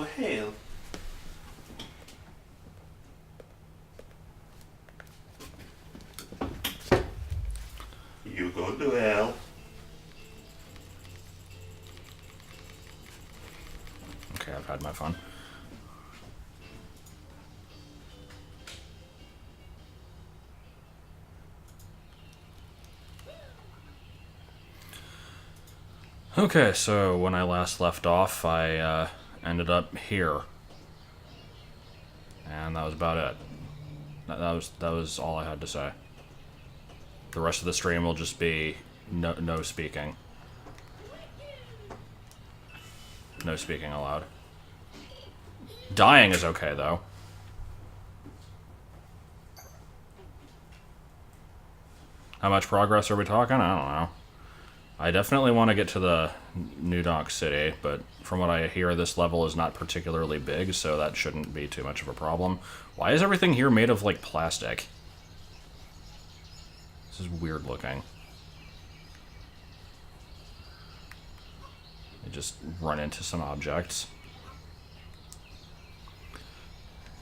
to hell. You go to hell. Okay, I've had my fun. Okay, so when I last left off, I ended up here. And that was about it. That was all I had to say. The rest of the stream will just be no speaking. No speaking allowed. Dying is okay, though. How much progress are we talking? I don't know. I definitely want to get to the New Donk City, but from what I hear, this level is not particularly big, so that shouldn't be too much of a problem. Why is everything here made of, like, plastic? This is weird looking. I just run into some objects.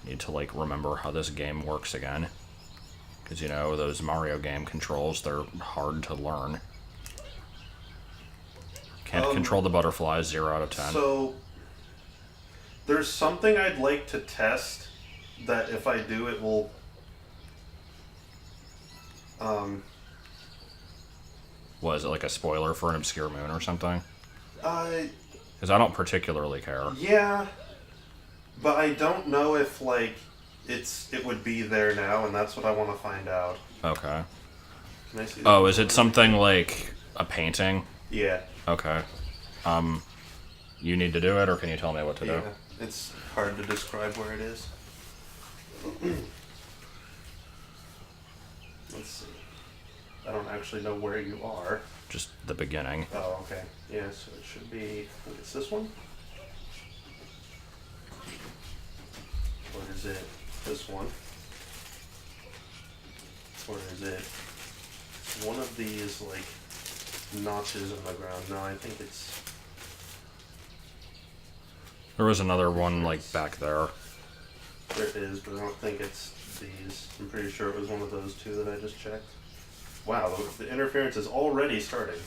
Need to, like, remember how this game works again. Because, you know, those Mario game controls, they're hard to learn. Can't control the butterflies, 0 out of 10. So, there's something I'd like to test that if I do, it will... What, is it like a spoiler for an obscure moon or something? Because I don't particularly care. Yeah, but I don't know if, like, it would be there now, and that's what I want to find out. Okay. Can I see Oh, is it something like a painting? Yeah. Okay. You need to do it, or can you tell me what to do? It's hard to describe where it is. Let's see. I don't actually know where you are. Just the beginning. Oh, okay. Yeah, so it should be... I think it's this one? Or is it this one? Or is it one of these, like, notches in the ground? No, I think it's... There was another one, like, back there. There is, but I don't think it's these. I'm pretty sure it was one of those two that I just checked. Wow, the interference is already starting.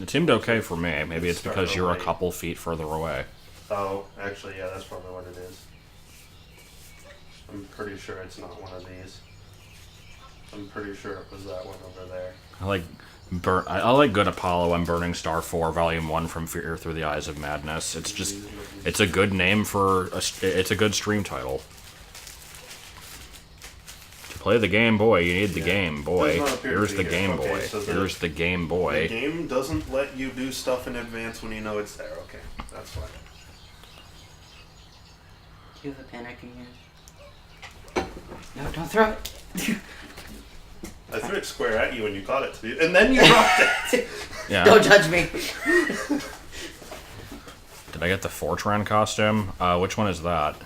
It seemed okay for me. Maybe it's because you're a couple feet further away. Oh, actually, yeah, that's probably what it is. I'm pretty sure it's not one of these. I'm pretty sure it was that one over there. I like Good Apollo and Burning Star 4 Volume 1 from Fear Through the Eyes of Madness. It's just, it's a good name for, it's a good stream title. To play the Game Boy, you need the Game Boy. Here's the Game Boy. So Here's the Game Boy. The game doesn't let you do stuff in advance when you know it's there. Okay, that's fine. Do you have a panic again? No, don't throw it! I threw it square at you when you caught it, and then you dropped it. Yeah. Don't judge me. Did I get the Fortran costume? Which one is that?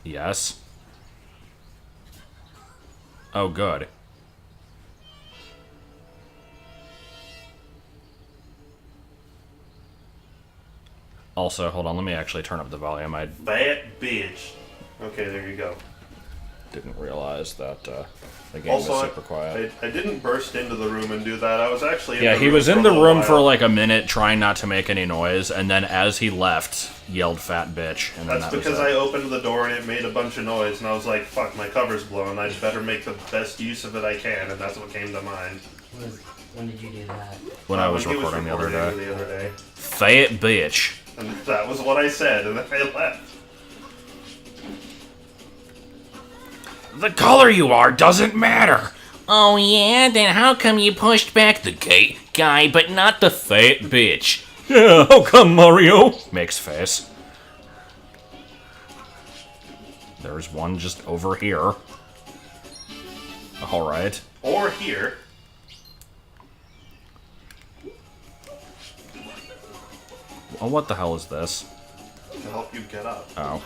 Yes. Oh, good. Also, hold on, let me actually turn up the volume. I Bad bitch. Okay, there you go. didn't realize that the game was super quiet. I didn't burst into the room and do that. I was actually Yeah, he was in the room for like a minute trying not to make any noise, and then as he left, yelled fat bitch. And then That's that because was it. I opened the door and it made a bunch of noise, and I was like, fuck, my cover's blown. I'd better make the best use of it I can, and that's what came to mind. When did you do that? When I was he recording the other day. day. Fat bitch. And that was what I said, and then I left. The color you are doesn't matter. Oh yeah? Then how come you pushed back the gay guy but not the Fat bitch. Yeah, how come, Mario? Makes face. There's one just over here. Alright. Or here. Oh, what the hell is this? To help you get up. Oh.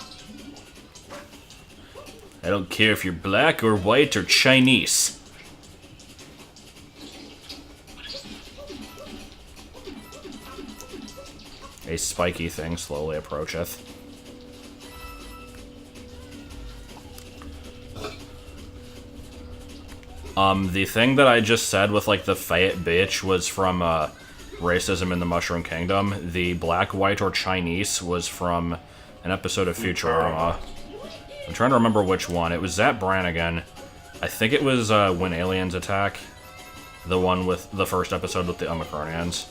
I don't care if you're black or white or Chinese. A spiky thing slowly approacheth. The thing that I just said with, like, the Fayette bitch was from, Racism in the Mushroom Kingdom. The black, white, or Chinese was from an episode of Futurama. I'm trying to remember which one. It was Zap Brannigan. I think it was, When Aliens Attack. The one with the first episode with the Omicronians.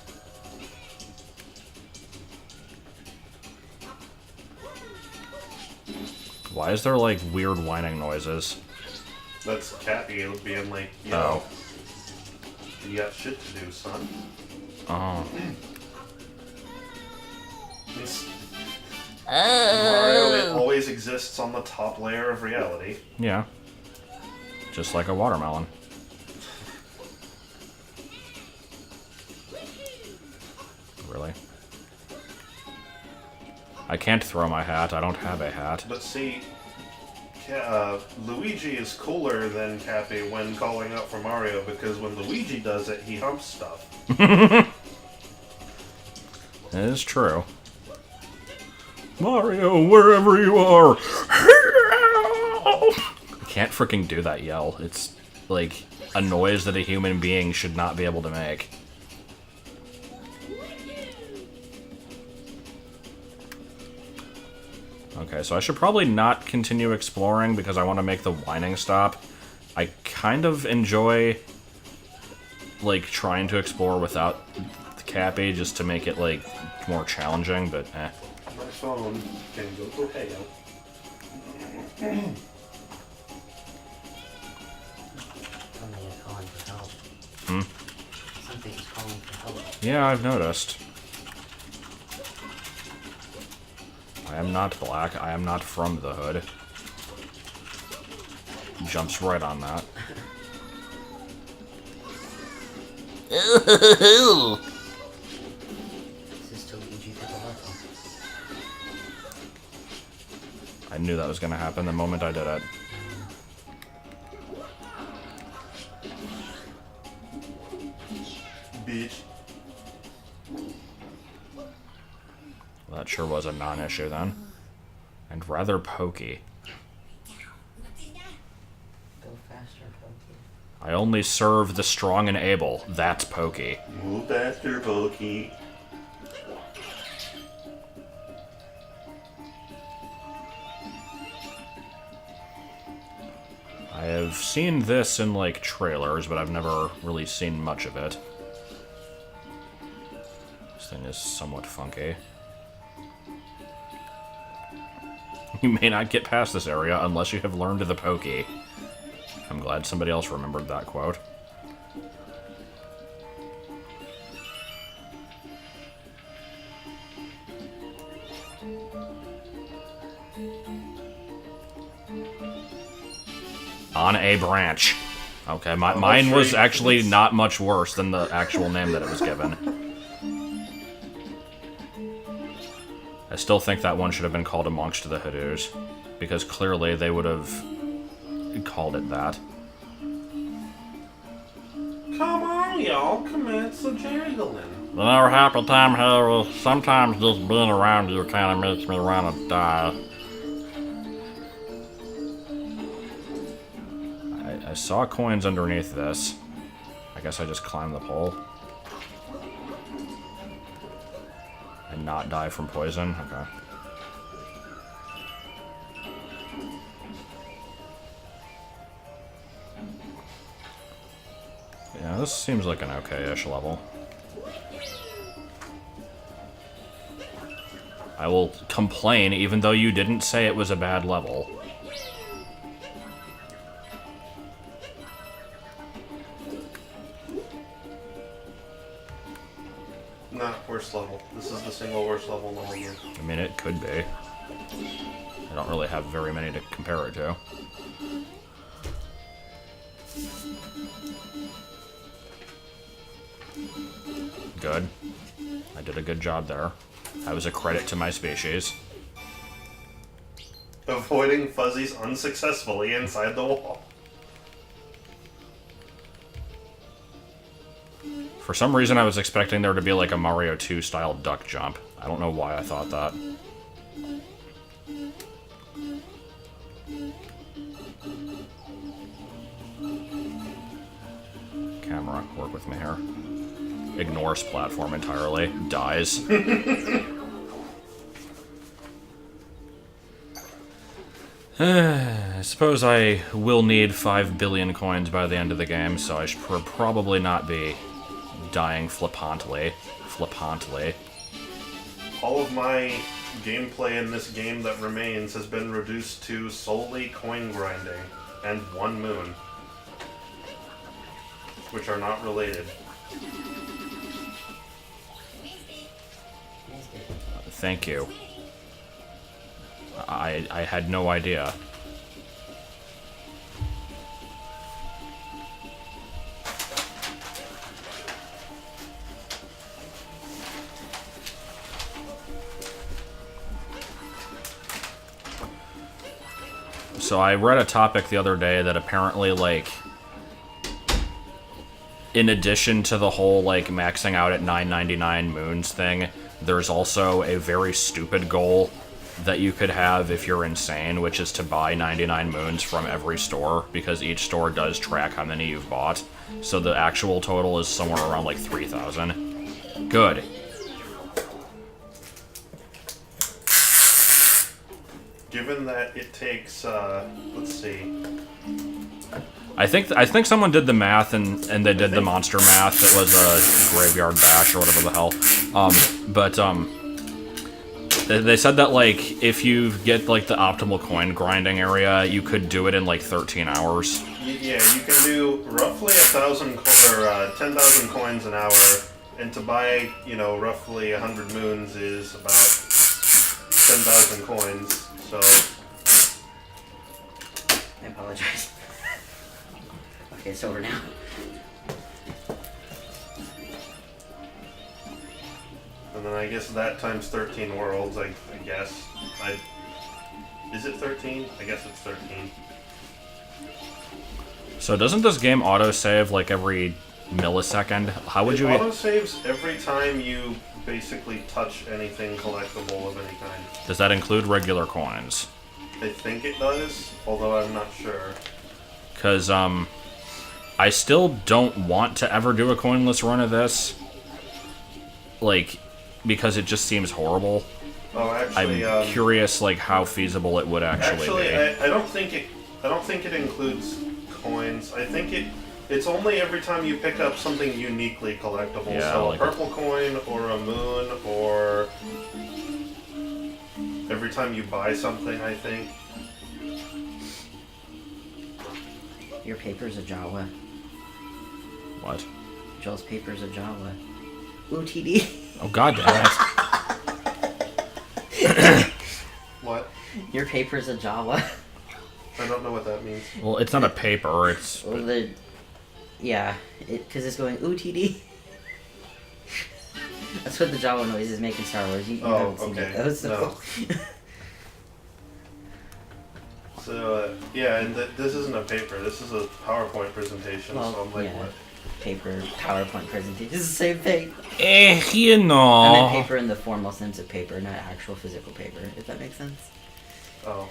Why is there, like, weird whining noises? That's Cappy being like, you know, you got shit to do, son. Oh. Mario, it always exists on the top layer of reality. Yeah. Just like a watermelon. Really? I can't throw my hat. I don't have a hat. But see, Luigi is cooler than Cappy when calling out for Mario, because when Luigi does it, he humps stuff. It is true. Mario, wherever you are! I can't freaking do that yell. It's, like, a noise that a human being should not be able to make. Okay, so I should probably not continue exploring because I want to make the whining stop. I kind of enjoy, like, trying to explore without the Cappy just to make it, like, more challenging, but eh. My phone can go to hell. Somebody is calling for help. Hmm? Something is calling for help. Yeah, I've noticed. I am not black. I am not from the hood. Jumps right on that. This is still Luigi to the level. I knew that was going to happen the moment I did it. Bitch. Well, that sure was a non-issue then. And rather pokey. Go faster, Pokey. I only serve the strong and able. That's pokey. Move faster, Pokey. I have seen this in, like, trailers, but I've never really seen much of it. This thing is somewhat funky. You may not get past this area unless you have learned the pokey. I'm glad somebody else remembered that quote. On a branch. Okay, mine was actually not much worse than the actual name that it was given. I still think that one should have been called Amongst the HADOOS, because clearly they would have called it that. Come on, y'all, commence the jiggling. Our happy time here is sometimes just being around you kind of makes me want to die. I saw coins underneath this. I guess I just climbed the pole. And not die from poison? Okay. Yeah, this seems like an okay-ish level. I will complain even though you didn't say it was a bad level. Not worst level. This is the single worst level in the whole game. I mean, it could be. I don't really have very many to compare it to. Good. I did a good job there. That was a credit to my species. Avoiding fuzzies unsuccessfully inside the wall. For some reason, I was expecting there to be like a Mario 2 style duck jump. I don't know why I thought that. Camera, work with me here. Ignores platform entirely. Dies. I suppose I will need 5 billion coins by the end of the game, so I should probably not be dying flippantly. All of my gameplay in this game that remains has been reduced to solely coin grinding and 1 moon, which are not related. Thank you. I had no idea. So I read a topic the other day that apparently, like, in addition to the whole, like, maxing out at 999 moons thing, there's also a very stupid goal that you could have if you're insane, which is to buy 99 moons from every store, because each store does track how many you've bought. So the actual total is somewhere around, like, 3,000. Good. Given that it takes, let's see. I think someone did the math and they did the monster math. It was a graveyard bash or whatever the hell. They said that, like, if you get, like, the optimal coin grinding area, you could do it in, like, 13 hours. Yeah, you can do roughly 10,000 coins an hour, and to buy, you know, roughly 100 moons is about 10,000 coins. So I apologize. Okay, it's over now. And then I guess that times 13 worlds, I guess. Is it 13? I guess it's 13. So doesn't this game auto-save, like, every millisecond? How would you... It auto-saves every time you basically touch anything collectible of any kind. Does that include regular coins? I think it does, although I'm not sure. Because, I still don't want to ever do a coinless run of this. Like, because it just seems horrible. Oh, actually, I'm curious, like, how feasible it would actually be. I don't think it includes coins. I think it's only every time you pick up something uniquely collectible. Yeah, so like a purple coin or a moon, or every time you buy something, I think. Your paper's a Jawa. What? Joel's paper's a Jawa. Ooh, TD. Oh, god damn it. What? Your paper's a Jawa. I don't know what that means. Well, it's not a paper, it's... Well, yeah, because it's going ooh, TD. That's what the Jawa noises make in Star Wars. You haven't seen okay. those, so. No. So, yeah, and this isn't a paper. This is a PowerPoint presentation, Well, so I'm like, yeah. what? Paper, PowerPoint presentation. It's the same thing. You And then know... paper in the formal sense of paper, not actual physical paper, if that makes sense. Oh.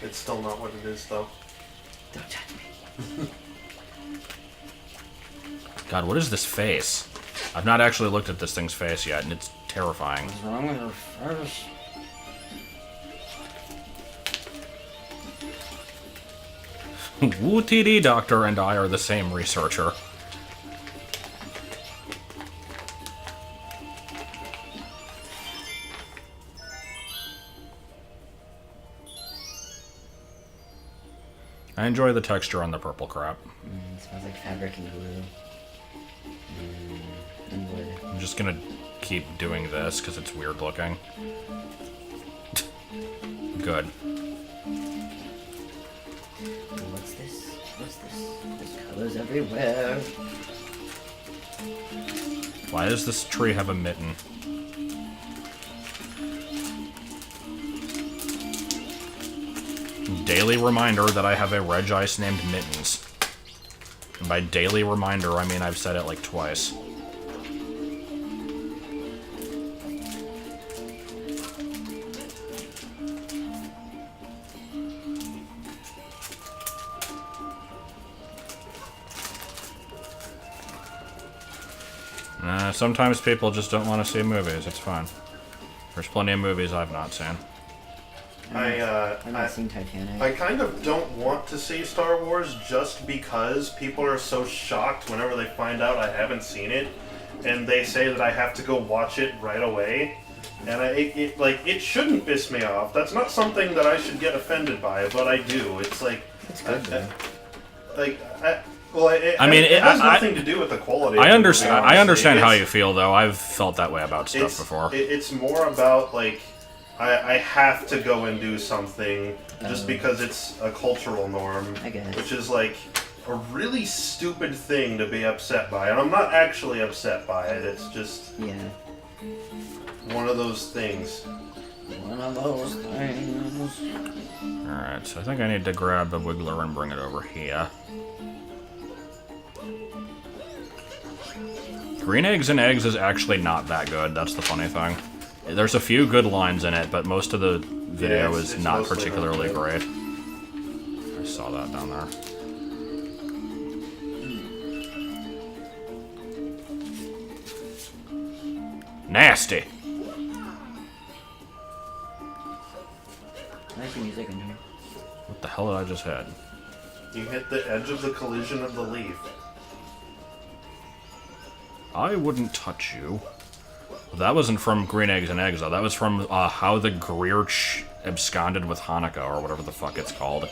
It's still not what it is, though. Don't judge me. God, what is this face? I've not actually looked at this thing's face yet, and it's terrifying. What's wrong with her face? Woo TD Doctor and I are the same researcher. I enjoy the texture on the purple crap. It smells like fabric and glue. And wood. I'm just gonna keep doing this because it's weird looking. Good. What's this? What's this? There's colors everywhere. Why does this tree have a mitten? Daily reminder that I have a Regice named Mittens. And by daily reminder, I mean I've said it like twice. sometimes people just don't want to see movies. It's fine. There's plenty of movies I've not seen. I've not seen Titanic. I kind of don't want to see Star Wars just because people are so shocked whenever they find out I haven't seen it, and they say that I have to go watch it right away. And it shouldn't piss me off. That's not something that I should get offended by, but I do. It's like, It's good, though. it It has nothing to do with the quality. I of it, understand. to be I honest. understand how It's- you feel, though. I've felt that way about stuff it's, before. It's more about like I have to go and do something just because it's a cultural norm, I guess. which is like a really stupid thing to be upset by. And I'm not actually upset by it. It's just Yeah. one of those things. One of those things. Alright, so I think I need to grab the Wiggler and bring it over here. Green Eggs and Eggs is actually not that good, that's the funny thing. There's a few good lines in it, but most of the video Yeah, is it's not mostly particularly not great. I saw that down there. Nasty! I like the music in here. What the hell did I just hit? You hit the edge of the collision of the leaf. I wouldn't touch you. That wasn't from Green Eggs and Eggs, though. That was from How the Grierch Absconded with Hanukkah, or whatever the fuck it's called.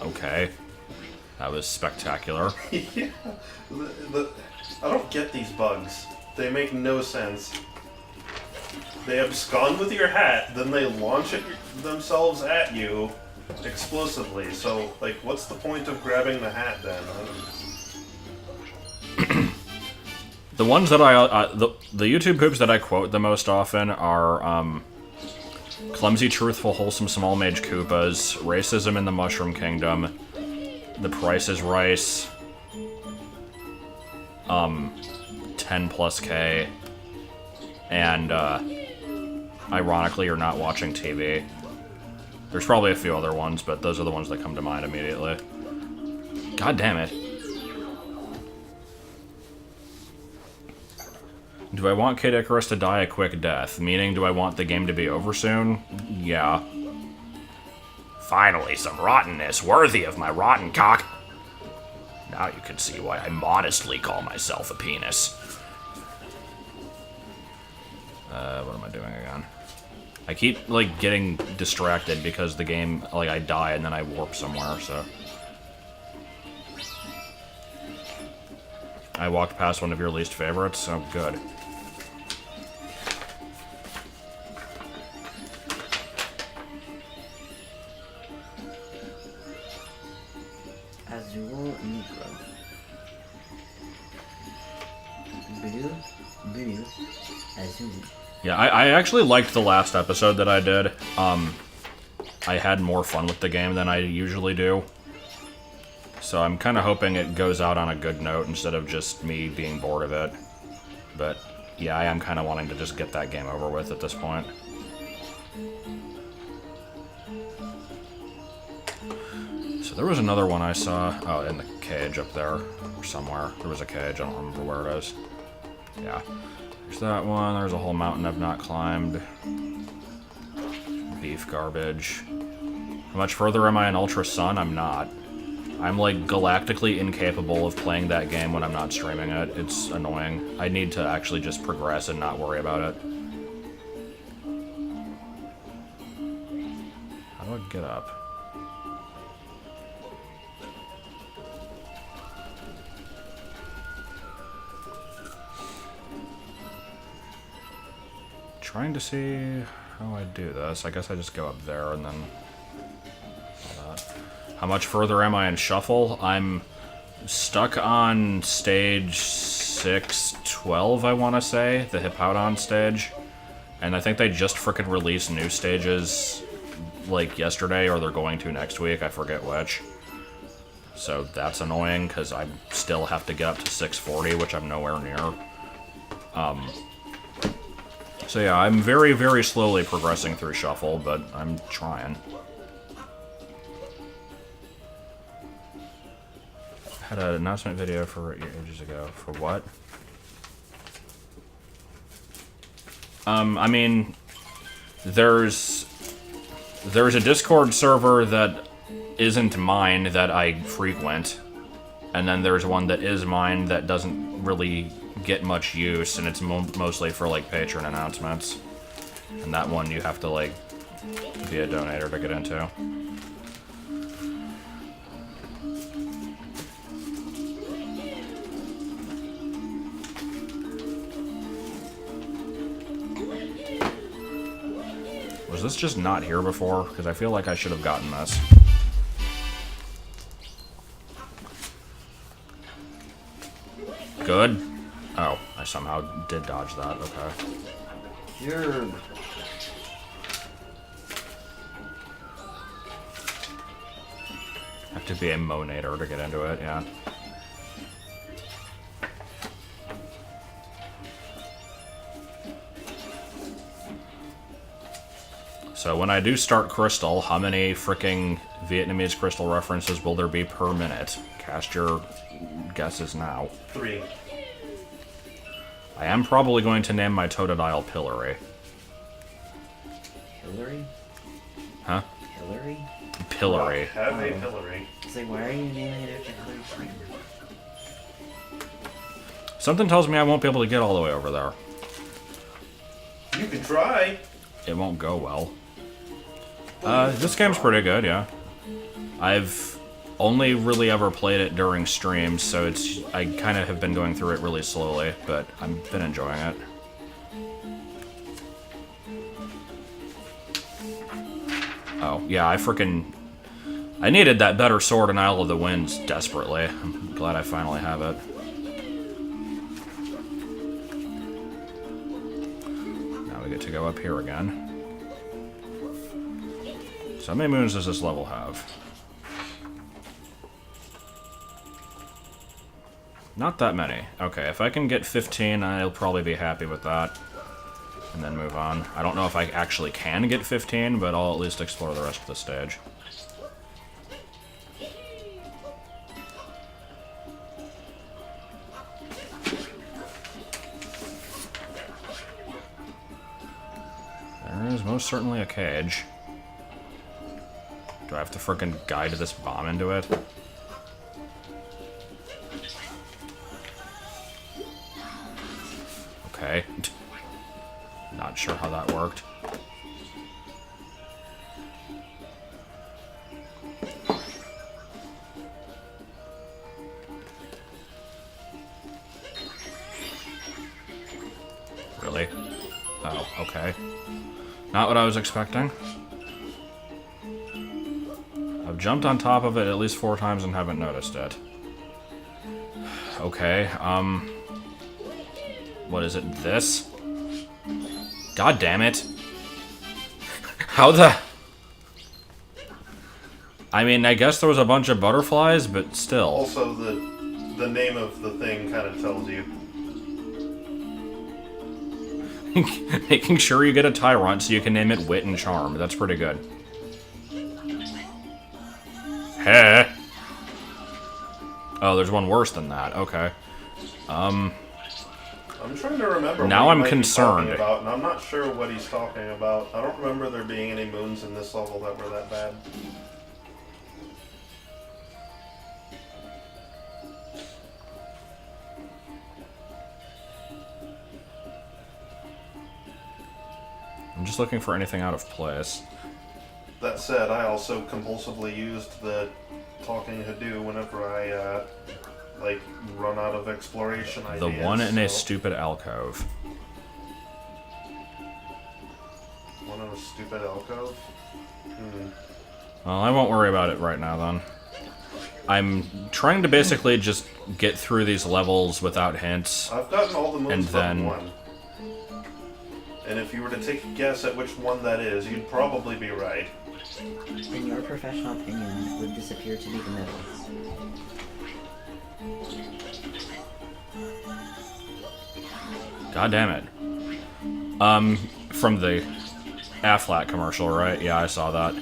Okay. That was spectacular. Yeah. I don't get these bugs. They make no sense. They abscond with your hat, then they launch themselves at you explosively. So, like, what's the point of grabbing the hat then? The ones that the YouTube poops that I quote the most often are Clumsy, Truthful, Wholesome, Small Mage Koopas, Racism in the Mushroom Kingdom, The Price is Rice, 10 plus K, and ironically, you're not watching TV. There's probably a few other ones, but those are the ones that come to mind immediately. God damn it. Do I want Kid Icarus to die a quick death? Meaning, do I want the game to be over soon? Yeah. Finally, some rottenness worthy of my rotten cock. Now you can see why I modestly call myself a penis. What am I doing again? I keep, like, getting distracted because the game, like, I die and then I warp somewhere, so... I walked past one of your least favorites? Oh, good. Azul Negro. Blue, Azul. Yeah, I actually liked the last episode that I did. I had more fun with the game than I usually do. So I'm kind of hoping it goes out on a good note instead of just me being bored of it. But yeah, I am kind of wanting to just get that game over with at this point. So there was another one I saw. Oh, in the cage up there or somewhere. There was a cage. I don't remember where it is. Yeah. There's that one. There's a whole mountain I've not climbed. Beef garbage. How much further am I in Ultra Sun? I'm not. I'm, like, galactically incapable of playing that game when I'm not streaming it. It's annoying. I need to actually just progress and not worry about it. How do I get up? Trying to see how I do this. I guess I just go up there and then... How much further am I in Shuffle? I'm stuck on stage 612, I want to say, the Hippowdon stage. And I think they just frickin' released new stages, like, yesterday, or they're going to next week, I forget which. So that's annoying, because I still have to get up to 640, which I'm nowhere near. So yeah, I'm very, very slowly progressing through Shuffle, but I'm trying. Had an announcement video for ages ago. For what? I mean, there's a Discord server that isn't mine that I frequent, and then there's one that is mine that doesn't really get much use, and it's mostly for like patron announcements. And that one you have to like be a donator to get into. Was this just not here before? Because I feel like I should have gotten this. Good. Oh, I somehow did dodge that. Okay. You're... Have to be a monator to get into it, yeah. So when I do start Crystal, how many fricking Vietnamese Crystal references will there be per minute? Cast your guesses now. 3. I am probably going to name my Totodile Pillory. Hillary? Huh? Hillary? Pillory. Have a pillory. It's like, why are you naming it after Hillary Clinton? Something tells me I won't be able to get all the way over there. You can try. It won't go well. This game's pretty good, yeah. I've only really ever played it during streams, so I kind of have been going through it really slowly, but I've been enjoying it. Oh, yeah, I needed that better sword in Isle of the Winds desperately. I'm glad I finally have it. Now we get to go up here again. So how many moons does this level have? Not that many. Okay, if I can get 15, I'll probably be happy with that. And then move on. I don't know if I actually can get 15, but I'll at least explore the rest of the stage. There is most certainly a cage. Do I have to frickin' guide this bomb into it? Okay. Not sure how that worked. Really? Oh, okay. Not what I was expecting. I've jumped on top of it at least 4 times and haven't noticed it. Okay, what is it? This? God damn it. How the... I mean, I guess there was a bunch of butterflies, but still. Also, the name of the thing kind of tells you. Making sure you get a Tyrant so you can name it Wit and Charm. That's pretty good. Heh. Oh, there's one worse than that. Okay. I'm trying to remember now what I'm he might be concerned. talking about, and I'm not sure what he's talking about. I don't remember there being any moons in this level that were that bad. I'm just looking for anything out of place. That said, I also compulsively used the talking Hadoo whenever I, like, run out of exploration ideas. The one in a stupid alcove. One in a stupid alcove? Well, I won't worry about it right now, then. I'm trying to basically just get through these levels without hints. I've gotten all the moons And but then- one. And if you were to take a guess at which one that is, you'd probably be right. In your professional opinion, would this appear to be the middle? God damn it. From the Aflac commercial, right? Yeah, I saw that.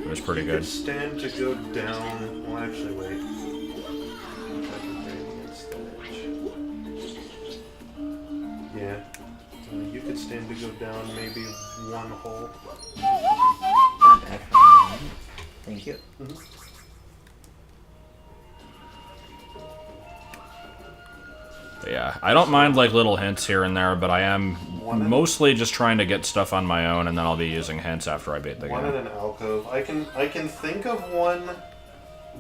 It was pretty You good. could stand to go down. Well, actually, wait. If I can bring against the edge. Yeah. You could stand to go down maybe one hole. Not bad for a moment. Thank you. But yeah, I don't mind like little hints here and there, but I am One mostly just trying to get stuff on my own, and then I'll be using hints after I beat the One in game. an alcove. I can think of one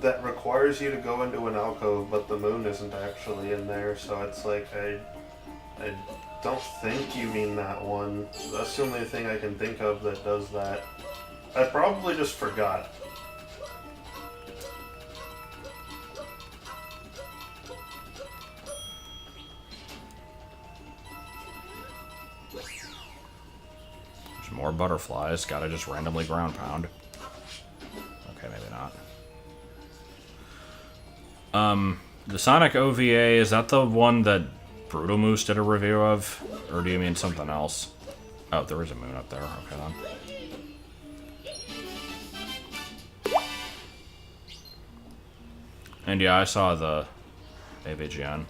that requires you to go into an alcove, but the moon isn't actually in there, so it's like I don't think you mean that one. That's the only thing I can think of that does that. I probably just forgot. There's more butterflies. Gotta just randomly ground pound. Okay, maybe not. The Sonic OVA, is that the one that Brutal Moose did a review of? Or do you mean something else? Oh, there is a moon up there. Okay, then. And yeah, I saw the AVGN.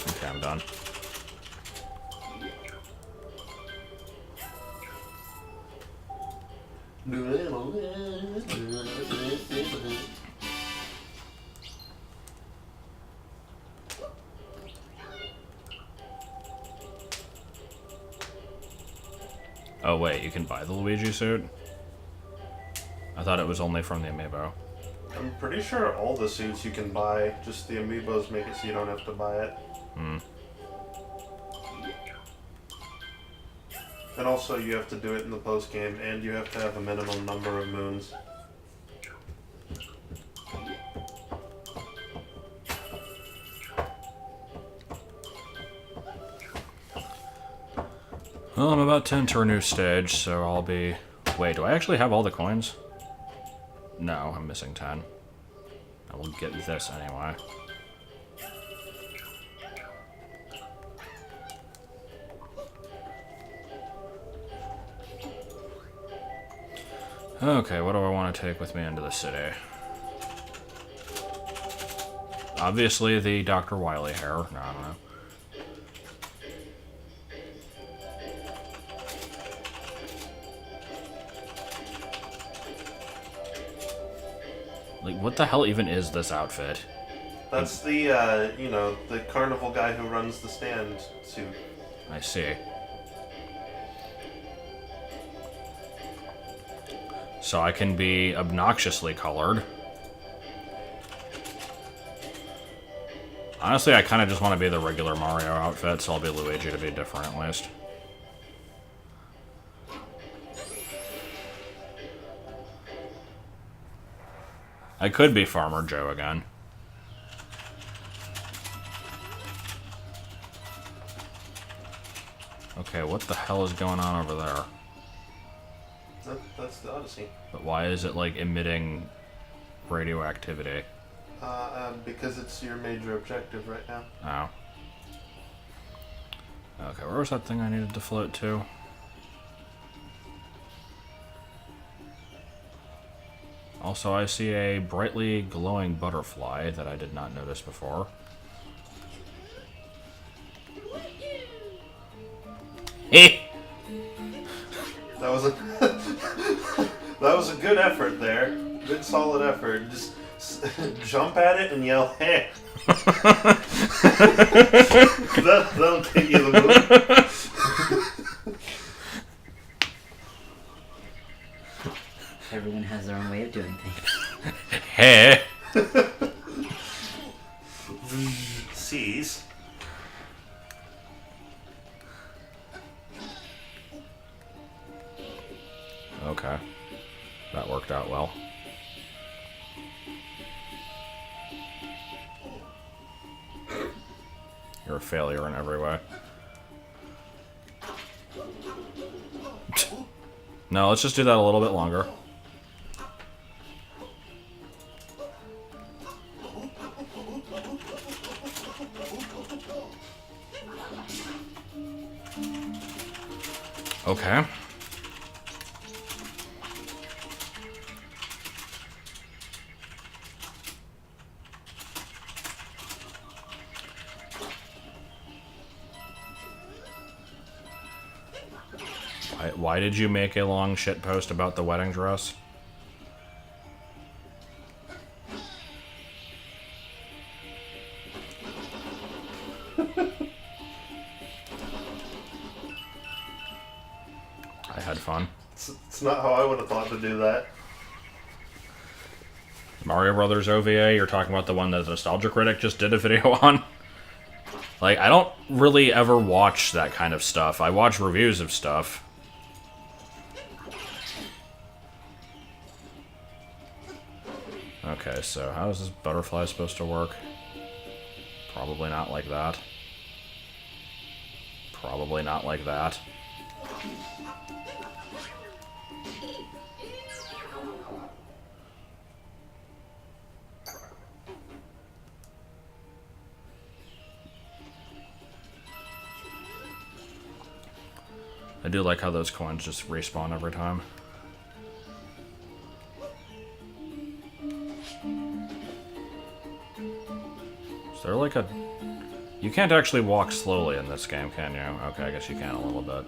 Okay, I'm done. Oh wait, you can buy the Luigi suit? I thought it was only from the amiibo. I'm pretty sure all the suits you can buy, just the amiibos make it so you don't have to buy it. Hmm. And also you have to do it in the post game, and you have to have a minimum number of moons. Well, I'm about to enter a new stage, so I'll be... Wait, do I actually have all the coins? No, I'm missing 10. I will get this anyway. Okay, what do I want to take with me into the city? Obviously the Dr. Wily hair. No, I don't know. Like, what the hell even is this outfit? That's the, you know, the carnival guy who runs the stand suit. I see. So I can be obnoxiously colored. Honestly, I kind of just want to be the regular Mario outfit, so I'll be Luigi to be different at least. I could be Farmer Joe again. Okay, what the hell is going on over there? That's the Odyssey. But why is it, like, emitting radioactivity? Because it's your major objective right now. Oh. Okay, where was that thing I needed to float to? Also, I see a brightly glowing butterfly that I did not notice before. Eh. That was a that was a good effort there. Good solid effort. Just jump at it and yell, "Hey!" That'll get you the move. Everyone has their own way of doing things. Hey! Seize. Okay. That worked out well. You're a failure in every way. No, let's just do that a little bit longer. Okay. Why did you make a long shit post about the wedding dress? I had fun. It's not how I would have thought to do that. Mario Brothers OVA, you're talking about the one that Nostalgia Critic just did a video on? Like, I don't really ever watch that kind of stuff. I watch reviews of stuff. Okay, so how is this butterfly supposed to work? Probably not like that. Probably not like that. I do like how those coins just respawn every time. Is there like a... You can't actually walk slowly in this game, can you? Okay, I guess you can a little bit.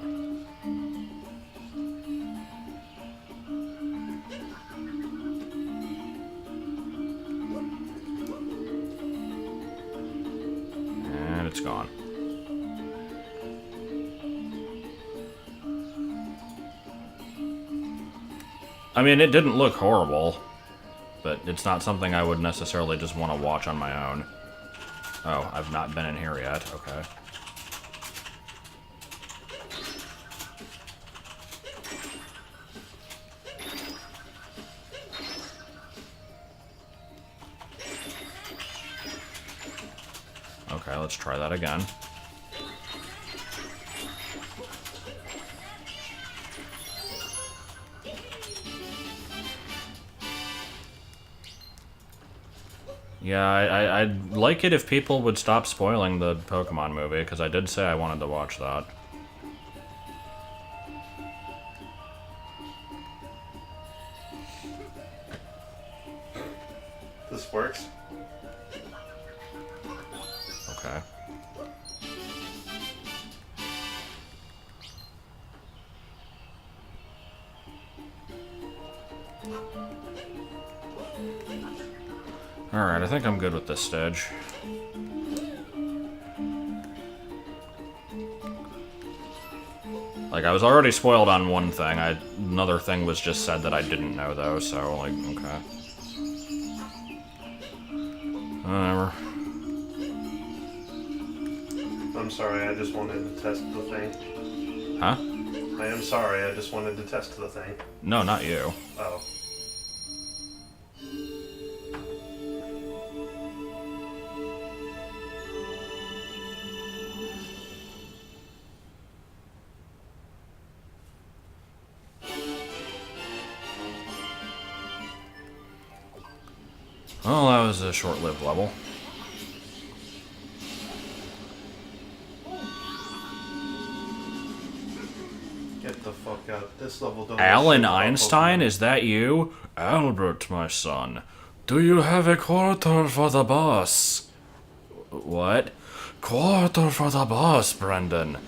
And it's gone. I mean, it didn't look horrible, but it's not something I would necessarily just want to watch on my own. Oh, I've not been in here yet. Okay. Okay, let's try that again. Yeah, I'd like it if people would stop spoiling the Pokemon movie, because I did say I wanted to watch that. This works. Okay. Alright, I think I'm good with this stage. Like, I was already spoiled on one thing. Another thing was just said that I didn't know, though, so, like, okay. Whatever. I'm sorry, I just wanted to test the thing. Huh? I am sorry, I just wanted to test the thing. No, not you. Oh. Well, that was a short-lived level. Get the fuck out. This level don't... Alan Einstein, is that you? Albert, my son. Do you have a quarter for the boss? What? Quarter for the boss, Brendan.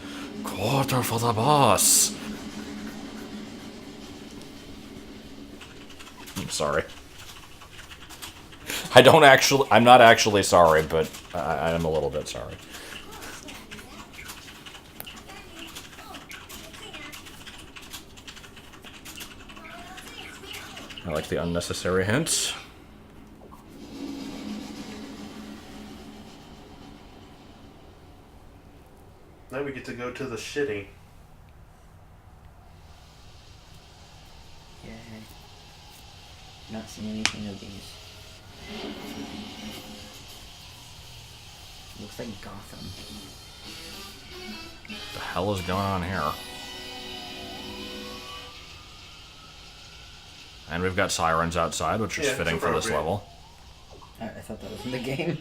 Quarter for the boss. I'm sorry. I'm not actually sorry, but I am a little bit sorry. I like the unnecessary hints. Now we get to go to the shitty. Yeah. Not seen anything of these. Looks It's like Gotham. What the hell is going on here? And we've got sirens outside, which is Yeah, fitting it's for this appropriate. level. I thought that was in the game.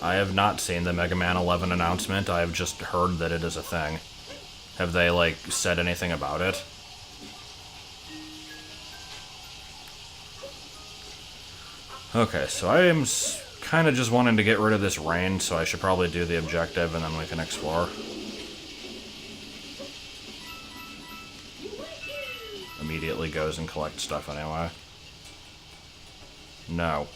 I have not seen the Mega Man 11 announcement. I have just heard that it is a thing. Have they, like, said anything about it? Okay, so I am kind of just wanting to get rid of this rain, so I should probably do the objective and then we can explore. Immediately goes and collects stuff anyway. No.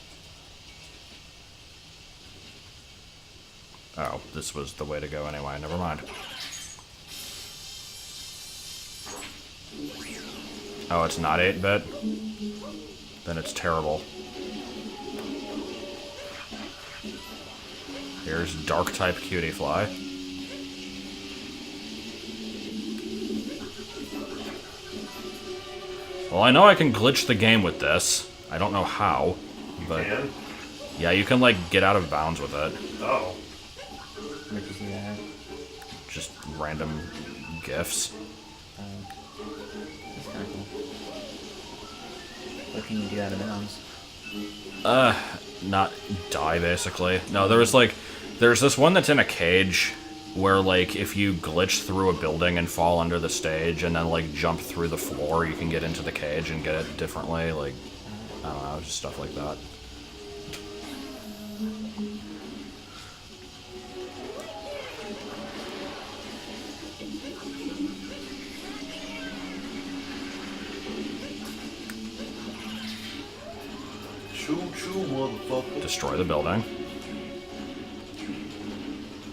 Oh, this was the way to go anyway, never mind. Oh, it's not 8-bit? Then it's terrible. Here's Dark-type Cutie Fly. Well, I know I can glitch the game with this. I don't know how, but... And? Yeah, you can, like, get out of bounds with it. Oh. Where'd you see that? Just random gifs. That's kind of cool. What can you do out of bounds? Not die, basically. No, there's this one that's in a cage where, like, if you glitch through a building and fall under the stage and then, like, jump through the floor, you can get into the cage and get it differently, like, I don't know, just stuff like that. Choo-choo, motherfucker. Destroy the building.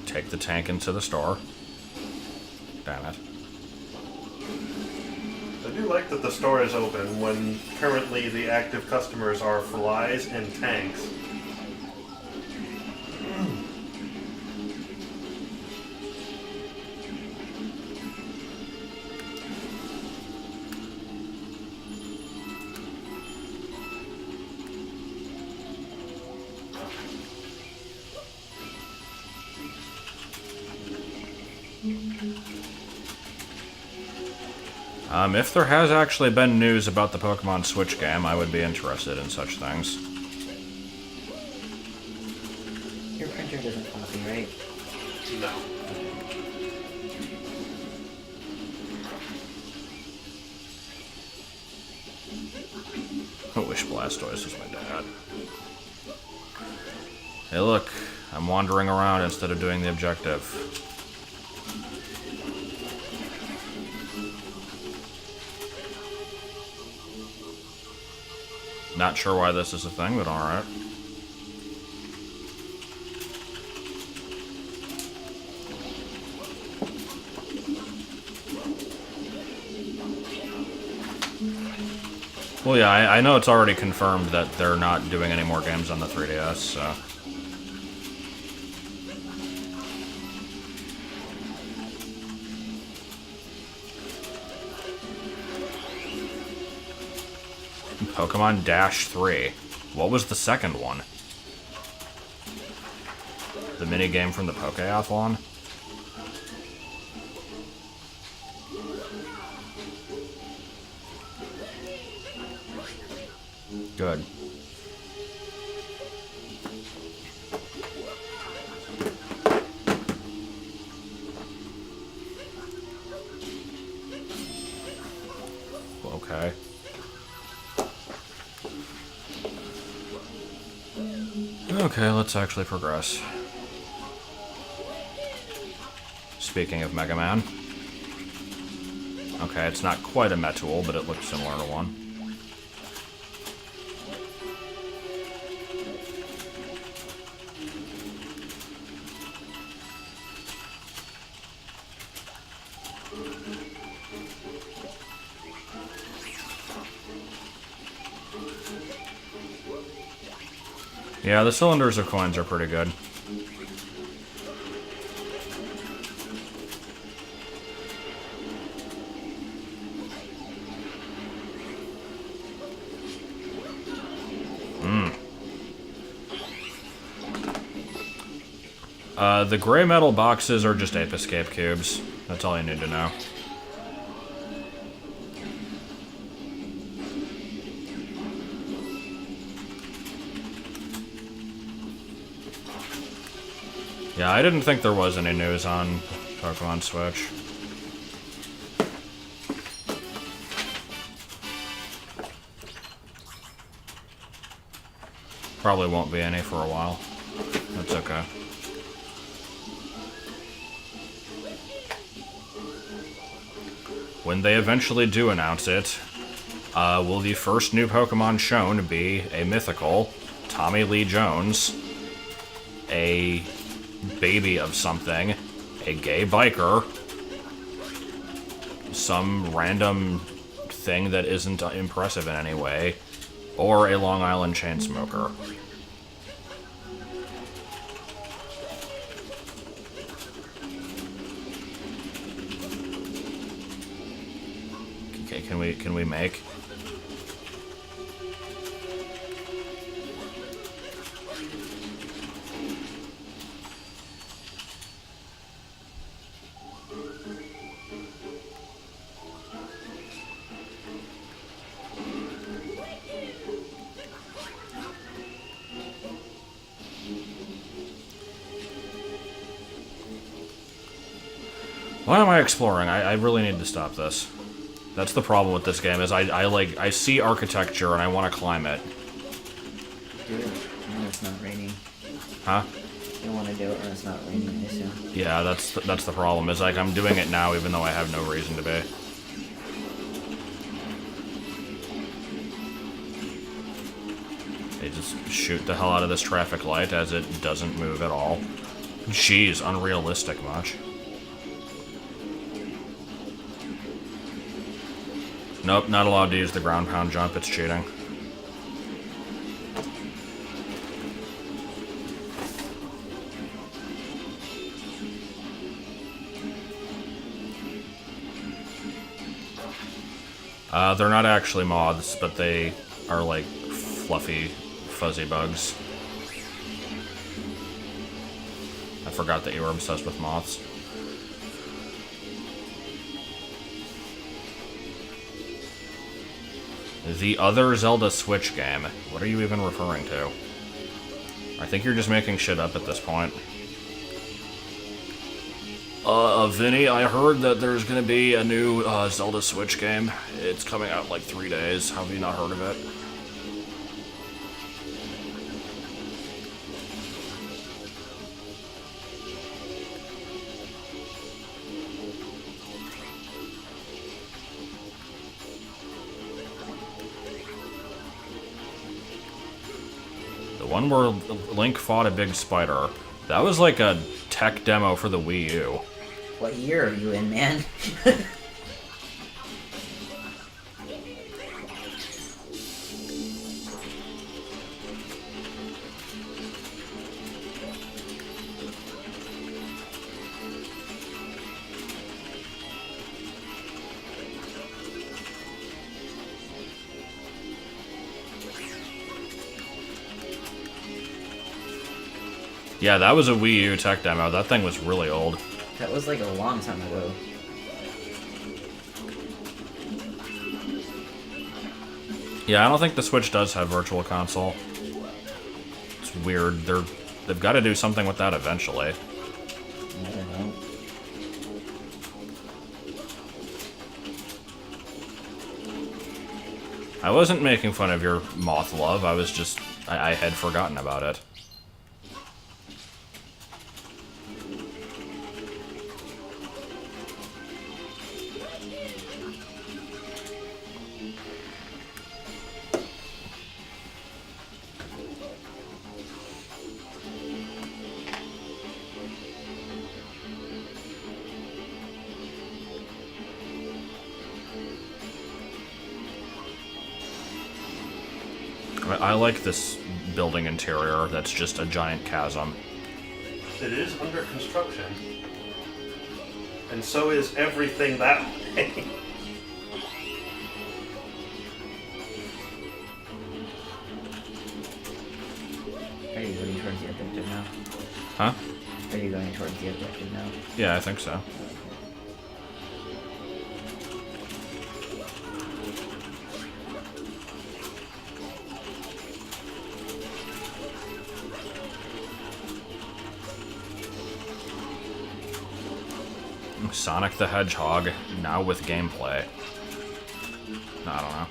Take the tank into the store. Damn it. I do like that the store is open when currently the active customers are flies and tanks. If there has actually been news about the Pokemon Switch game, I would be interested in such things. Your printer doesn't copy, right? No. I wish Blastoise was my dad. Hey look, I'm wandering around instead of doing the objective. Not sure why this is a thing, but alright. Well, yeah, I know it's already confirmed that they're not doing any more games on the 3DS, so... Pokemon Dash 3. What was the second one? The minigame from the Pokeathlon? Good. Okay. Okay, let's actually progress. Speaking of Mega Man. Okay, it's not quite a Metool, but it looks similar to one. Yeah, the cylinders of coins are pretty good. The gray metal boxes are just Ape Escape cubes. That's all you need to know. Yeah, I didn't think there was any news on Pokemon Switch. Probably won't be any for a while. That's okay. When they eventually do announce it, will the first new Pokemon shown be a mythical Tommy Lee Jones, a baby of something, a gay biker, some random thing that isn't impressive in any way, or a Long Island chain smoker? Okay, can we make? Why am I exploring? I really need to stop this. That's the problem with this game, is I see architecture and I want to climb it. Do it when it's not raining. Huh? You don't want to do it when it's not raining, I assume. Yeah, that's the problem, is like I'm doing it now even though I have no reason to be. They just shoot the hell out of this traffic light as it doesn't move at all. Jeez, unrealistic much. Nope, not allowed to use the ground pound jump, it's cheating. They're not actually moths, but they are like fluffy, fuzzy bugs. I forgot that you were obsessed with moths. The other Zelda Switch game. What are you even referring to? I think you're just making shit up at this point. Vinny, I heard that there's gonna be a new Zelda Switch game. It's coming out in like 3 days. Have you not heard of it? The one where Link fought a big spider. That was like a tech demo for the Wii U. What year are you in, man? Yeah, that was a Wii U tech demo. That thing was really old. That was like a long time ago. Yeah, I don't think the Switch does have Virtual Console. It's weird. They've got to do something with that eventually. I don't know. I wasn't making fun of your moth love. I was just... I had forgotten about it. I like this building interior that's just a giant chasm. It is under construction. And so is everything that way. Are you leaning towards the objective now? Huh? Are you going towards the objective now? Yeah, I think so. Sonic the Hedgehog, now with gameplay. I don't know.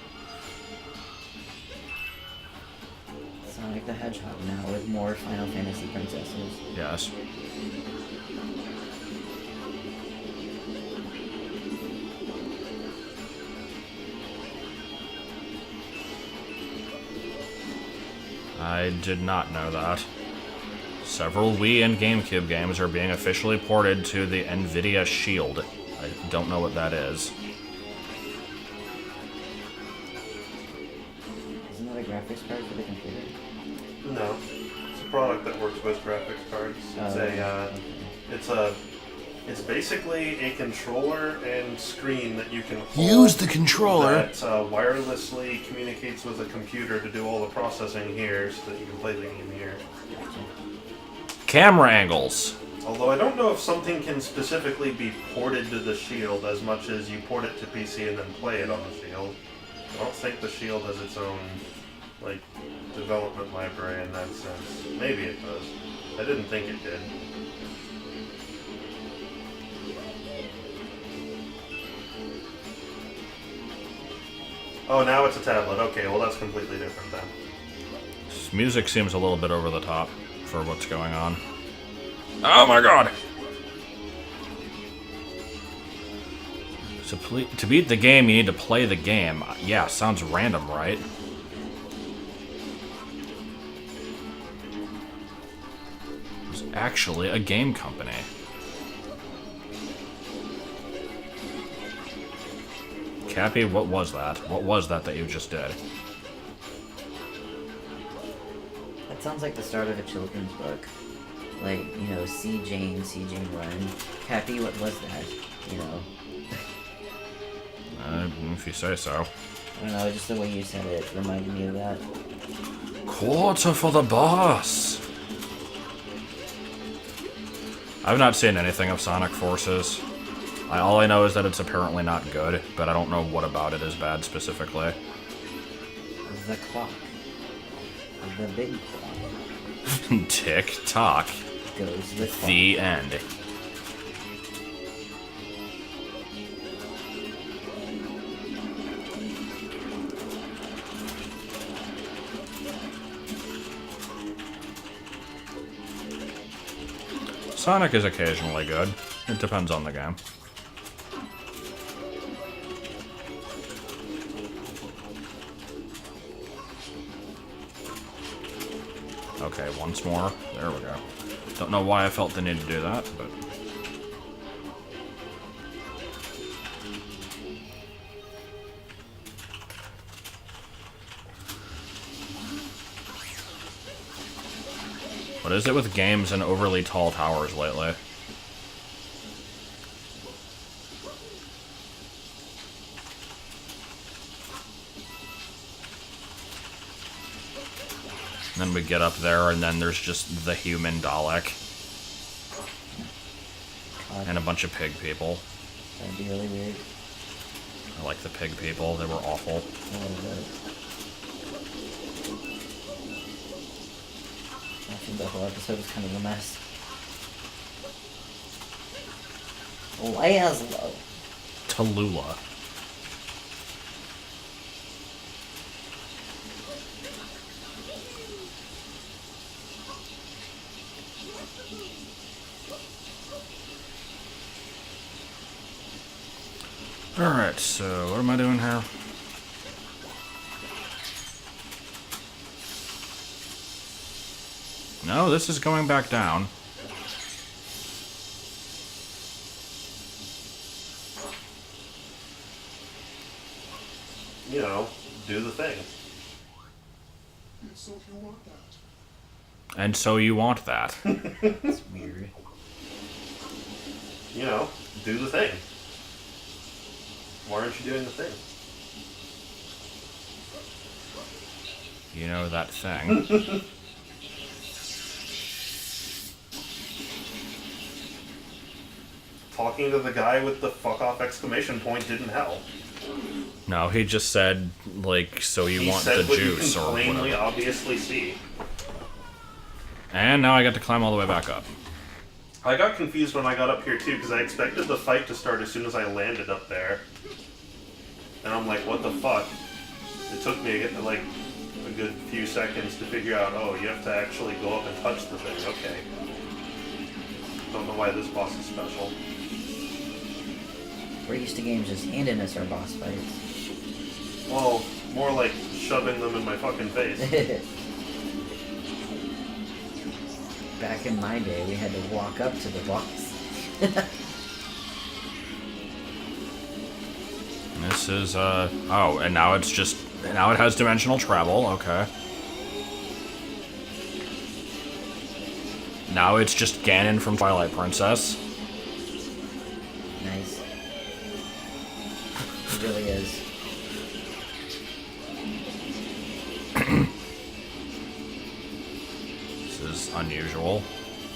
Sonic the Hedgehog now with more Final Fantasy princesses. Yes. I did not know that. Several Wii and GameCube games are being officially ported to the NVIDIA Shield. I don't know what that is. Isn't that a graphics card for the computer? No, it's a product that works with graphics cards. It's basically a controller and screen that you can hold. Use the controller. That wirelessly communicates with a computer to do all the processing here, so that you can play the game here. Camera angles. Although I don't know if something can specifically be ported to the Shield as much as you port it to PC and then play it on the Shield. I don't think the Shield has its own, like, development library in that sense. Maybe it does. I didn't think it did. Oh, now it's a tablet. Okay, well that's completely different then. This music seems a little bit over the top for what's going on. Oh my god! So to beat the game, you need to play the game. Yeah, sounds random, right? It's actually a game company. Cappy, what was that? What was that you just did? That sounds like the start of a children's book. Like, you know, see Jane run. Cappy, what was that? You know. If you say so. I don't know, just the way you said it reminded me of that. Quarter for the boss! I've not seen anything of Sonic Forces. All I know is that it's apparently not good, but I don't know what about it is bad specifically. The clock. The big clock. Tick tock. Goes the clock. The end. Sonic is occasionally good. It depends on the game. Okay, once more. There we go. Don't know why I felt the need to do that, but... What is it with games and overly tall towers lately? And then we get up there, and then there's just the human Dalek. And a bunch of pig people. That'd be really weird. I like the pig people, they were awful. A little bit. I think the whole episode was kind of a mess. Laszlo. Tallulah. Alright, so what am I doing here? No, this is going back down. You know, do the thing. And so you want that. It's weird. You know, do the thing. Why aren't you doing the thing? You know that thing. talking to the guy with the fuck off exclamation point didn't help. No, he just said, like, so you He want said the what juice you or can plainly, whatever. obviously see. And now I got to climb all the way back up. I got confused when I got up here too, because I expected the fight to start as soon as I landed up there. And I'm like, what the fuck? It took me like a good few seconds to figure out, oh, you have to actually go up and touch the thing. Okay. Don't know why this boss is special. We're used to games just handing us our boss fights. Well, more like shoving them in my fucking face. Back in my day, we had to walk up to the boss. This is, oh, and now it's just, now it has dimensional travel, okay. Now it's just Ganon from Twilight Princess. Nice. It really is. This is unusual.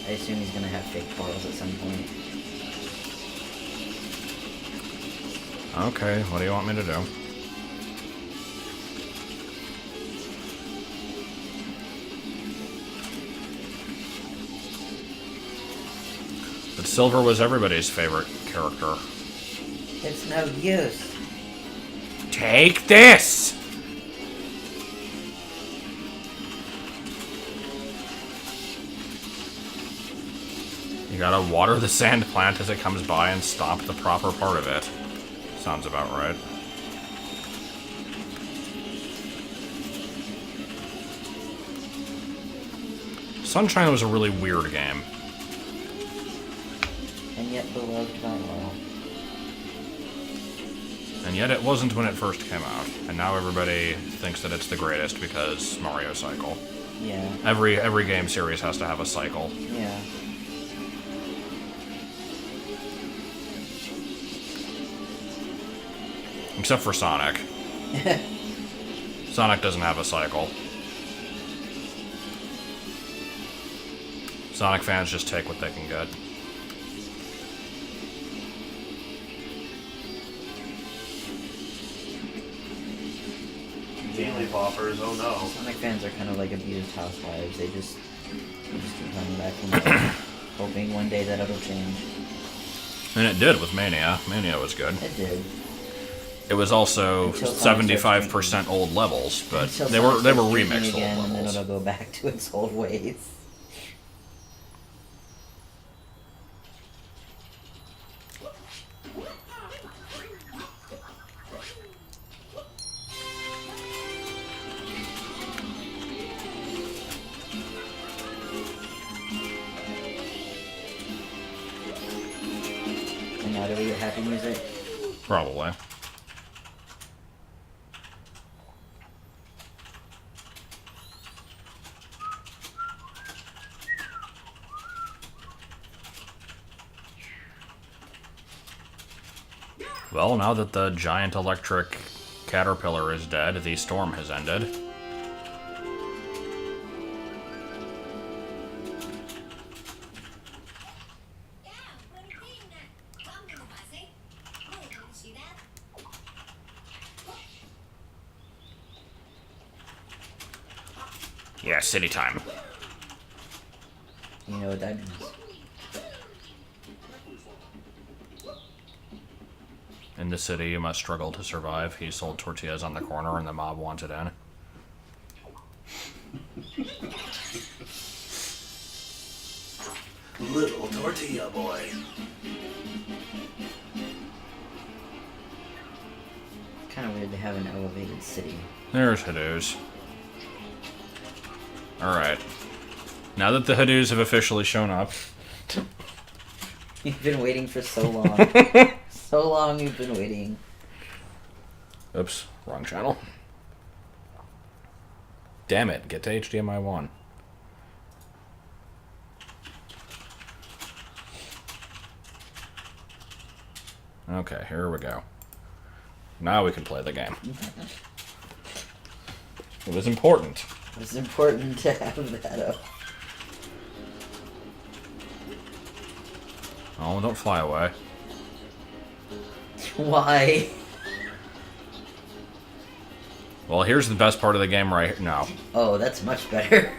I assume he's gonna have fake balls at some point. Okay, what do you want me to do? But Silver was everybody's favorite character. It's no use. Take this! You gotta water the sand plant as it comes by and stop the proper part of it. Sounds about right. Sunshine was a really weird game. And yet beloved by all. And yet it wasn't when it first came out. And now everybody thinks that it's the greatest because Mario Cycle. Yeah. Every game series has to have a cycle. Yeah. Except for Sonic. Sonic doesn't have a cycle. Sonic fans just take what they can get. Daily poppers, oh no. Sonic fans are kind of like abused housewives. They just keep coming back and back, hoping one day that it'll change. And it did with Mania. Mania was good. It did. It was also Until Sonic starts 75% old levels, but Until they were Sonic starts drinking remixed again, old and then levels. it'll go back to its old ways. And now do we get happy music? Probably. Well, now that the giant electric caterpillar is dead, the storm has ended. Yeah, city time. You know what that means. In the city, you must struggle to survive. He sold tortillas on the corner and the mob wanted in. Little tortilla boy. Kind of weird to have an elevated city. There's HADOOS. Alright. Now that the HADOOS have officially shown up, You've been waiting for so long. So long you've been waiting. oops, wrong channel. Damn it, get to HDMI 1. Okay, here we go. Now we can play the game. It was important. It's important to have that up. Oh, don't fly away. Why? Well, here's the best part of the game right now. Oh, that's much better.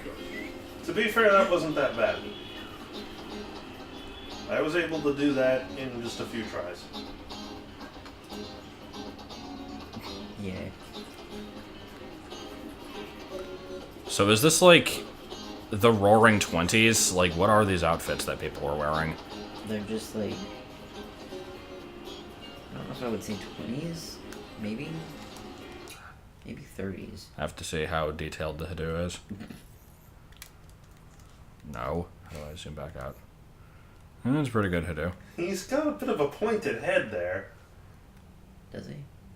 To be fair, that wasn't that bad. I was able to do that in just a few tries. Yeah. So is this like the Roaring Twenties? Like, what are these outfits that people are wearing? They're just like... I don't know if I would say 20s. Maybe? Maybe 30s. I have to see how detailed the HADOO is. No. How do I zoom back out? It's pretty good HADOO. He's got a bit of a pointed head there. Does he?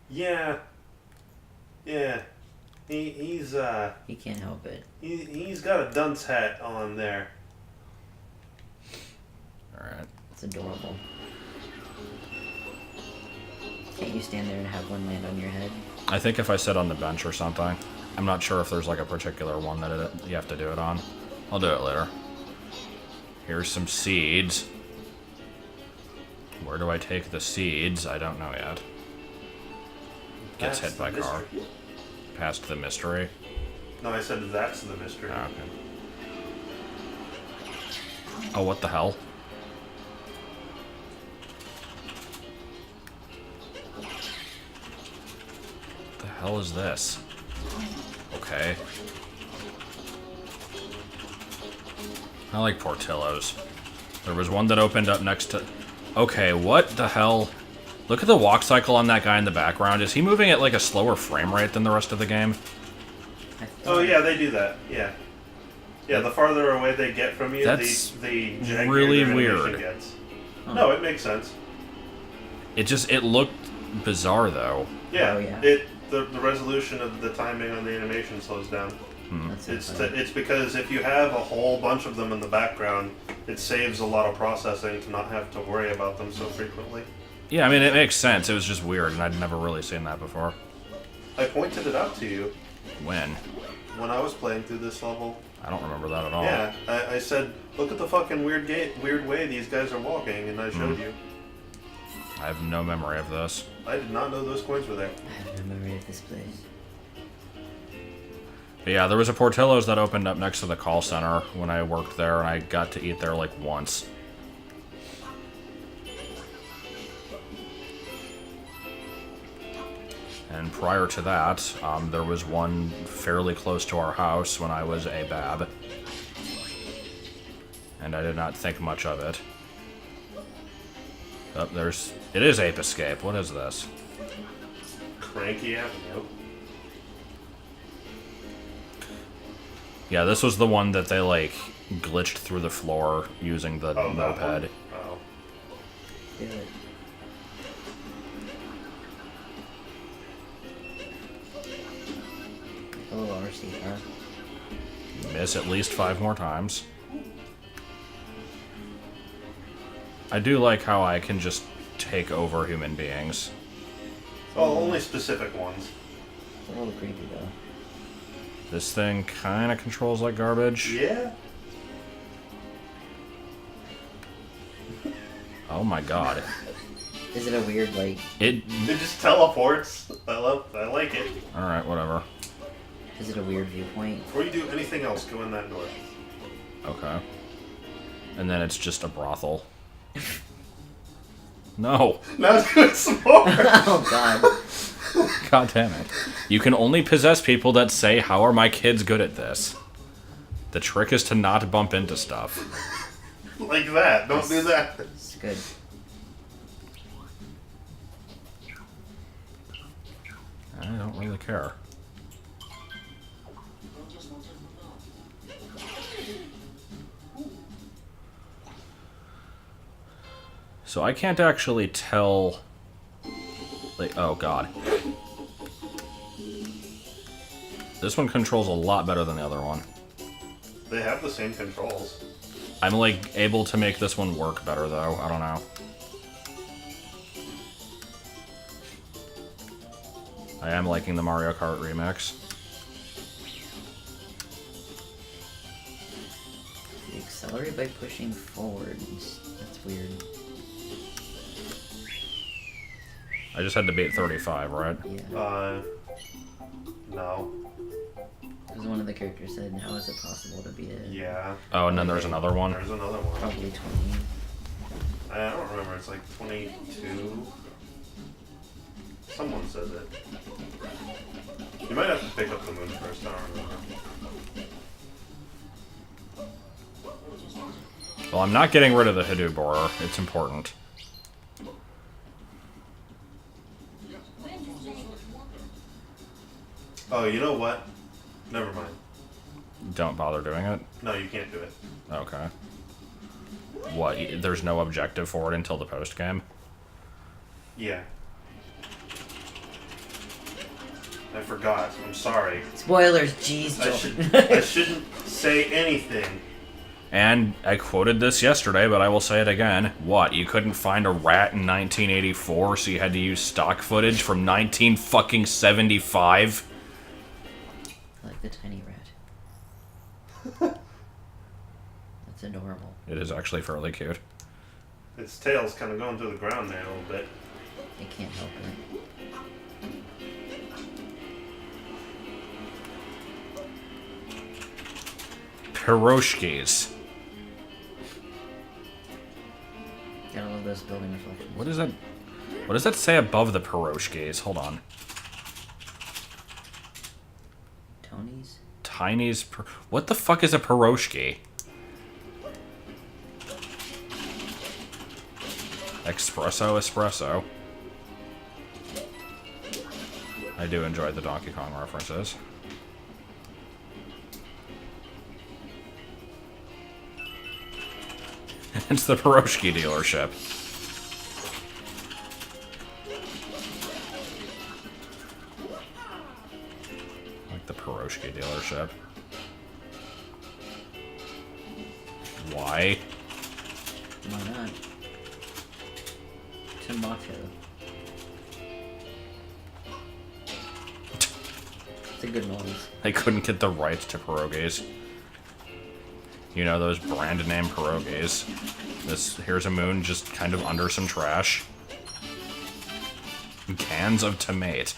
Yeah. Yeah. He's He can't help it. he's got a dunce hat on there. Alright. It's adorable. Can't you stand there and have one land on your head? I think if I sit on the bench or something. I'm not sure if there's like a particular one that you have to do it on. I'll do it later. Here's some seeds. Where do I take the seeds? I don't know yet. Gets That's hit by the car. mystery. Past the mystery. No, I said that's the mystery. Oh, okay. Oh, what the hell? What the hell is this? Okay. I like Portillo's. There was one that opened up next to... Okay, what the hell? Look at the walk cycle on that guy in the background. Is he moving at like a slower frame rate than the rest of the game? Oh yeah, they do that. Yeah. Yeah, the farther away they get from you, That's the jaggier really their animation weird. gets. Huh. No, it makes sense. It looked bizarre though. Yeah, Oh, yeah. the resolution of the timing on the animation slows down. That's so It's funny. it's because if you have a whole bunch of them in the background, it saves a lot of processing to not have to worry about them so frequently. Yeah, I mean, it makes sense. It was just weird, and I'd never really seen that before. I pointed it out to you When? when I was playing through this level. I don't remember that at all. Yeah, I said, look at the fucking weird way these guys are walking, and I showed you. I have no memory of this. I did not know those coins were there. I have no memory of this place. But yeah, there was a Portillo's that opened up next to the call center when I worked there, and I got to eat there like once. And prior to that, there was one fairly close to our house when I was a bab. And I did not think much of it. Oh, it is Ape Escape. What is this? Cranky Avenue. Yeah, this was the one that they, like, glitched through the floor using the Oh, that moped. one? Oh. Good. Oh, RC car. Miss at least 5 more times. I do like how I can just take over human beings. Well, only specific ones. It's a little creepy though. This thing kind of controls like garbage. Yeah. Oh my god. Is it a weird like? It... It just teleports. I like it. Alright, whatever. Is it a weird viewpoint? Before you do anything else, go in that door. Okay. And then it's just a brothel. No! Now do it some more. Oh god. God damn it. You can only possess people that say, how are my kids good at this? The trick is to not bump into stuff. Like that. Don't do that. It's good. I don't really care. So I can't actually tell... Like, oh god. This one controls a lot better than the other one. They have the same controls. I'm like able to make this one work better though. I don't know. I am liking the Mario Kart remix. You accelerate by pushing forwards. That's weird. I just had to beat 35, right? Yeah. No. Because one of the characters said, how is it possible to beat it? Yeah. Oh, and then there's another one. There's another one. Probably 20. I don't remember. It's like 22. Someone says it. You might have to pick up the moon first. I don't remember. Well, I'm not getting rid of the Hadoop borer. It's important. Oh, you know what? Never mind. Don't bother doing it. No, you can't do it. Okay. What? There's no objective for it until the post game? Yeah. I forgot. I'm sorry. Spoilers, jeez, I shouldn't say anything. And I quoted this yesterday, but I will say it again. What? You couldn't find a rat in 1984, so you had to use stock footage from 1975? I like the tiny rat. That's adorable. It is actually fairly cute. Its tail's kind of going to the ground there a little bit. I can't help it. Piroshkis. Gotta love those building reflections. What is that? What does that say above the piroshkis? Hold on. Tony's? Tiny's. What the fuck is a piroshki? Espresso. I do enjoy the Donkey Kong references. It's the Piroshki dealership. Like the Piroshki dealership. Why? Why not? Tomato. It's a good noise. They couldn't get the rights to pierogies. You know, those brand name pierogies. Here's a moon just kind of under some trash. Cans of tomato.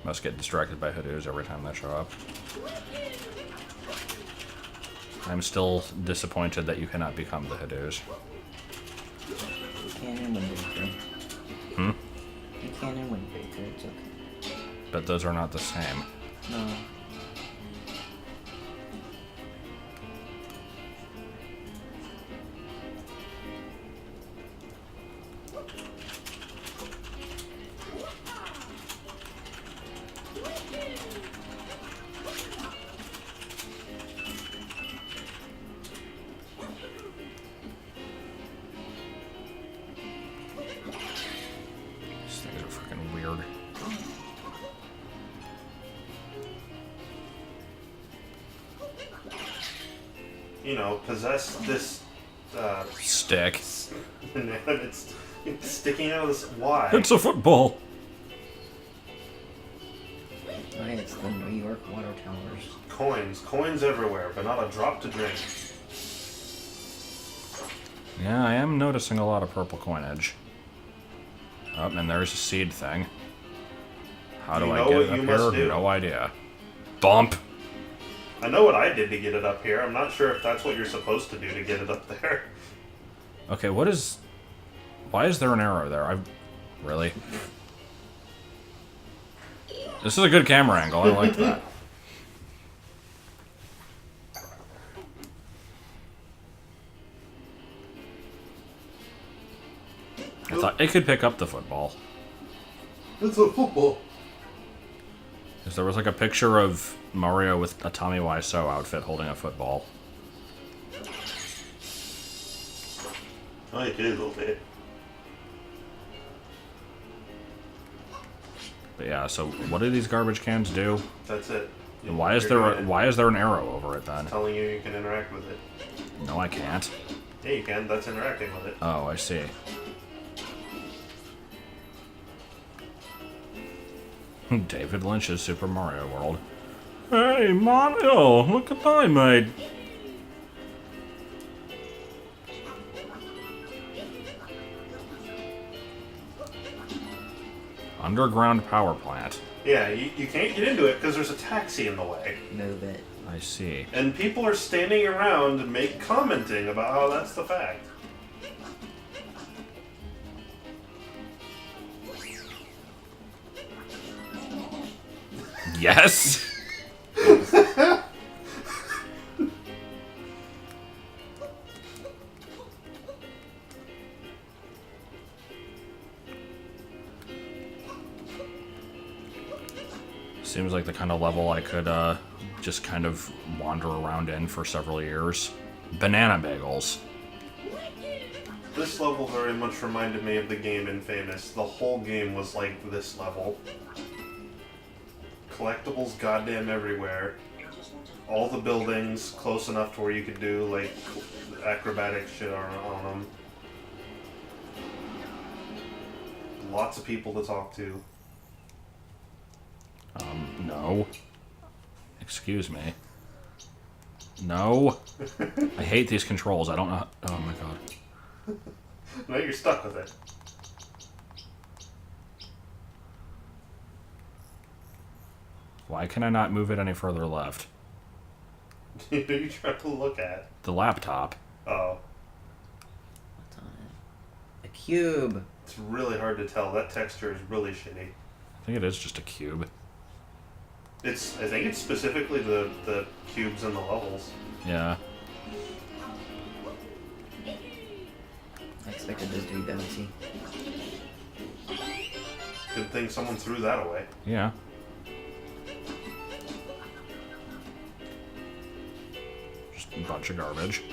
Must get distracted by HADOOS every time they show up. I'm still disappointed that you cannot become the HADOOS. You can in Windbreaker. Hmm? You can in Windbreaker, it's okay. But those are not the same. No. These things are freaking weird. You know, possess this Stick. and it's sticking out of this. Why? It's a football. Oh, hey, it's the New York water towers. Coins everywhere, but not a drop to drink. Yeah, I am noticing a lot of purple coinage. Oh, and there's a seed thing. How do You I know get what it up you here? must do. No idea. Bump. I know what I did to get it up here. I'm not sure if that's what you're supposed to do to get it up there. Okay, what is... Why is there an arrow there? Really? This is a good camera angle. I like that. I thought it could pick up the football. It's a football. Because there was like a picture of Mario with a Tommy Wiseau outfit holding a football. I did a little bit. But yeah, so what do these garbage cans do? That's it. And why is You're there doing it. why is there an arrow over it then? Telling you can interact with it. No, I can't. Yeah, you can. That's interacting with it. Oh, I see. David Lynch's Super Mario World. Hey, Mario, look at I made. Underground power plant. Yeah, you can't get into it because there's a taxi in the way. Move it. I see. And people are standing around and commenting about how that's the fact. Yes? Seems like the kind of level I could just kind of wander around in for several years. Banana bagels. This level very much reminded me of the game Infamous. The whole game was like this level. Collectibles goddamn everywhere. All the buildings close enough to where you could do like acrobatic shit on them. Lots of people to talk to. No. Excuse me. No. I hate these controls. I don't know. Oh my god. Now you're stuck with it. Why can I not move it any further left? Who are you trying to look at? The laptop. Oh. What's on it? A cube. It's really hard to tell. That texture is really shitty. I think it is just a cube. I think it's specifically the cubes and the levels. Yeah. I expected this to be bouncy. Good thing someone threw that away. Yeah. Just a bunch of garbage.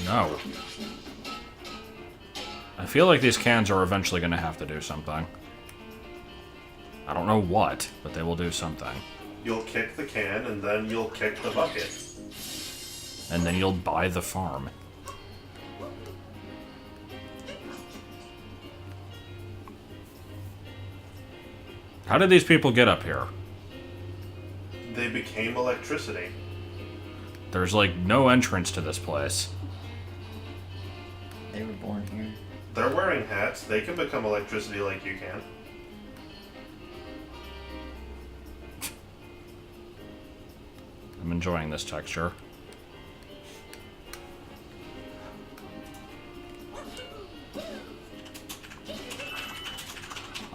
No. I feel like these cans are eventually going to have to do something. I don't know what, but they will do something. You'll kick the can, and then you'll kick the bucket. And then you'll buy the farm. How did these people get up here? They became electricity. There's like no entrance to this place. They were born here. They're wearing hats. They can become electricity like you can. I'm enjoying this texture.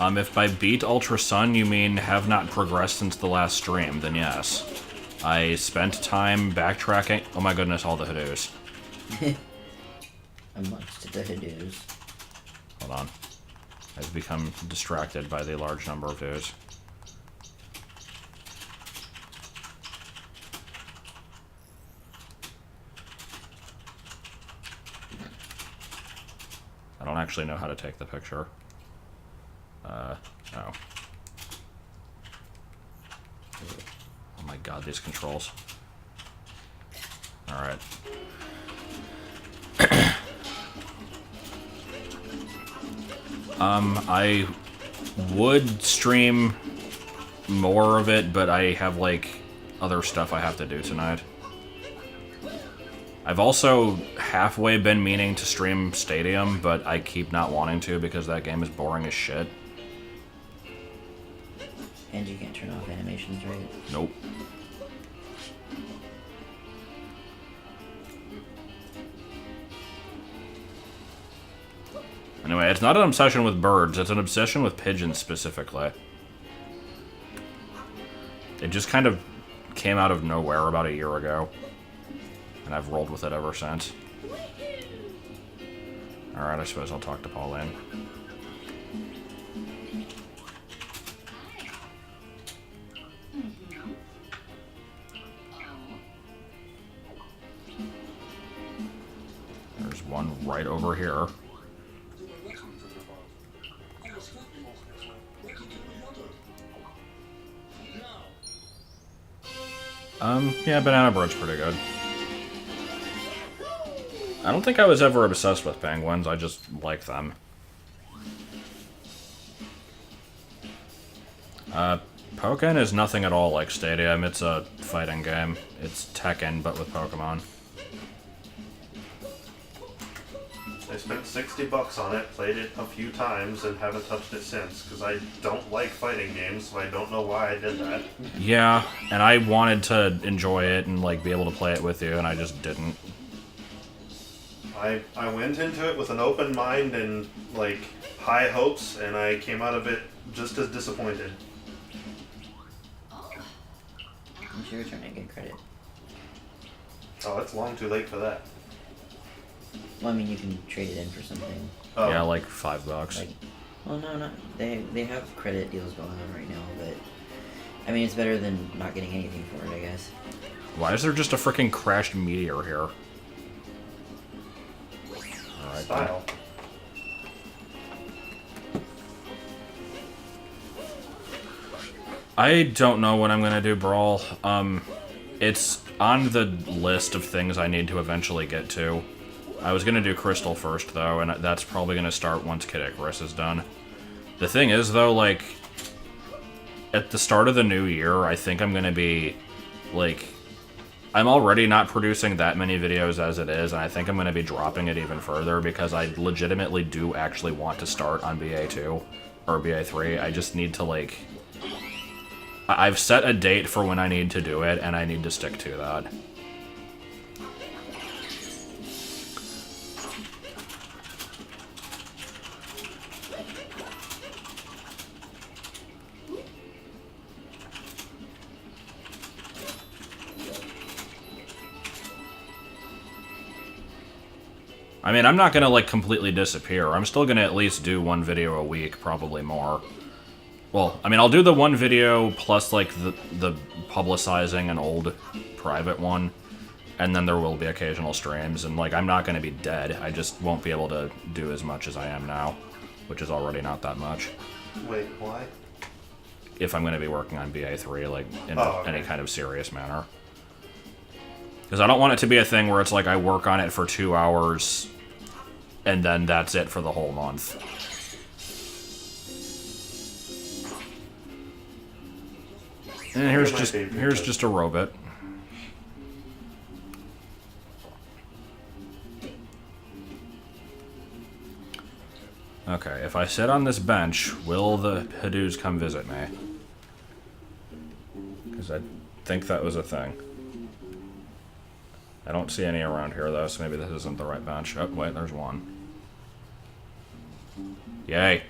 If by beat Ultra Sun you mean have not progressed since the last stream, then yes. I spent time backtracking. Oh my goodness, all the HADOOS. Amongst the HADOOS. Hold on. I've become distracted by the large number of HADOOS. I don't actually know how to take the picture. Oh. Oh my god, these controls. Alright. I would stream more of it, but I have, like, other stuff I have to do tonight. I've also halfway been meaning to stream Stadium, but I keep not wanting to because that game is boring as shit. And you can't turn off animations, right? Nope. Anyway, it's not an obsession with birds, it's an obsession with pigeons specifically. It just kind of came out of nowhere about a year ago. And I've rolled with it ever since. Alright, I suppose I'll talk to Pauline. There's one right over here. Yeah, banana bread's pretty good. I don't think I was ever obsessed with penguins, I just like them. Pokken is nothing at all like Stadium. It's a fighting game. It's Tekken, but with Pokemon. I spent $60 on it, played it a few times, and haven't touched it since, because I don't like fighting games, so I don't know why I did that. Yeah, and I wanted to enjoy it and, like, be able to play it with you, and I just didn't. I went into it with an open mind and, like, high hopes, and I came out of it just as disappointed. I'm sure you're trying to get credit. Oh, it's long too late for that. Well, I mean, you can trade it in for something. Oh. Yeah, like $5. Like, well, no, not they have credit deals going on right now, but I mean, it's better than not getting anything for it, I guess. Why is there just a freaking crashed meteor here? Alright. Style. I don't know what I'm gonna do, Brawl. It's on the list of things I need to eventually get to. I was gonna do Crystal first, though, and that's probably gonna start once Kid Icarus is done. The thing is, though, like, at the start of the new year, I think I'm gonna be, like, I'm already not producing that many videos as it is, and I think I'm gonna be dropping it even further, because I legitimately do actually want to start on BA2, or BA3. I just need to, like... I've set a date for when I need to do it, and I need to stick to that. I mean, I'm not gonna, like, completely disappear. I'm still gonna at least do one video a week, probably more. Well, I mean, I'll do the one video plus, like, the publicizing an old private one, and then there will be occasional streams, and, like, I'm not gonna be dead. I just won't be able to do as much as I am now, which is already not that much. Wait, why? If I'm gonna be working on BA3, like, in any kind of serious manner. Because I don't want it to be a thing where it's like I work on it for 2 hours, and then that's it for the whole month. And here's just a robot. Okay, if I sit on this bench, will the HADOOS come visit me? Because I think that was a thing. I don't see any around here, though, so maybe this isn't the right bench. Oh, wait, there's one. Yay.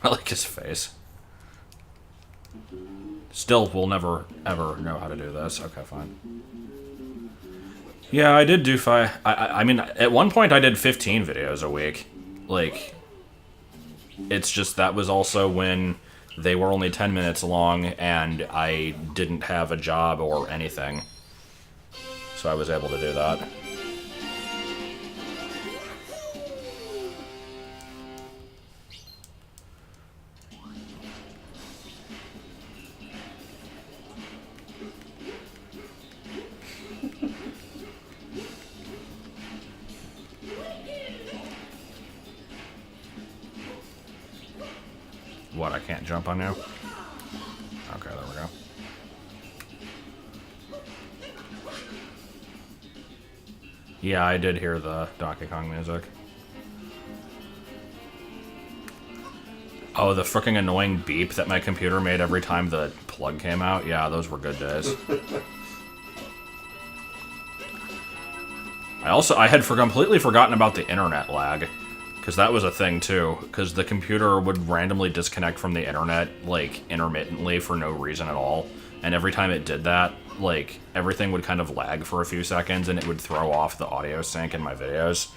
I like his face. Still, we'll never, ever know how to do this. Okay, fine. Yeah, I did do I mean, at one point I did 15 videos a week. Like, it's just that was also when they were only 10 minutes long and I didn't have a job or anything. So I was able to do that. What, I can't jump on you? Okay, there we go. Yeah, I did hear the Donkey Kong music. Oh, the frickin' annoying beep that my computer made every time the plug came out? Yeah, those were good days. I had completely forgotten about the internet lag. Because that was a thing, too. Because the computer would randomly disconnect from the internet, like, intermittently for no reason at all. And every time it did that, like, everything would kind of lag for a few seconds, and it would throw off the audio sync in my videos.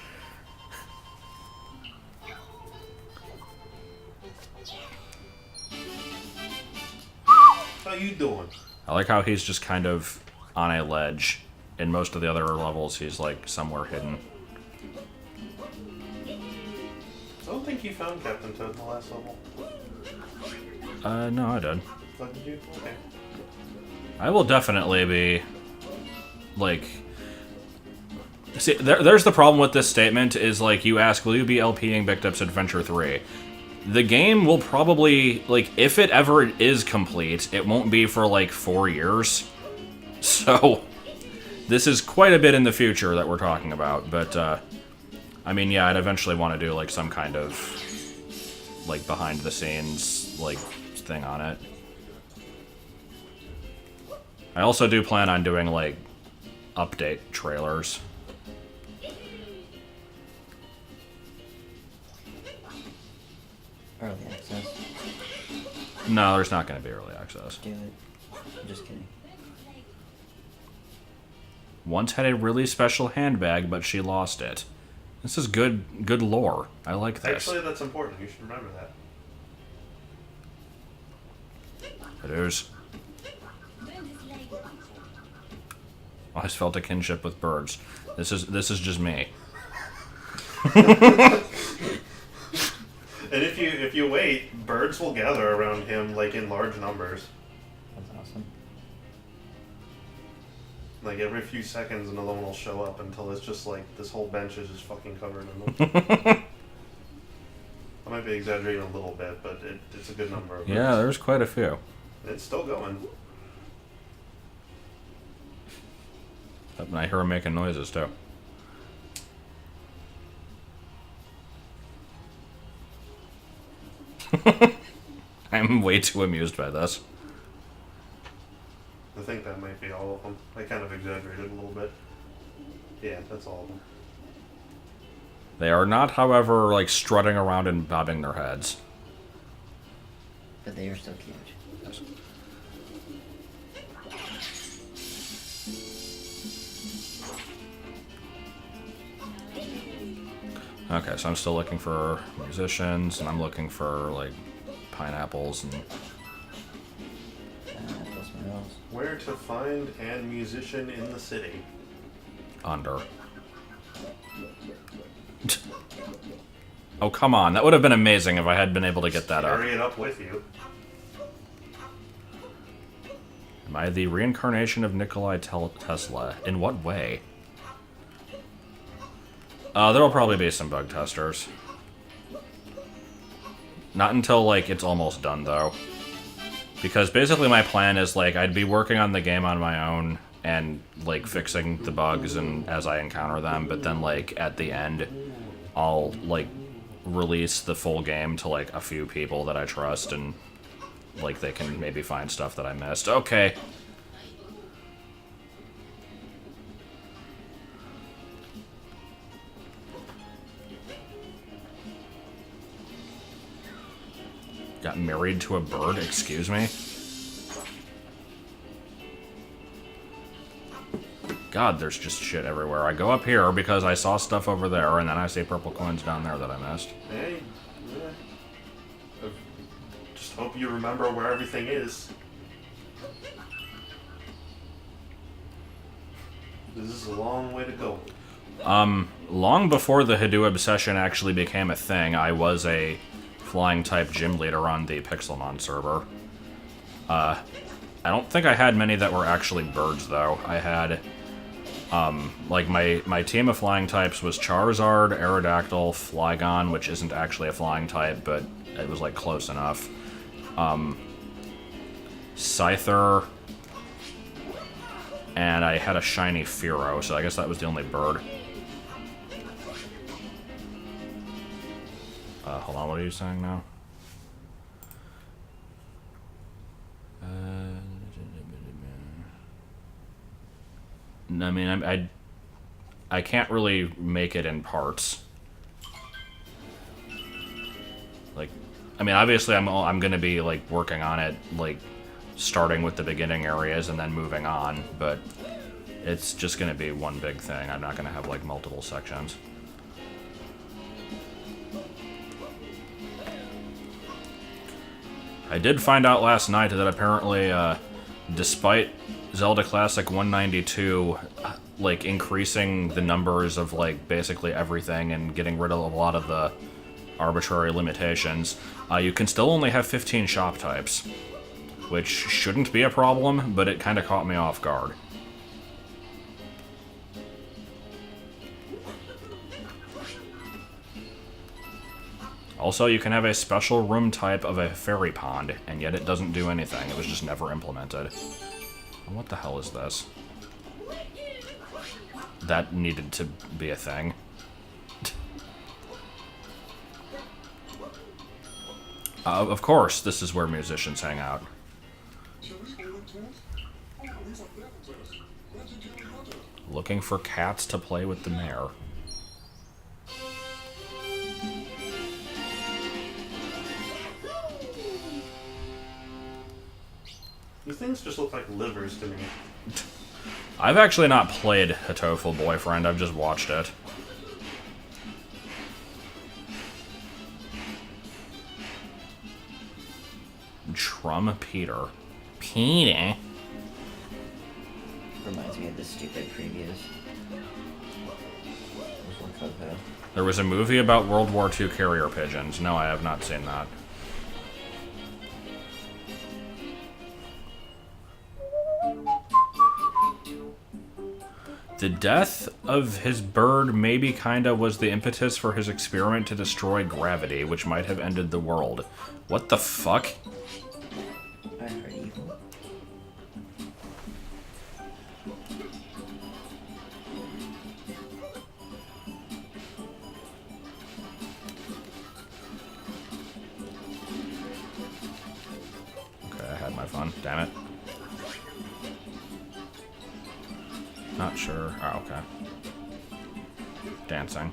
How you doing? I like how he's just kind of on a ledge. In most of the other levels, he's, like, somewhere hidden. I don't think you found Captain Toad in the last level. No, I did. Oh, did you? Okay. I will definitely be, like... See, there's the problem with this statement, is, like, you ask, will you be LPing Big Tips Adventure 3? The game will probably, like, if it ever is complete, it won't be for, like, 4 years. So, this is quite a bit in the future that we're talking about, but, I mean, yeah, I'd eventually want to do, like, some kind of, like, behind-the-scenes, like, thing on it. I also do plan on doing, like, update trailers. Early access. No, there's not going to be early access. Do it. I'm just kidding. Once had a really special handbag, but she lost it. This is good lore. I like this. Actually, that's important. You should remember that. It is. I always felt a kinship with birds. This is just me. And if you wait, birds will gather around him like in large numbers. That's awesome. Like every few seconds, another one will show up until it's just like this whole bench is just fucking covered in them. I might be exaggerating a little bit, but it's a good number of birds. Yeah, there's quite a few. It's still going. And I hear them making noises too. I'm way too amused by this. I think that might be all of them. I kind of exaggerated a little bit. Yeah, that's all of them. They are not, however, like strutting around and bobbing their heads. But they are still cute. Yes. Okay, so I'm still looking for musicians, and I'm looking for, like, pineapples and... Apples, smells. Where to find an musician in the city? under. Oh, come on. That would have been amazing if I had been able to get that up. Carry it up with you. Am I the reincarnation of Nikola Tesla? In what way? There'll probably be some bug testers. Not until, like, it's almost done, though. Because basically my plan is, like, I'd be working on the game on my own and, like, fixing the bugs and as I encounter them, but then, like, at the end, I'll, like, release the full game to, like, a few people that I trust and, like, they can maybe find stuff that I missed. Okay. Got married to a bird? Excuse me? God, there's just shit everywhere. I go up here because I saw stuff over there, and then I see purple coins down there that I missed. Hey, yeah. Just hope you remember where everything is. This is a long way to go. Long before the HADOOS obsession actually became a thing, I was a flying type gym leader on the Pixelmon server. I don't think I had many that were actually birds, though. I had, like, my team of flying types was Charizard, Aerodactyl, Flygon, which isn't actually a flying type, but it was, like, close enough. Scyther, and I had a shiny Fearow, so I guess that was the only bird. Hold on, what are you saying now? I mean, I can't really make it in parts. Like, I mean, obviously I'm gonna be, like, working on it, like, starting with the beginning areas and then moving on, but it's just gonna be one big thing. I'm not gonna have, like, multiple sections. I did find out last night that apparently, despite Zelda Classic 192, like, increasing the numbers of, like, basically everything and getting rid of a lot of the arbitrary limitations, you can still only have 15 shop types. which shouldn't be a problem, but it kind of caught me off guard. Also, you can have a special room type of a fairy pond, and yet it doesn't do anything. It was just never implemented. What the hell is this? That needed to be a thing. Of course, this is where musicians hang out. Looking for cats to play with the mayor. These things just look like livers to me. I've actually not played Hatoful Boyfriend, I've just watched it. Trum Peter. Peter? Reminds me of the stupid previews. Before Coco. There was a movie about World War II carrier pigeons. No, I have not seen that. The death of his bird maybe kinda was the impetus for his experiment to destroy gravity, which might have ended the world. What the fuck? I heard evil. Okay, I had my fun. Damn it. Not sure. Oh, okay. Dancing.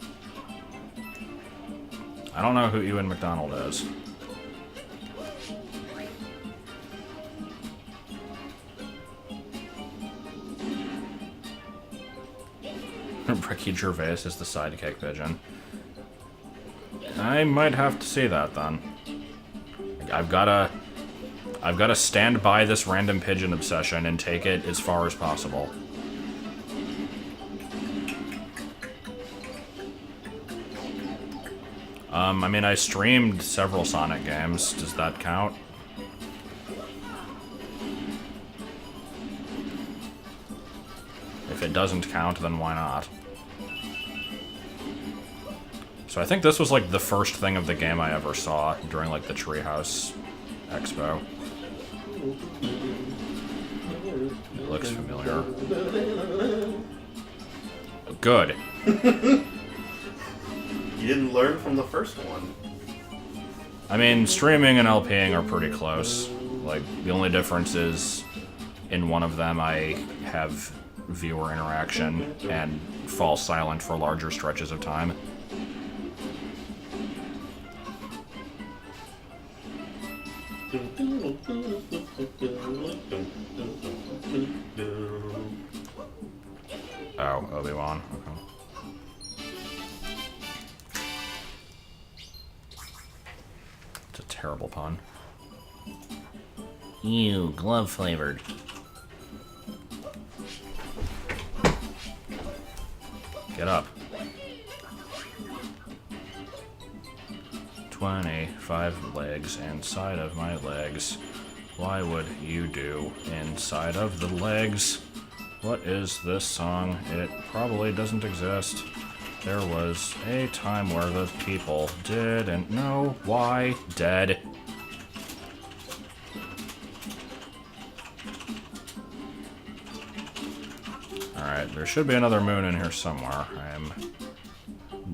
I don't know who Ewan McDonald is. Ricky Gervais is the sidekick pigeon. I might have to see that then. I've gotta stand by this random pigeon obsession and take it as far as possible. I mean, I streamed several Sonic games. Does that count? If it doesn't count, then why not? So I think this was like the first thing of the game I ever saw during like the Treehouse Expo. It looks familiar. Good. You didn't learn from the first one. I mean, streaming and LPing are pretty close. Like, the only difference is in one of them I have viewer interaction and fall silent for larger stretches of time. Oh, Obi-Wan. Okay. It's a terrible pun. Ew, glove flavored. Get up. 25 legs inside of my legs. Why would you do inside of the legs? What is this song? It probably doesn't exist. There was a time where the people didn't know why. Dead. Alright, there should be another moon in here somewhere. I am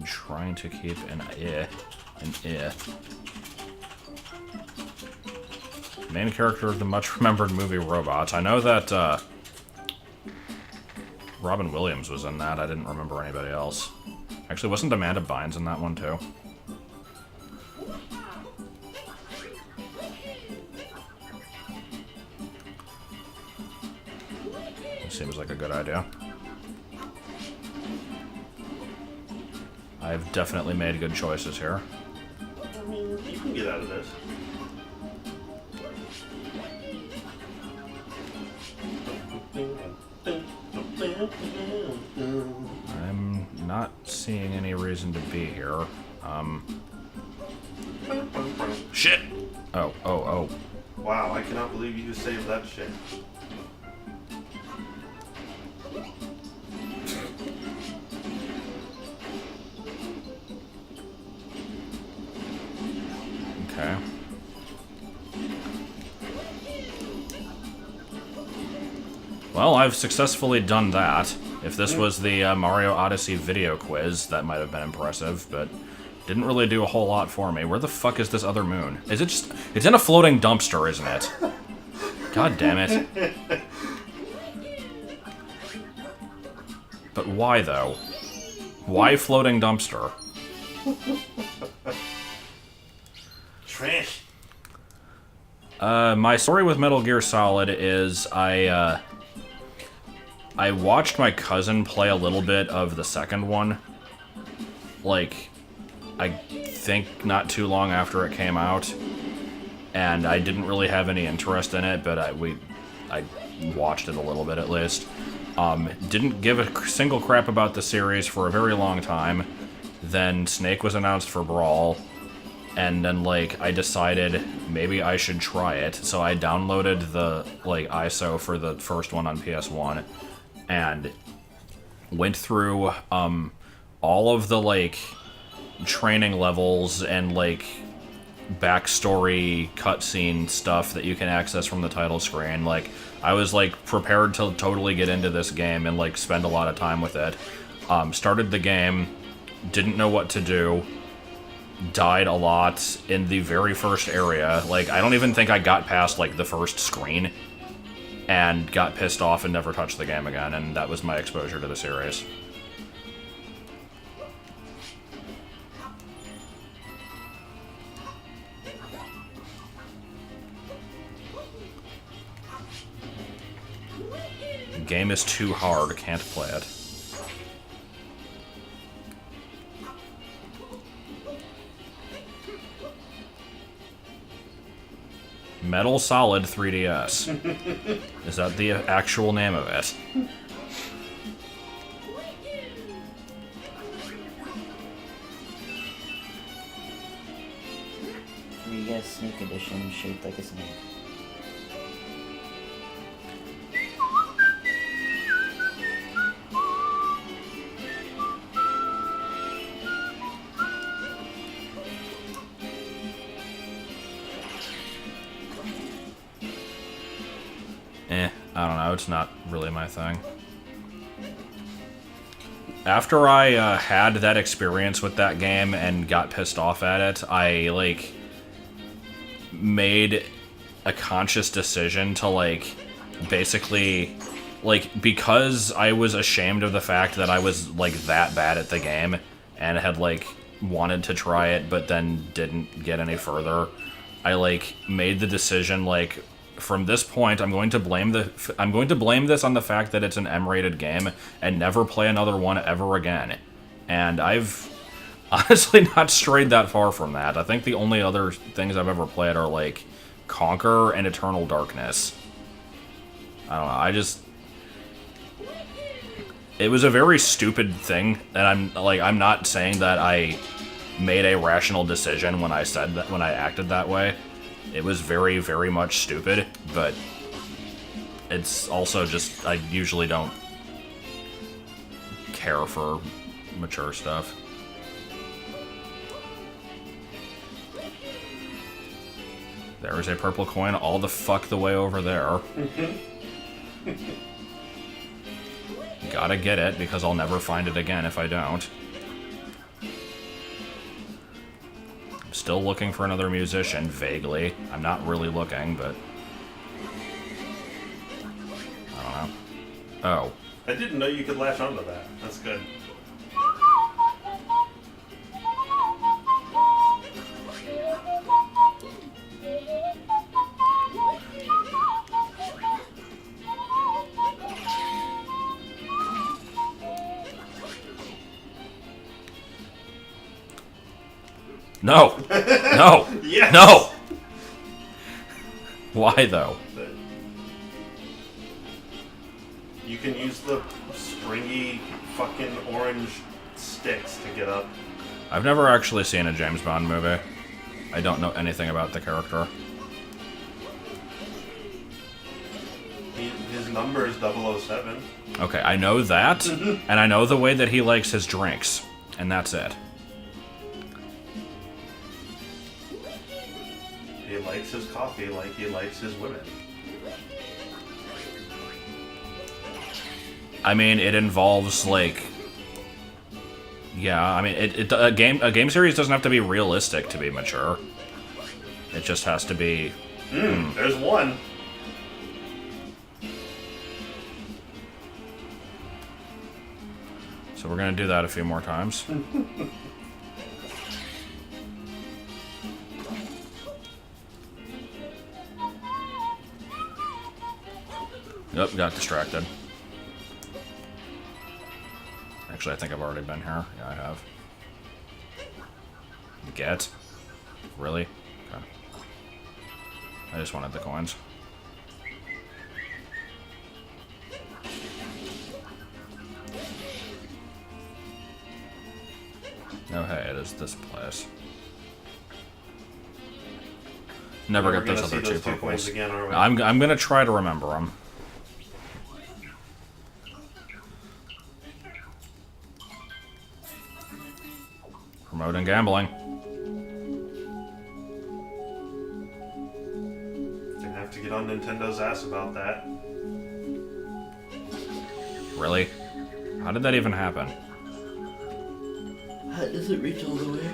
trying to keep an eye. Main character of the much-remembered movie Robots. I know that, Robin Williams was in that. I didn't remember anybody else. Actually, wasn't Amanda Bynes in that one, too? Seems like a good idea. I've definitely made good choices here. I mean, you can get out of this. I'm not seeing any reason to be here. Shit! Oh. Wow, I cannot believe you saved that shit. Okay. Well, I've successfully done that. If this was the Mario Odyssey video quiz, that might have been impressive, but didn't really do a whole lot for me. Where the fuck is this other moon? Is it just... It's in a floating dumpster, isn't it? God damn it. But why, though? Why floating dumpster? Trash. My story with Metal Gear Solid is I watched my cousin play a little bit of the second one. Like, I think not too long after it came out. And I didn't really have any interest in it, but I watched it a little bit at least. Didn't give a single crap about the series for a very long time. Then Snake was announced for Brawl. And then, like, I decided maybe I should try it. So I downloaded the, like, ISO for the first one on PS1. And went through, all of the, like, training levels and, like, backstory cutscene stuff that you can access from the title screen. Like, I was, like, prepared to totally get into this game and, like, spend a lot of time with it. Started the game, didn't know what to do. Died a lot in the very first area. Like, I don't even think I got past, like, the first screen. And got pissed off and never touched the game again, and that was my exposure to the series. The game is too hard, can't play it. Metal Solid 3DS. Is that the actual name of it? 3DS Snake Edition, shaped like a snake. I don't know, it's not really my thing. After I had that experience with that game and got pissed off at it, I, like, made a conscious decision to, like, basically, like, because I was ashamed of the fact that I was, like, that bad at the game and had, like, wanted to try it but then didn't get any further, I, like, made the decision, like, from this point, I'm going to blame this on the fact that it's an M-rated game and never play another one ever again. And I've honestly not strayed that far from that. I think the only other things I've ever played are, like, Conquer and Eternal Darkness. I don't know, it was a very stupid thing, and I'm not saying that I made a rational decision when I said that, when I acted that way. It was very, very much stupid, but it's also just, I usually don't care for mature stuff. There's a purple coin all the fuck the way over there. Gotta get it, because I'll never find it again if I don't. Still looking for another musician, vaguely. I'm not really looking, but... I don't know. Oh. I didn't know you could latch onto that. That's good. No! No! Yes! No! Why, though? You can use the stringy fucking orange sticks to get up. I've never actually seen a James Bond movie. I don't know anything about the character. His number is 007. Okay, I know that, and I know the way that he likes his drinks, and that's it. He likes his coffee like he likes his women. I mean, it involves like, yeah. I mean, a game series doesn't have to be realistic to be mature. It just has to be. There's one. So we're gonna do that a few more times. Yep, got distracted. Actually, I think I've already been here. Yeah, I have. Get? Really? Okay. I just wanted the coins. Oh, hey, it is this place. Never We're get those gonna see other two those 2 purples. coins again, are we? I'm gonna try to remember them. Promoting gambling. Gonna have to get on Nintendo's ass about that. Really? How did that even happen? How does it reach all the way?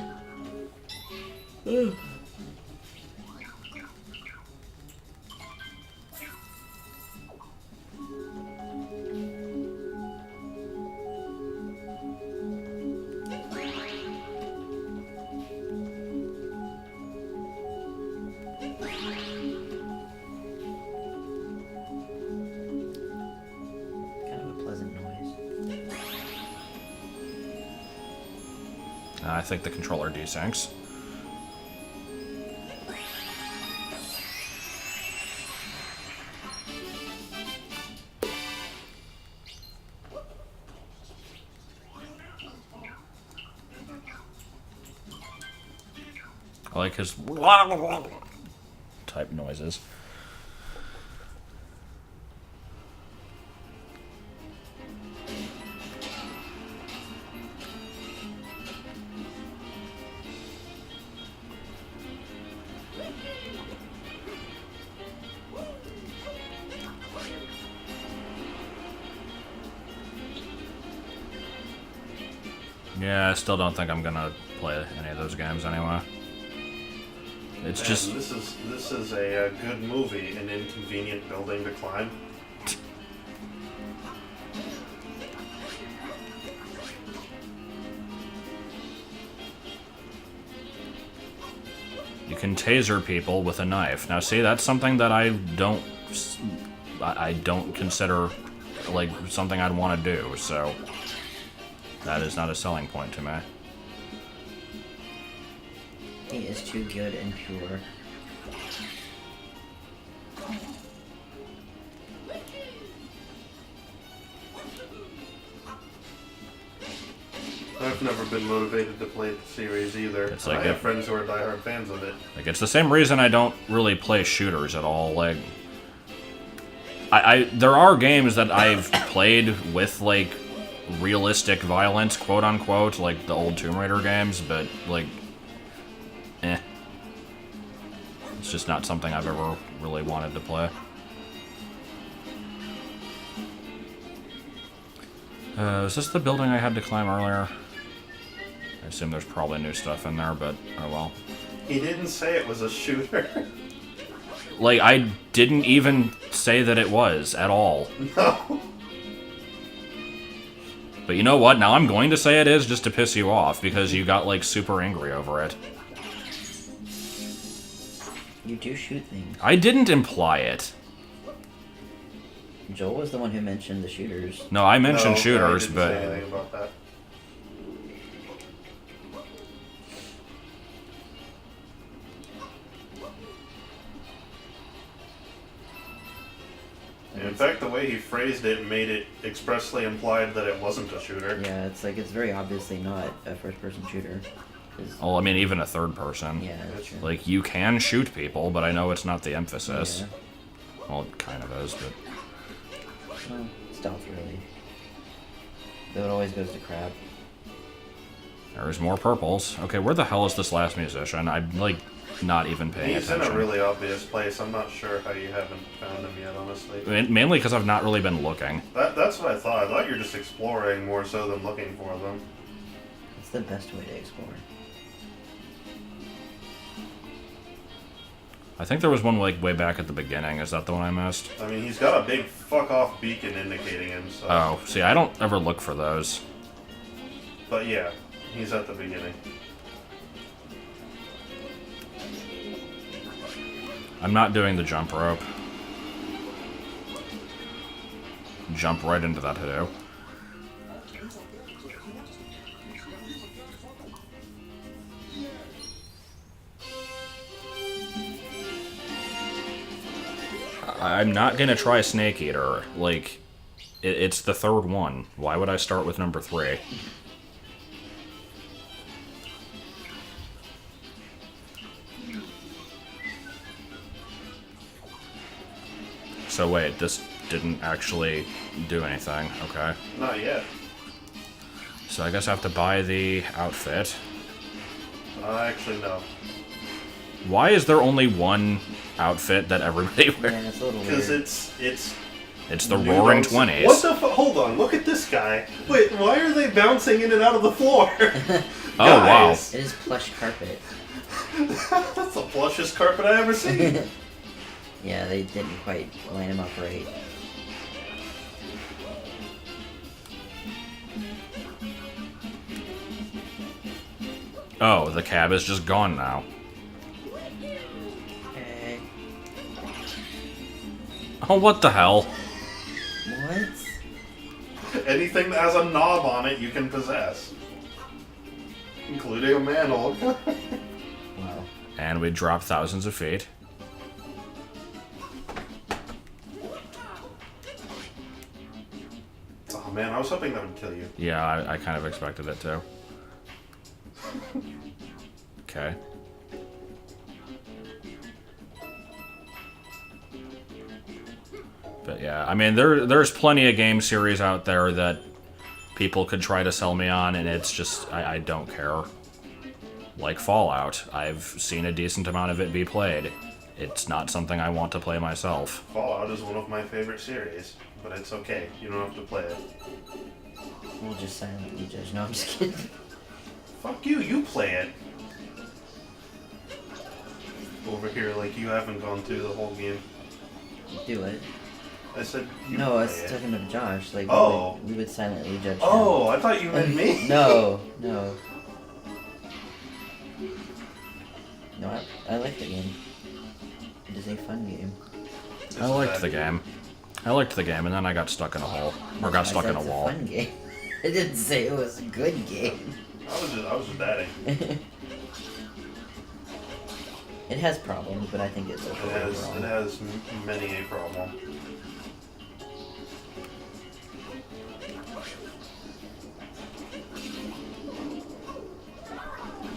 Kind of a pleasant noise. I think the controller desyncs. I like his type noises. Yeah, I still don't think I'm gonna play any of those games anyway. It's Man, just this is a good movie, an inconvenient building to climb. you can taser people with a knife. Now, see, that's something that I don't consider like something I'd want to do. So that is not a selling point to me. He is too good and pure. I've never been motivated to play the series either. It's like I have friends who are diehard fans of it. Like, it's the same reason I don't really play shooters at all. Like, there are games that I've played with, like, realistic violence, quote unquote, like the old Tomb Raider games, but, like, it's just not something I've ever really wanted to play. Is this the building I had to climb earlier? I assume there's probably new stuff in there, but oh well. He didn't say it was a shooter. Like, I didn't even say that it was at all. No. But you know what? Now I'm going to say it is just to piss you off because you got, like, super angry over it. You do shoot things. I didn't imply it. Joel was the one who mentioned the shooters. No, I mentioned No, shooters, I didn't but say anything about that. In fact, the way he phrased it made it expressly implied that it wasn't a shooter. Yeah, it's like it's very obviously not a first-person shooter. 'Cause- well, I mean, even a third person. yeah, that's true. Like, you can shoot people, but I know it's not the emphasis. Yeah. Well, it kind of is, but Well, stealth, really. Though it always goes to crab. There's more purples. Okay, where the hell is this last musician? I'm, like, not even paying He's attention. in a really obvious place. I'm not sure how you haven't found him yet, honestly. Mainly because I've not really been looking. That's what I thought. I thought you were just exploring more so than looking for them. It's the best way to explore. I think there was one, like, way back at the beginning. Is that the one I missed? I mean, he's got a big fuck-off beacon indicating him, so... Oh, see, I don't ever look for those. But yeah, he's at the beginning. I'm not doing the jump rope. Jump right into that HADOO. I'm not gonna try Snake Eater. Like, it's the third one. Why would I start with number 3? So wait, this didn't actually do anything. Okay. Not yet. So I guess I have to buy the outfit. Actually, no. Why is there only one outfit that everybody wears? Yeah, it's a little Because weird. It's the New Roaring Dogs- 20s. What the Hold on, look at this guy. Wait, why are they bouncing in and out of the floor? Oh, wow. Guys, It is plush carpet. That's the plushest carpet I ever seen. Yeah, they didn't quite line him up right. Oh, the cab is just gone now. Okay. Oh, what the hell? What? Anything that has a knob on it, you can possess. Including a manhole. Wow. And we drop thousands of feet. Oh man, I was hoping that would kill you. Yeah, I kind of expected it to. Okay. But yeah, I mean, there's plenty of game series out there that people could try to sell me on, and it's just, I don't care. Like Fallout, I've seen a decent amount of it be played. It's not something I want to play myself. Fallout is one of my favorite series, but it's okay. You don't have to play it. We'll just silently judge. No, I'm just kidding. Fuck you, you play it. Over here, like you haven't gone through the whole game. Do it. I said you No, I play was it. talking to Josh. Like, Oh. we would silently judge him. Oh, I thought you meant me. No, no. No, I like the game. It is a fun game. I liked the game. I liked the game, and then I got stuck in a hole. Or got stuck in a wall. It's a fun game. I didn't say it was a good game. I was just adding. It has problems, but I think it's okay overall. It has many a problem.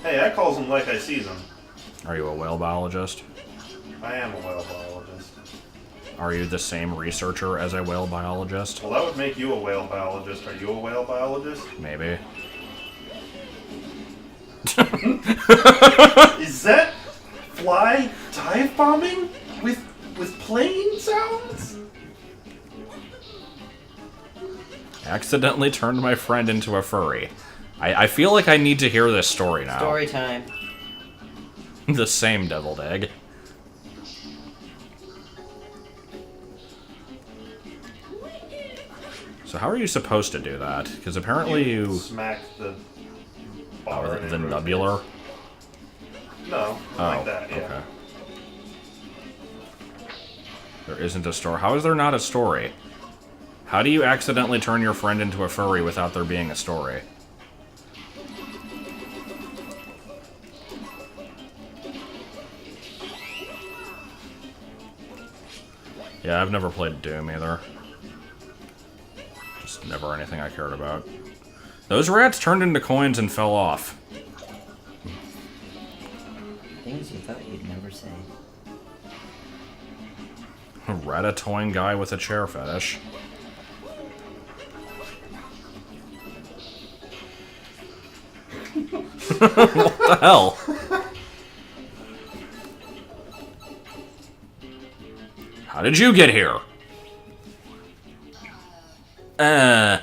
Hey, I calls them like I sees them. Are you a whale biologist? I am a whale biologist. Are you the same researcher as a whale biologist? Well, that would make you a whale biologist. Are you a whale biologist? Maybe. Is that fly dive bombing with plane sounds? Accidentally turned my friend into a furry. I feel like I need to hear this story now. Story time. The same deviled egg. So how are you supposed to do that? Because apparently you... smack the bar. Oh, and the it rotates. nubular? No, Oh, like that. Yeah. okay. There isn't a story. How is there not a story? How do you accidentally turn your friend into a furry without there being a story? Yeah, I've never played Doom either. Just never anything I cared about. Those rats turned into coins and fell off. Things you thought you'd never say. A ratatouille guy with a chair fetish. What the hell? How did you get here? A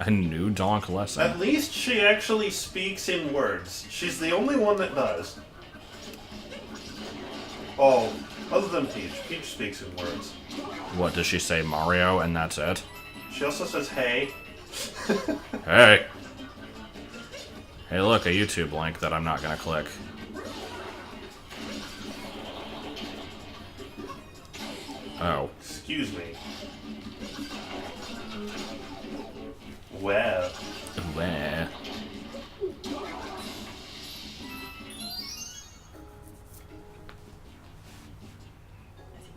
new donk lesson. At least she actually speaks in words. She's the only one that does. Oh, other than Peach. Peach speaks in words. What does she say, Mario, and that's it? She also says, hey. Hey. Hey, look, a YouTube link that I'm not gonna click. Oh. Excuse me. Well. Where?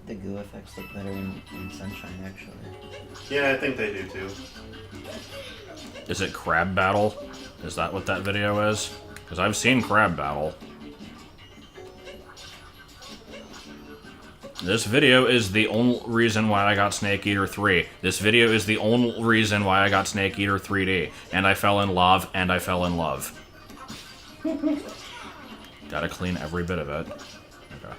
The goo effects look better in sunshine, actually. Yeah, I think they do too. Is it Crab Battle? Is that what that video is? Because I've seen Crab Battle. This video is the only reason why I got Snake Eater 3. This video is the only reason why I got Snake Eater 3D. And I fell in love, and I fell in love. Gotta clean every bit of it. Okay.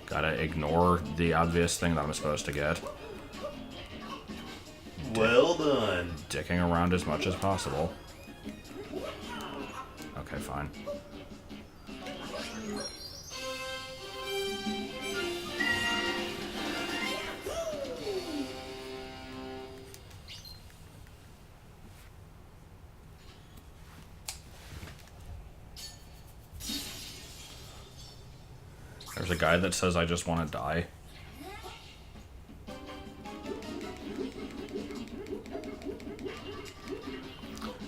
Gotta ignore the obvious thing that I'm supposed to get. Well done. Dicking around as much as possible. Okay, fine. There's a guy that says, I just want to die.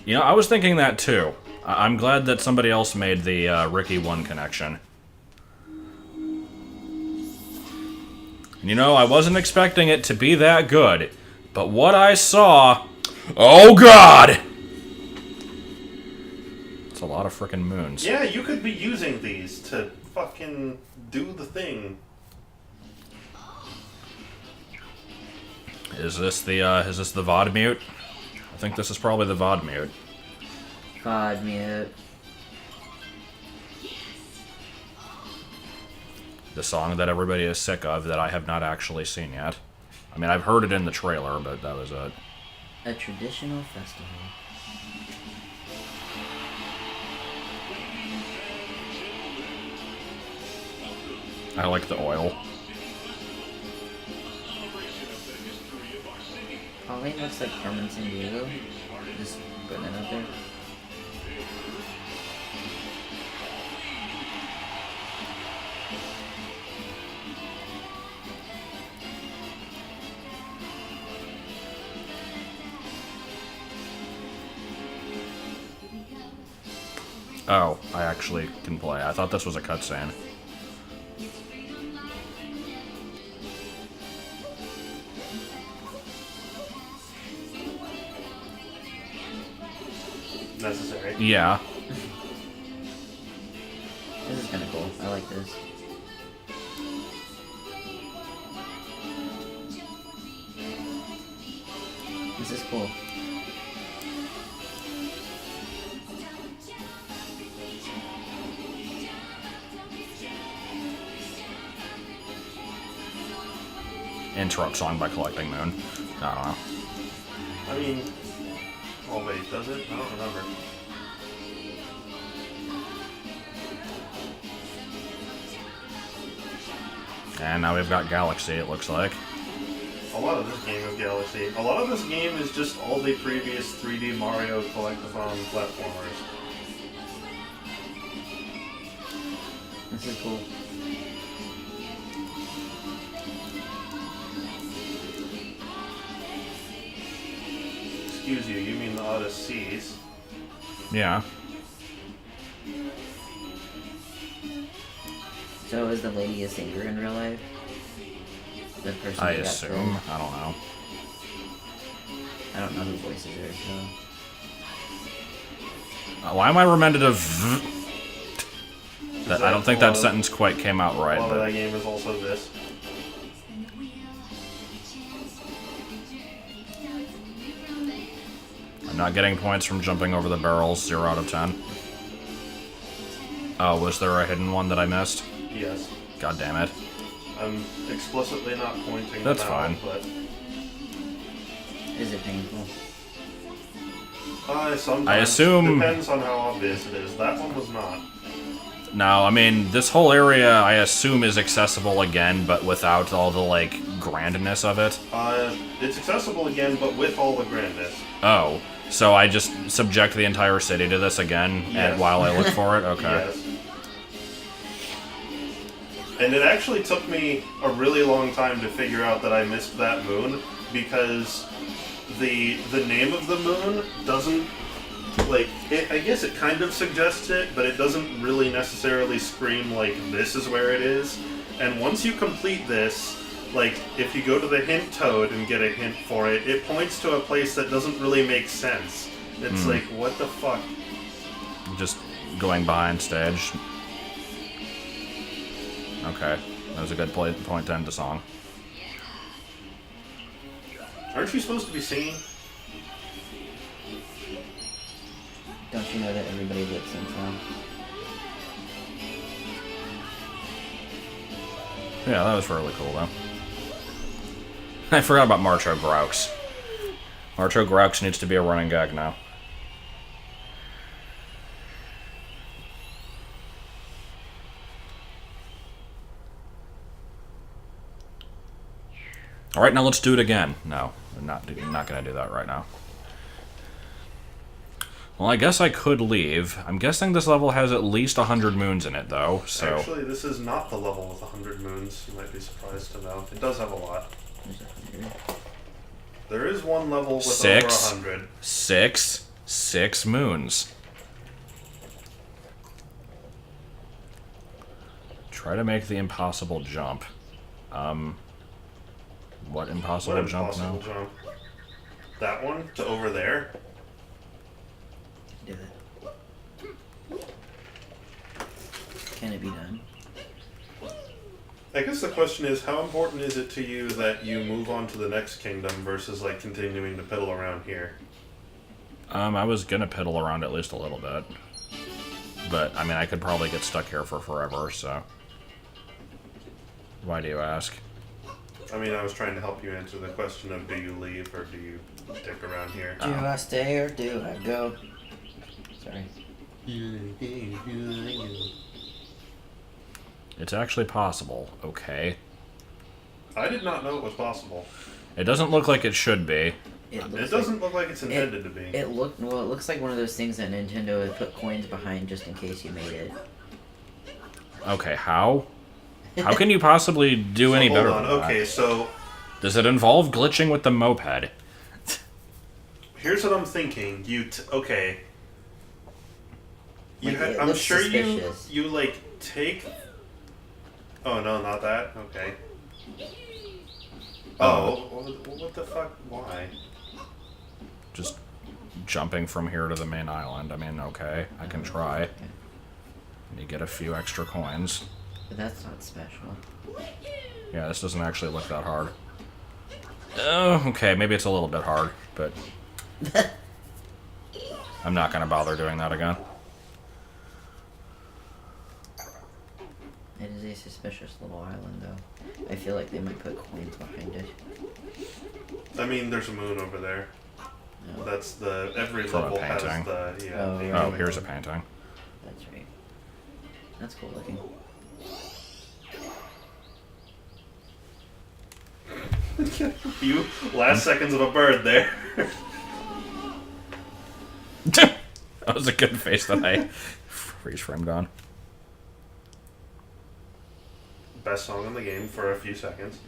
You know, I was thinking that too. I'm glad that somebody else made the Ricky 1 connection. You know, I wasn't expecting it to be that good, but what I saw... Oh god! It's a lot of frickin' moons. Yeah, you could be using these to fucking do the thing. Is this the VOD mute? I think this is probably the VOD mute. VOD mute. The song that everybody is sick of that I have not actually seen yet. I mean, I've heard it in the trailer, but that was it. A traditional festival. I like the oil. Pauline looks like Carmen Sandiego. Just putting it out there. Oh, I actually can play. I thought this was a cutscene. Necessary. Yeah. This is kind of cool. I like this. This is cool. Interrupt song by Collecting Moon. I don't know. I mean... Oh wait, does it? I don't remember. And now we've got Galaxy, it looks like. A lot of this game is Galaxy. A lot of this game is just all the previous 3D Mario collectathon platformers. This is cool. Excuse you mean the Odysseys. Yeah. So is the lady a singer in real life? The person I who got assume. killed? I don't know. I don't know who voices her, so... Why am I reminded of... That, I don't think that sentence quite came out right. A lot of But that game is also this. Not getting points from jumping over the barrels, 0 out of 10. Oh, was there a hidden one that I missed? Yes. God damn it. I'm explicitly not pointing That's them out, fine. but Is it painful? sometimes. I assume... Depends on how obvious it is. That one was not. No, I mean, this whole area, I assume, is accessible again, but without all the, like, grandness of it. It's accessible again, but with all the grandness. Oh, so I just subject the entire city to this again Yes. and while I look for it? Okay. Yes. And it actually took me a really long time to figure out that I missed that moon, because the name of the moon doesn't, like, I guess it kind of suggests it, but it doesn't really necessarily scream, like, this is where it is. And once you complete this, like, if you go to the hint toad and get a hint for it, it points to a place that doesn't really make sense. It's like, what the fuck? Just going behind stage. Okay, that was a good point to end the song. Aren't you supposed to be singing? Don't you know that everybody lip syncs now? Yeah, that was really cool, though. I forgot about Marcho Graux. Marcho Graux needs to be a running gag now. Alright, now let's do it again. No, I'm not going to do that right now. Well, I guess I could leave. I'm guessing this level has at least 100 moons in it, though, so... Actually, this is not the level with 100 moons. You might be surprised to know. It does have a lot. There's 100. There is one level with Six. over 100. Six moons. Try to make the impossible jump. What impossible What jump impossible now? jump? That one to over there? Do it. Can it be done? I guess the question is, how important is it to you that you move on to the next kingdom versus, like, continuing to piddle around here? I was gonna piddle around at least a little bit. But, I mean, I could probably get stuck here for forever, so... Why do you ask? I mean, I was trying to help you answer the question of do you leave or do you stick around here? Do I stay or do I go? Sorry. It's actually possible, okay? I did not know it was possible. It doesn't look like it should be. It doesn't look like it's intended to be. It looks like one of those things that Nintendo had put coins behind just in case you made it. Okay, how? How can you possibly do any better Hold on, than that? okay, so Does it involve glitching with the moped? here's what I'm thinking. Okay. Like, it I'm looks sure suspicious. you like take. Oh no, not that. Okay. Oh, what the fuck? Why? Just jumping from here to the main island. I mean, okay, I can try. Okay. And you get a few extra coins. But that's not special. Yeah, this doesn't actually look that hard. Oh, okay, maybe it's a little bit hard, but I'm not gonna bother doing that again. It is a suspicious little island, though. I feel like they might put coins behind it. I mean, there's a moon over there. No. That's every For a level has painting. the Oh, the- yeah. Oh, here's a painting. That's right. That's cool looking. few last seconds of a bird there. That was a good face that I freeze framed on. Best song in the game for a few seconds.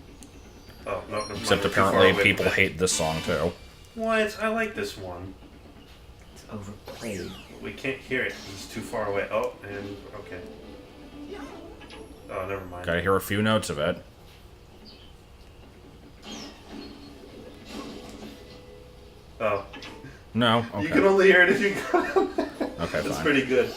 Oh no! never mind, Except we're too far apparently away people from it. hate this song too. What? I like this one. It's overplayed. We can't hear it. It's too far away. Oh, and okay. Oh, never mind. Gotta hear a few notes of it. Oh, No? you can Okay. only hear it if you go. Okay, That's fine. pretty good.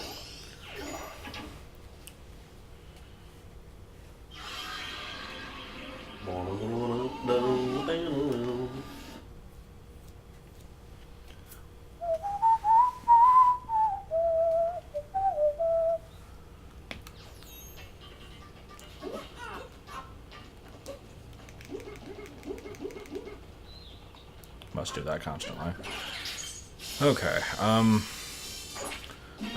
must do that constantly. Okay, I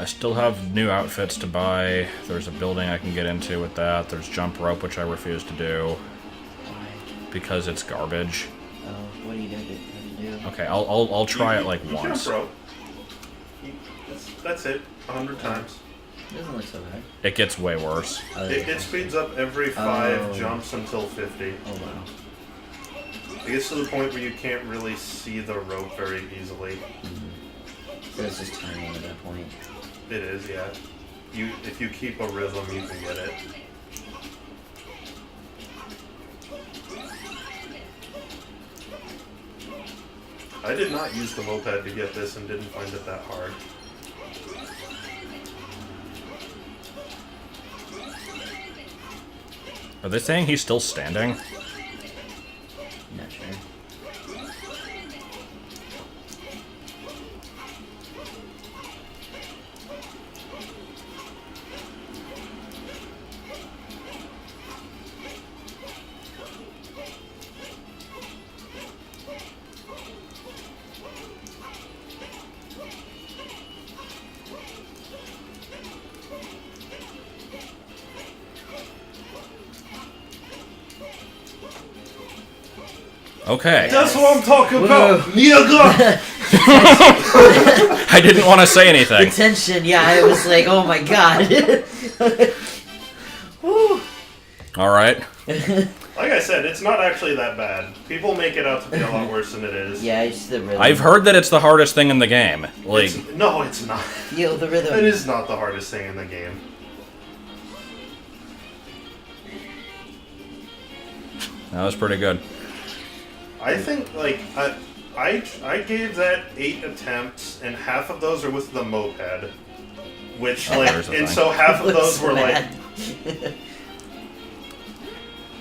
still have new outfits to buy. There's a building I can get into with that. There's jump rope, which I refuse to do. Why? Because it's garbage. Oh, what are you gonna do? Okay, I'll try it like you once. Jump rope. That's it. 100 times. It doesn't look so bad. It gets way worse. Oh, It speeds up every 5 Oh. jumps until 50. Oh wow. It gets to the point where you can't really see the rope very easily. So it's just timing at that point. It is, yeah. If you keep a rhythm, you can get it. I did not use the moped to get this and didn't find it that hard. Are they saying he's still standing? Not sure. Okay. That's what I'm talking about! Nigga! I didn't want to say The anything. tension, yeah, I was like, oh my god. Woo. Alright. Like I said, it's not actually that bad. People make it out to be a lot worse than it is. Yeah, it's the rhythm. I've heard that it's the hardest thing in the game. Like, No, it's not. Feel the rhythm. It is not the hardest thing in the game. that was pretty good. I think, like, I gave that 8 attempts, and half of those are with the moped. Which, Oh, like, there's a and thing. so half of those were, like, Mad.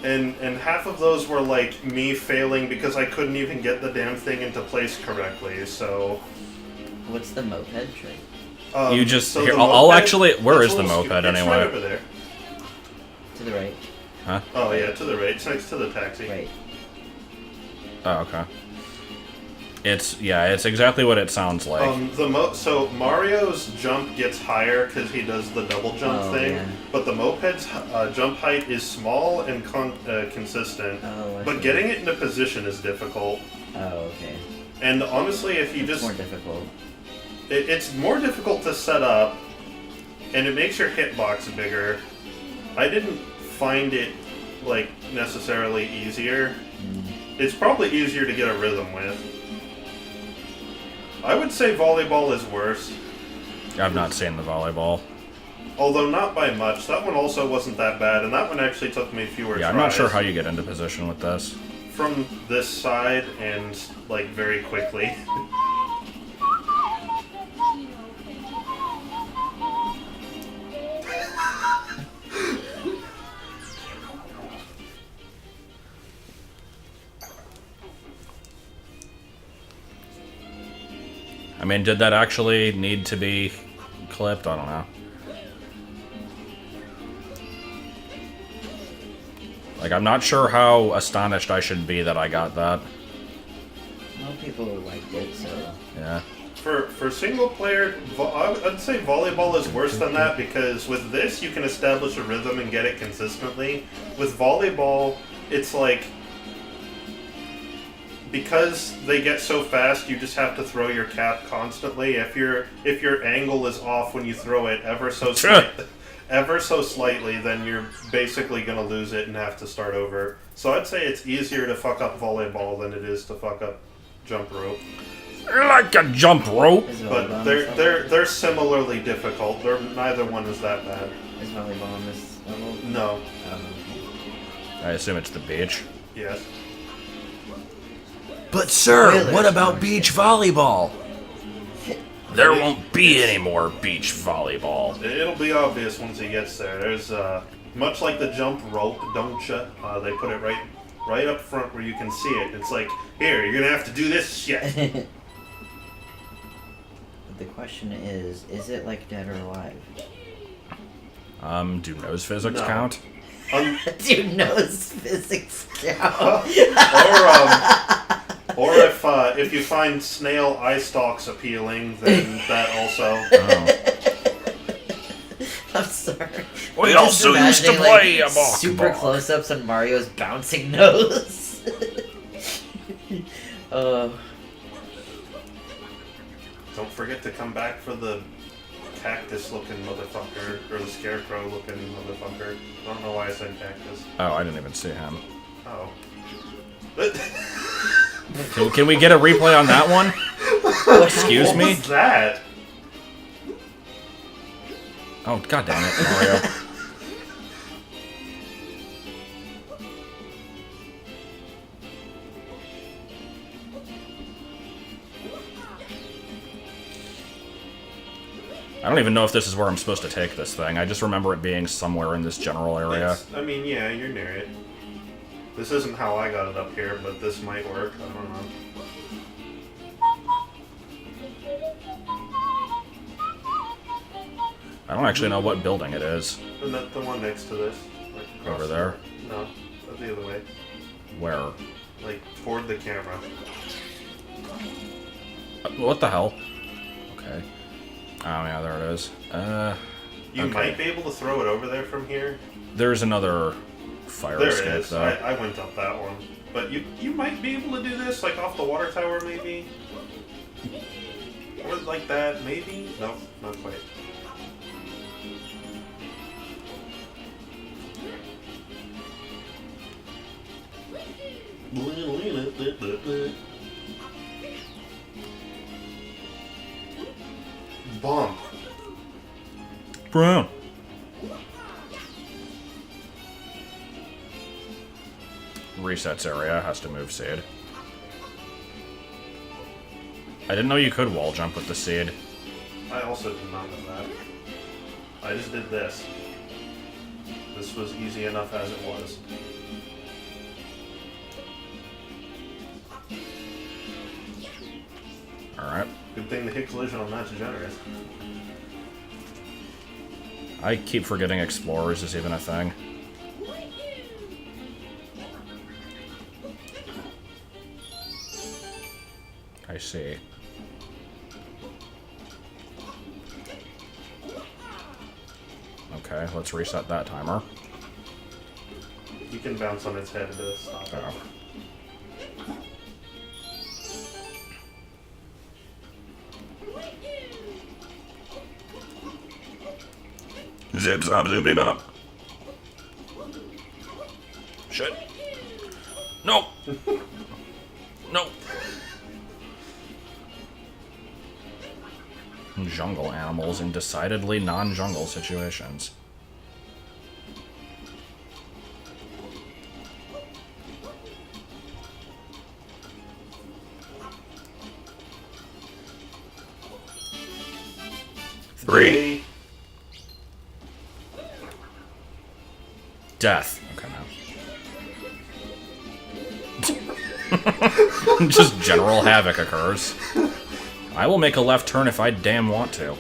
and half of those were, like, me failing because I couldn't even get the damn thing into place correctly, so... What's the moped trick? You just... so here, the I'll moped- actually... Where it's is a the little moped It's anyway? right over there. To the right. Huh? Oh, yeah, to the right. It's next to the taxi. Right. Oh, okay. It's exactly what it sounds like. So Mario's jump gets higher because he does the double jump Oh, thing, yeah. but the moped's jump height is small and consistent. Oh, I But see. getting it into position is difficult. Oh, okay. And honestly, if you It's just more difficult. it's more difficult to set up, and it makes your hitbox bigger. I didn't find it like necessarily easier. It's probably easier to get a rhythm with. I would say volleyball is worse, I've not seen the volleyball. although not by much. That one also wasn't that bad, and that one actually took me fewer Yeah, tries. I'm not sure how you get into position with this. From this side and like very quickly. I mean, did that actually need to be clipped? I don't know. Like, I'm not sure how astonished I should be that I got that. Well, people liked it, so. Yeah. For single player, I'd say volleyball is worse than that because with this you can establish a rhythm and get it consistently. With volleyball, it's like because they get so fast, you just have to throw your cap constantly. If your angle is off when you throw it ever so slightly, then you're basically gonna lose it and have to start over. So I'd say it's easier to fuck up volleyball than it is to fuck up jump rope. Like a jump rope. Is But volleyball on they're this level? they're similarly difficult. Neither one is that bad. Is volleyball on this level? No. Okay. I assume it's the beach. Yes. But sir, Spoilers. what about beach volleyball? There won't be any more beach volleyball. It'll be obvious once he gets there. There's much like the jump rope, don't ya? They put it right up front where you can see it. It's like, here, you're gonna have to do this shit. But the question is it like Dead or Alive? Do nose physics No. count? Dude knows physics count. Or if you find snail eye stalks appealing, then that also. I'm sorry. We I'm also just used to imagining, play a balk super balk. close-ups on Mario's bouncing nose. Don't forget to come back for the cactus-looking motherfucker, or the scarecrow-looking motherfucker. I don't know why I said cactus. Oh, I didn't even see him. Oh. Can we get a replay on that one? Excuse What me? was that? Oh, god damn it, Mario. I don't even know if this is where I'm supposed to take this thing. I just remember it being somewhere in this general area. I mean, yeah, you're near it. This isn't how I got it up here, but this might work. I don't know. I don't actually know what building it is. Isn't that the one next to this? Like across Over there? No, the other way. Where? Like, toward the camera. What the hell? Okay. Oh, yeah, there it is. You okay. might be able to throw it over there from here. There's another fire There it escape, is. though. I went up that one. But you might be able to do this, like, off the water tower, maybe? Or like that, maybe? No, not quite. Bump. Brown. Resets area, has to move seed. I didn't know you could wall jump with the seed. I also did not know that. I just did this. This was easy enough as it was. Alright. Good thing the hit collision on that's generous. I keep forgetting explorers is even a thing. I see. Okay, let's reset that timer. You can bounce on its head to stop it. Oh. Zip, zop, zoop, up. Shit. No! No! Jungle animals in decidedly non-jungle situations. Three. Death. Okay, now. Just general havoc occurs. I will make a left turn if I damn want to.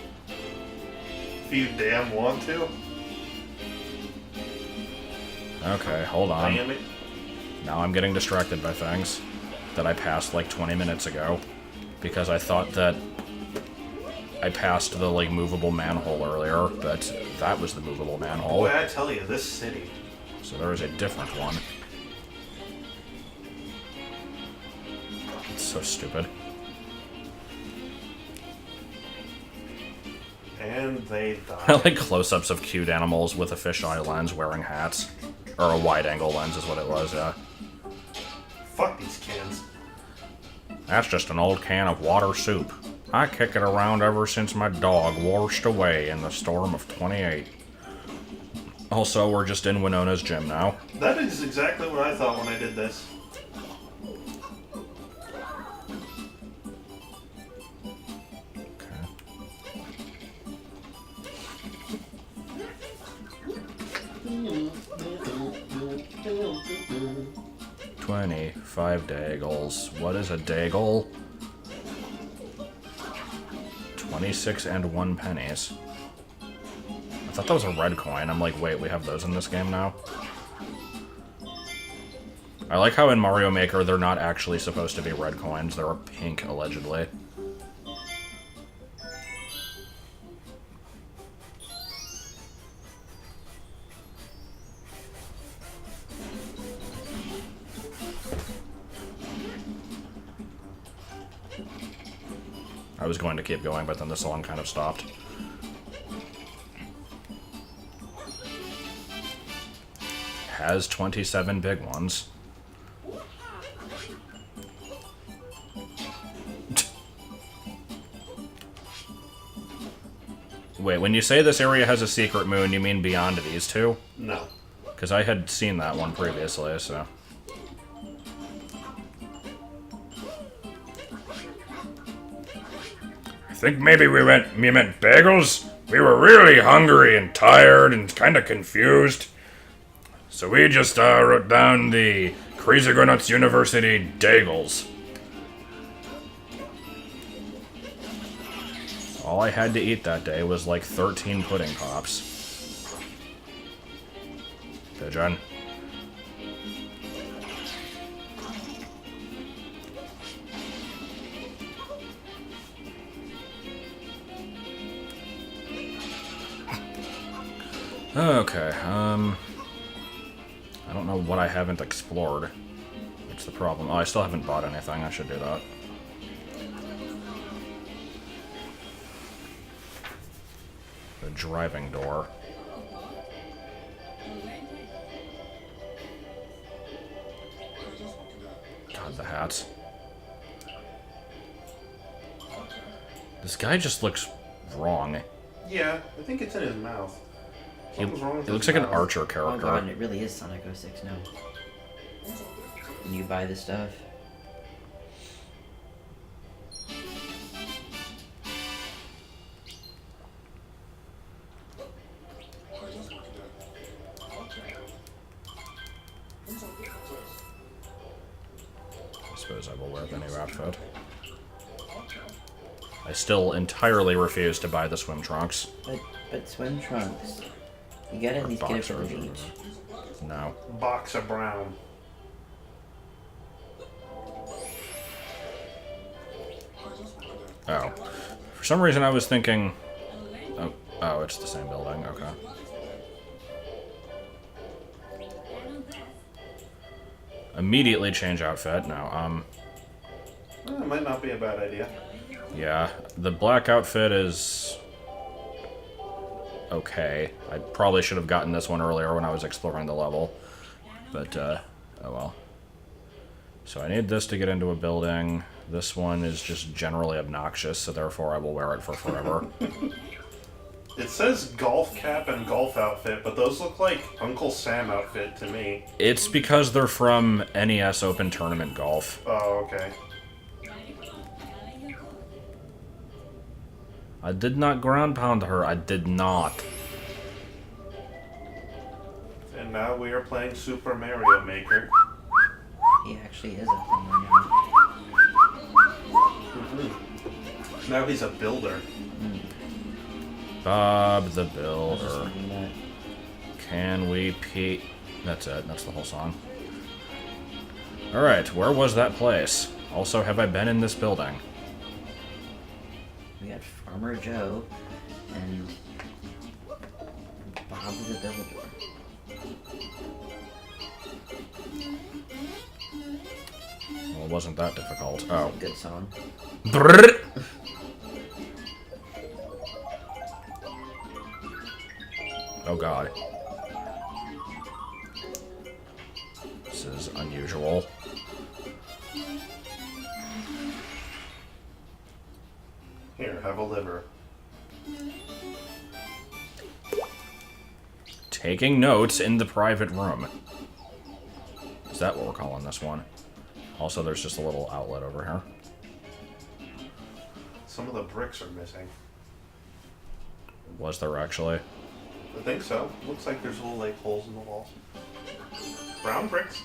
If you damn want to. Okay, hold on. Damn it. Now I'm getting distracted by things that I passed like 20 minutes ago because I thought that I passed the like movable manhole earlier, but that was the movable manhole. Boy, I tell you, this city. So there is a different one. It's so stupid. And they I die. like close-ups of cute animals with a fisheye lens wearing hats. Or a wide-angle lens is what it was, yeah. Fuck these cans. That's just an old can of water soup. I kick it around ever since my dog washed away in the storm of 28. Also, we're just in Winona's gym now. That is exactly what I thought when I did this. Okay. 25 daggles. What is a daggle? 26 and 1 pennies. I thought that was a red coin. I'm like, wait, we have those in this game now? I like how in Mario Maker they're not actually supposed to be red coins, they're pink, allegedly. I was going to keep going, but then the song kind of stopped. Has 27 big ones. Wait, when you say this area has a secret moon, you mean beyond these two? No. Because I had seen that one previously, so... I think maybe you meant bagels? We were really hungry and tired and kind of confused. So we just wrote down the Crazy Nuts University Dagels. All I had to eat that day was like 13 pudding pops. Pigeon. Okay, I don't know what I haven't explored. What's the problem? Oh, I still haven't bought anything. I should do that. The driving door. God, the hats. This guy just looks wrong. Yeah, I think it's in his mouth. He Something's wrong with looks his like an mouth. Archer Oh character. god, and it really is Sonic 06 now. Can you buy the stuff? I suppose I will wear the new outfit. I still entirely refuse to buy the swim trunks. But swim trunks. You gotta at least get it for the Boxers or beach. No. Box of brown. Oh. For some reason I was thinking... Oh, it's the same building. Okay. Immediately change outfit. No, It might not be a bad idea. yeah. The black outfit is... okay. I probably should have gotten this one earlier when I was exploring the level. But, oh well. So I need this to get into a building. This one is just generally obnoxious, so therefore I will wear it for forever. It says golf cap and golf outfit, but those look like Uncle Sam outfit to me. It's because they're from NES Open Tournament Golf. Oh, okay. I did not ground pound her. I did not. And now we are playing Super Mario Maker. He actually is a thing right now. Now he's a builder. Bob the I was just Builder. thinking that. Can we pee? That's it. That's the whole song. Alright, where was that place? Also, have I been in this building? We got Farmer Joe and Bob the Builder. Well, it wasn't that difficult. Oh. Good song. Brrrt. Oh god. This is unusual. Here, have a liver. Taking notes in the private room. Is that what we're calling this one? Also, there's just a little outlet over here. Some of the bricks are missing. Was there actually? I think so. Looks like there's little like holes in the walls. Brown bricks.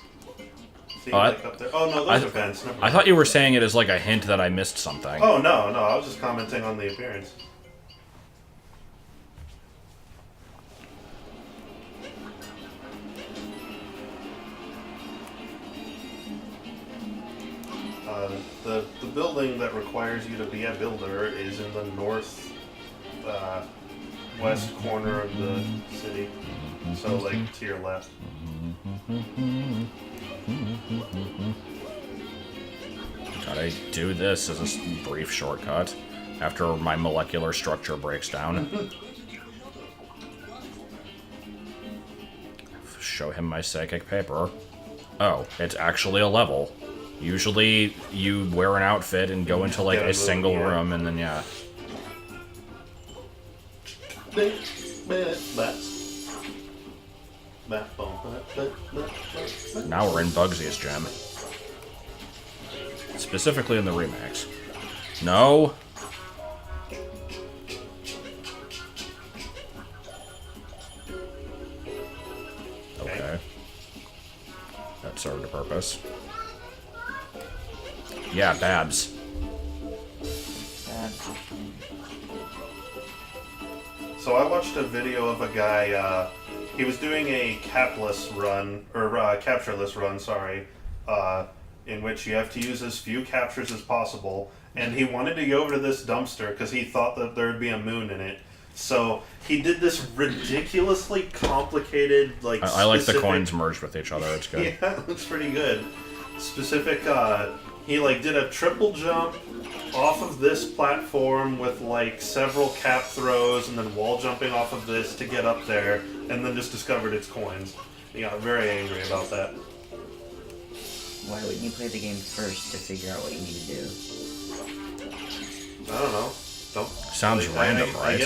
See, Oh, like up there. Oh no, those are vents. Never I mind. thought you were saying it as like a hint that I missed something. Oh no, no, I was just commenting on the appearance. the building that requires you to be a builder is in the north west corner of the city. So, like, to your left. Gotta do this as a brief shortcut after my molecular structure breaks down. Show him my psychic paper. Oh, it's actually a level. Usually you wear an outfit and go into like a single room and then yeah. Now we're in Bugsy's gym. Specifically in the remakes. No. Okay. That served a purpose. Yeah, Babs. So I watched a video of a guy, he was doing a capless run, or captureless run, sorry, in which you have to use as few captures as possible, and he wanted to go over to this dumpster because he thought that there would be a moon in it. So he did this ridiculously complicated, like, I like the coins merged with each other, it's good. Yeah, it's pretty good. Specific, he, like, did a triple jump off of this platform with, like, several cap throws and then wall jumping off of this to get up there, and then just discovered its coins. He got very angry about that. Why wouldn't you play the game first to figure out what you need to do? I don't know. Sounds random, right?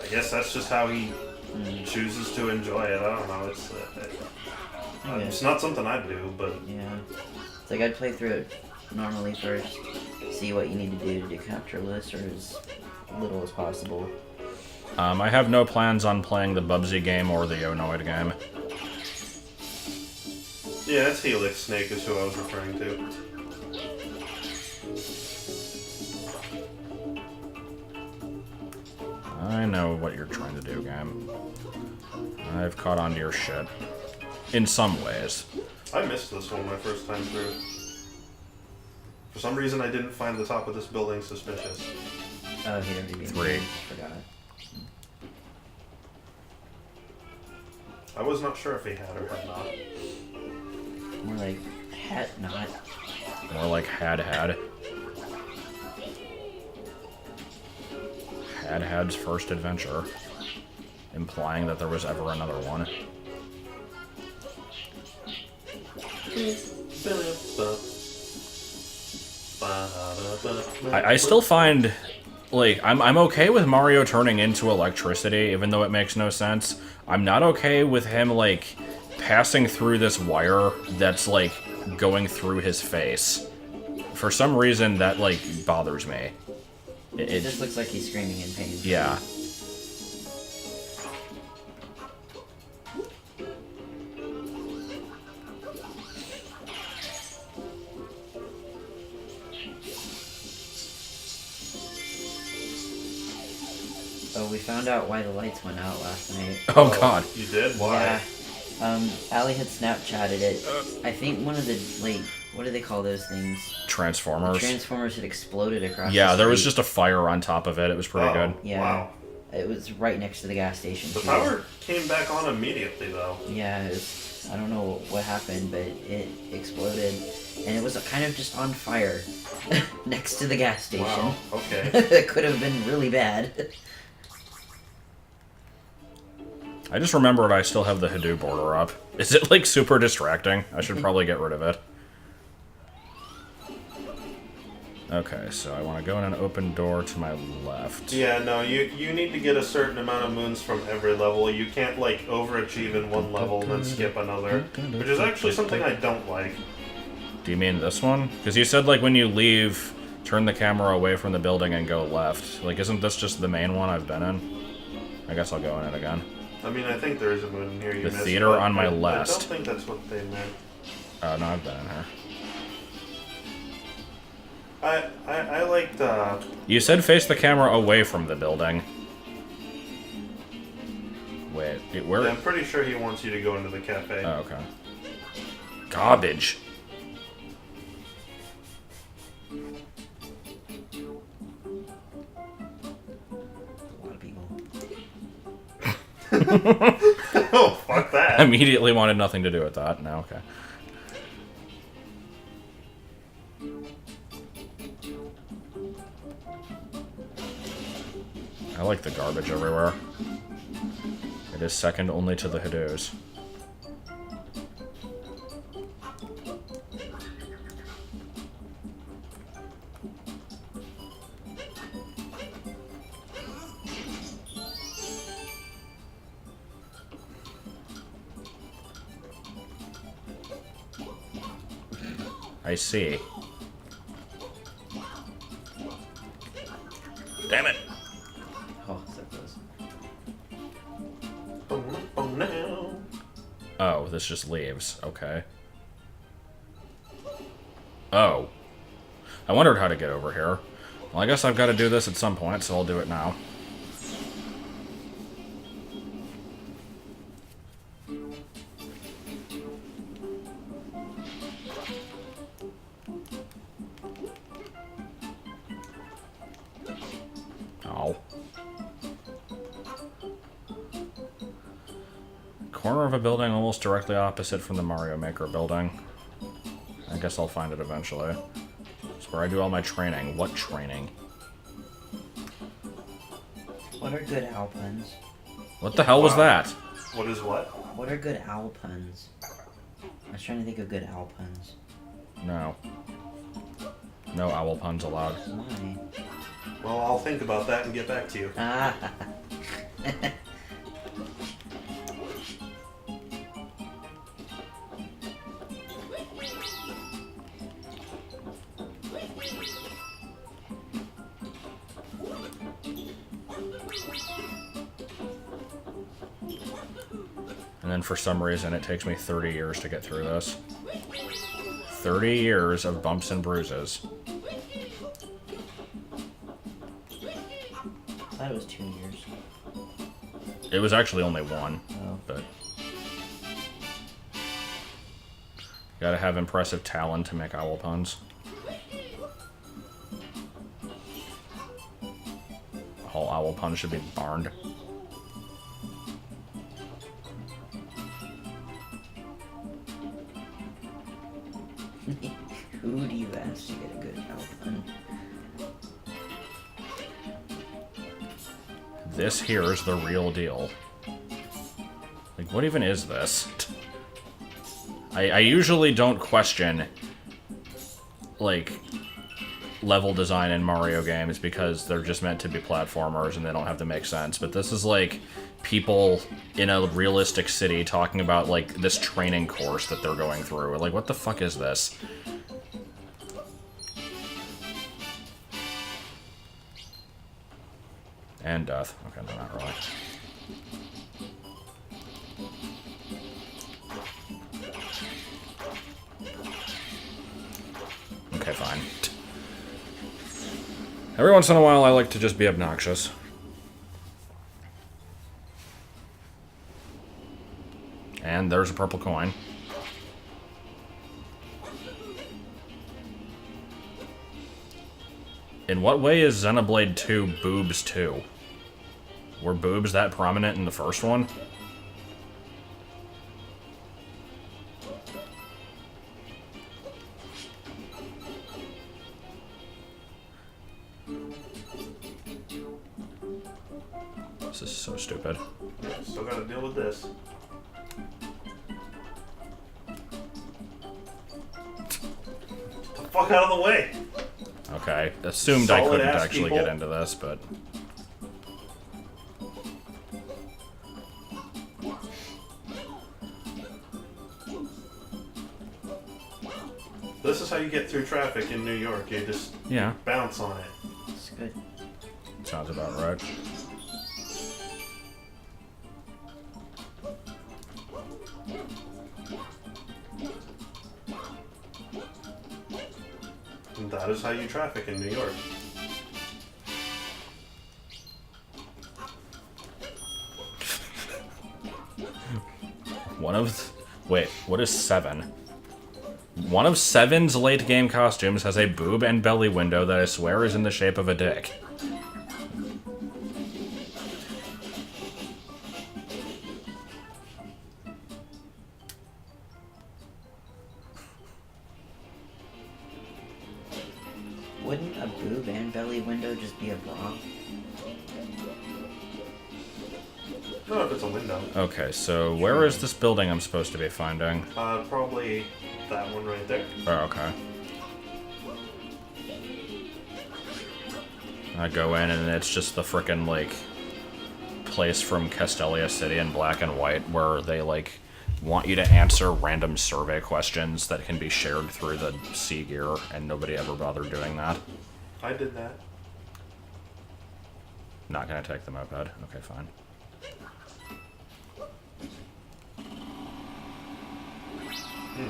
I guess that's just how he chooses to enjoy it. I don't know. It's not something I'd do, but yeah, it's like I'd play through it normally first, see what you need to do captureless or as little as possible. I have no plans on playing the Bubsy game or the Onoid game. Yeah, that's Helix Snake is who I was referring to. I know what you're trying to do, game. I've caught on to your shit. In some ways. I missed this one my first time through. For some reason, I didn't find the top of this building suspicious. Oh, he already beat me. 3. Forgot. I was not sure if he had or had not. More like had not. More like had. Had's first adventure. Implying that there was ever another one. I still find, like, I'm okay with Mario turning into electricity, even though it makes no sense. I'm not okay with him, like, passing through this wire that's, like, going through his face. For some reason, that, like, bothers me. It just looks like he's screaming in pain. Yeah. Oh, we found out why the lights went out last night. Oh god. You did? Why? Yeah. Allie had Snapchatted it. I think one of the, like, what do they call those things? Transformers. Transformers had exploded across Yeah, the there was street. just a fire on top of it. It was pretty good. Yeah. Wow. It was right next to the gas station. The too. power came back on immediately, though. Yeah, it was, I don't know what happened, but it exploded, and it was kind of just on fire next to the gas station. Wow, okay. It could have been really bad. I just remembered I still have the Hadoop border up. Is it, like, super distracting? I should probably get rid of it. Okay, so I want to go in an open door to my left. Yeah, no, you need to get a certain amount of moons from every level. You can't, like, overachieve in one level and then skip another, which is actually something I don't like. Do you mean this one? Because you said, like, when you leave, turn the camera away from the building and go left. Like, isn't this just the main one I've been in? I guess I'll go in it again. I mean, I think there is a moon in here you The missed, theater but on my I left. don't think that's what they meant. No, I've been in here. I liked, You said face the camera away from the building. Wait, where? I'm pretty sure he wants you to go into the cafe. Oh, okay. Garbage. Oh, fuck that. Immediately wanted nothing to do with that. No, okay. I like the garbage everywhere. It is second only to the HADOOS. I see. Damn it! Oh, so close. Oh, no. Oh, this just leaves. Okay. Oh. I wondered how to get over here. Well, I guess I've got to do this at some point, so I'll do it now. Oh. Corner of a building almost directly opposite from the Mario Maker building. I guess I'll find it eventually. It's where I do all my training. What training? What are good owl puns? What the hell was that? What is what? What are good owl puns? I was trying to think of good owl puns. No. No owl puns allowed. Why? Well, I'll think about that and get back to you. Ah. And then for some reason it takes me 30 years to get through this. 30 years of bumps and bruises. I thought it was 2 years. It was actually only one, Oh. but... Gotta have impressive talent to make owl puns. All owl puns should be barned. Who do you ask to get a good owl pun? This here is the real deal. Like, what even is this? I usually don't question, like, level design in Mario games because they're just meant to be platformers and they don't have to make sense. But this is like people in a realistic city talking about, like, this training course that they're going through. Like, what the fuck is this? And death. Okay, no, not really. Okay, fine. Every once in a while, I like to just be obnoxious. And there's a purple coin. In what way is Xenoblade 2 boobs 2? Were boobs that prominent in the first one? This is so stupid. Still gotta deal with this. Get the fuck out of the way! Okay, assumed I couldn't Solid-ass actually people. get into this, but... This is how you get through traffic in New York. You just Yeah, bounce on it. It's good. sounds about right. And that is how you traffic in New York. One of... Wait, what is 7? One of 7's late game costumes has a boob and belly window that I swear is in the shape of a dick. just be a bra? No, if it's a window. Okay, so where is this building I'm supposed to be finding? Probably that one right there. Oh, okay. I go in and it's just the frickin' like place from Castelia City in black and white where they like want you to answer random survey questions that can be shared through the Sea Gear, and nobody ever bothered doing that. I did that. Not gonna take the moped. Okay, fine.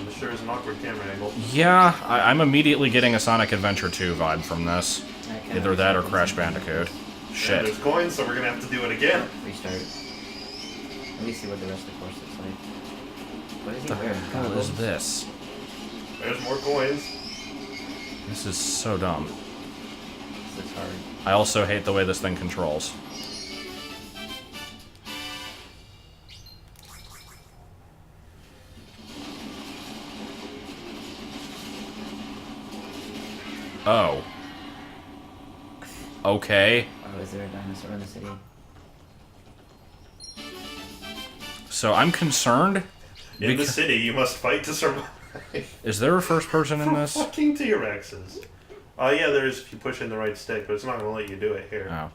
This sure is an awkward camera angle. Yeah, I'm immediately getting a Sonic Adventure 2 vibe from this. Either that or Crash Bandicoot. Yeah, Shit. there's coins, so we're gonna have to do it again. Restart. Let me see what the rest of the course looks like. What is he What the wearing? hell is Goggles? this? There's more coins. This is so dumb. This looks hard. I also hate the way this thing controls. Oh. Okay. Oh, is there a dinosaur in the city? So I'm concerned. In the city, you must fight to survive. Is there a first person in this? Fucking T-Rexes. Yeah, there is if you push in the right stick, but it's not gonna let you do it here. Oh.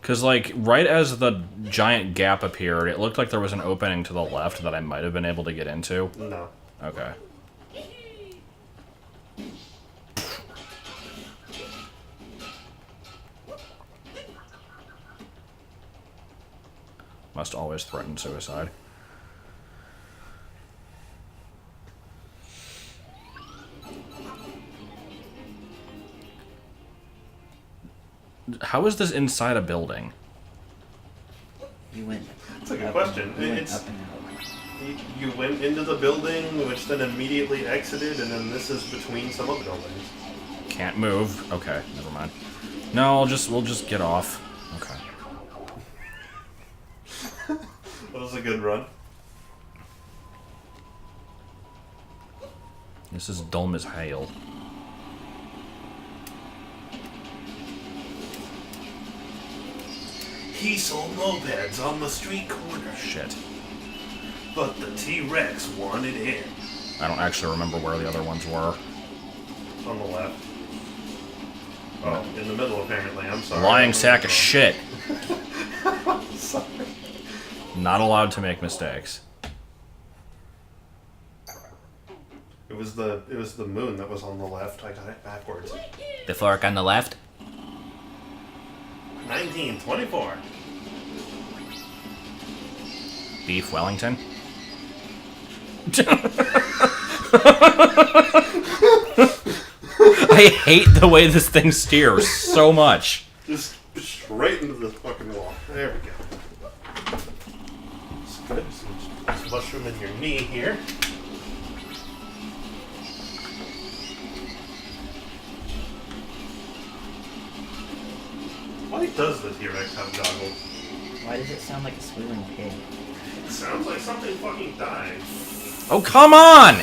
Because, like, right as the giant gap appeared, it looked like there was an opening to the left that I might have been able to get into. No. Okay. Must always threaten suicide. How is this inside a building? You went. That's a good up question. And, you went It's up and out. you went into the building, which then immediately exited, and then this is between some other buildings. Can't move. Okay, never mind. No, we'll just get off. Okay. That was a good run. This is dumb as hail. He sold mopeds on the street corner, Shit. but the T-Rex wanted him. I don't actually remember where the other ones were. On the left. Oh, in the middle apparently. I'm sorry. Lying sack of shit. Sorry. Not allowed to make mistakes. It was the moon that was on the left. I got it backwards. The fork on the left? 1924. Beef Wellington? I hate the way this thing steers so much. Just straight into the fucking wall. There we go. It's good. Some mushroom in your knee here. Why does the T-Rex have goggles? Why does it sound like a squealing pig? It sounds like something fucking died. Oh, come on!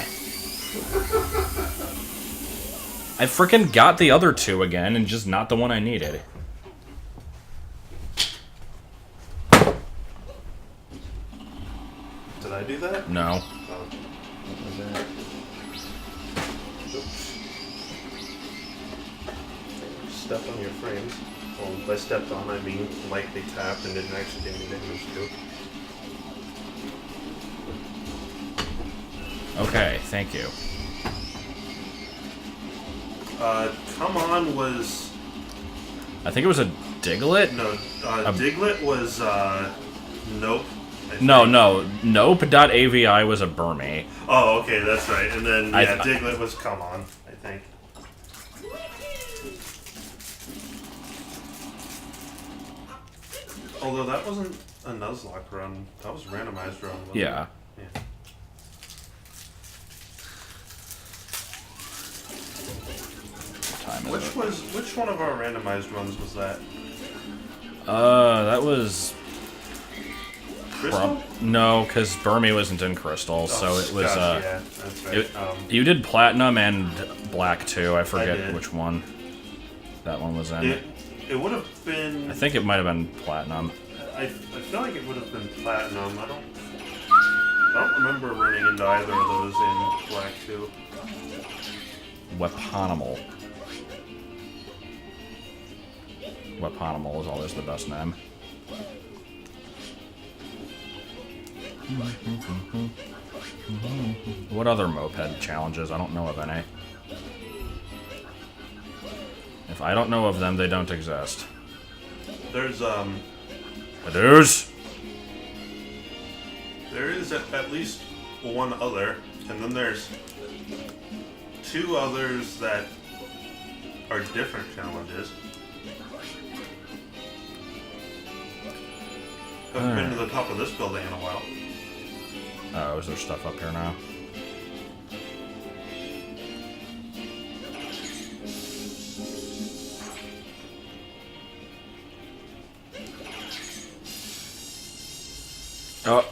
I frickin' got the other two again, and just not the one I needed. Did I do that? No. Oh. What was that? Oops. Step on your frames. Well, by stepped on, I mean lightly tapped and didn't actually do any damage to it. Okay, thank you. Come On was... I think it was a Diglett? No, Diglett was, Nope. I think. No, Nope.avi was a Burmy. Oh, okay, that's right. And then, I yeah, th- Diglett was Come On, I think. Although that wasn't a Nuzlocke run. That was a randomized run, wasn't Yeah. it? Yeah. Time is it? Which one of our randomized runs was that? That was... Crystal? No, because Burmy wasn't in Crystal, so it was, gosh, yeah, that's right. you did Platinum and Black too. I forget did. which one that one was in. It would have been. I think it might have been platinum. I feel like it would have been platinum. I don't remember running into either of those in Black 2. Weaponimal. Weaponimal is always the best name. What other moped challenges? I don't know of any. If I don't know of them, they don't exist. There's HADOOS? there is at least one other, and then there's two others that are different challenges. Haven't been to the top of this building in a while. Oh, is there stuff up here now? Oh.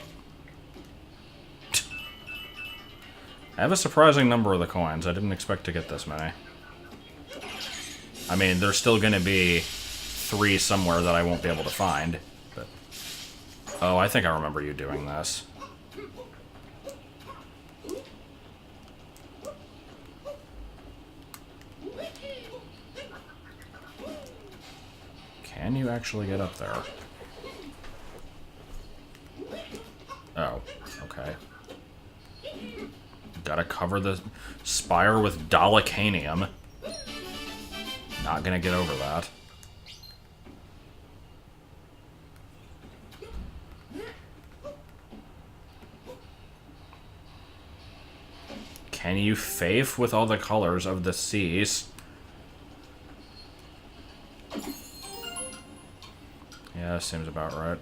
I have a surprising number of the coins. I didn't expect to get this many. I mean, there's still going to be 3 somewhere that I won't be able to find. But oh, I think I remember you doing this. Can you actually get up there? Oh, okay. Gotta cover the spire with Dalekanium. Not gonna get over that. Can you faith with all the colors of the seas? Yeah, seems about right.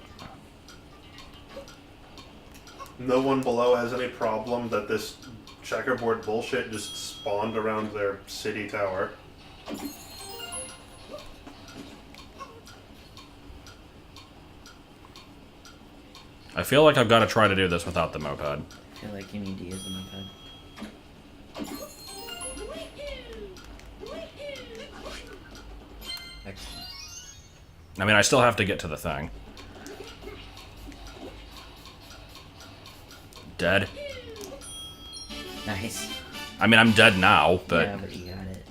No one below has any problem that this checkerboard bullshit just spawned around their city tower. I feel like I've got to try to do this without the moped. I feel like you need to use the moped. Excellent. I mean, I still have to get to the thing. Dead. Nice. I mean, I'm dead now, but... Yeah, but you got it.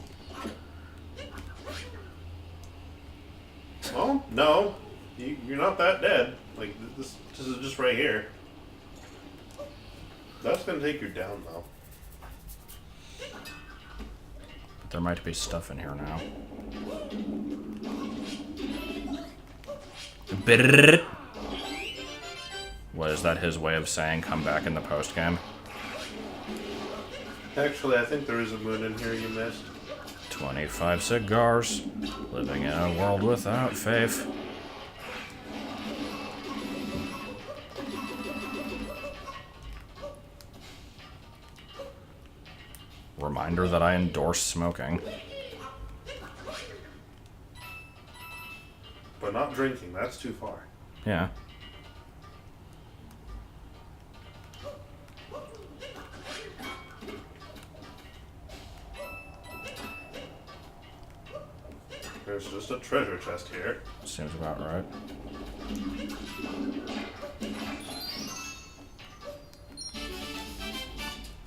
Oh, no. You're not that dead. Like, this is just right here. That's gonna take you down, though. There might be stuff in here now. Brrr. What, is that his way of saying come back in the post-game? Actually, I think there is a moon in here you missed. 25 cigars. Living in a world without faith. Reminder that I endorse smoking. But not drinking, that's too far. Yeah. There's just a treasure chest here. Seems about right.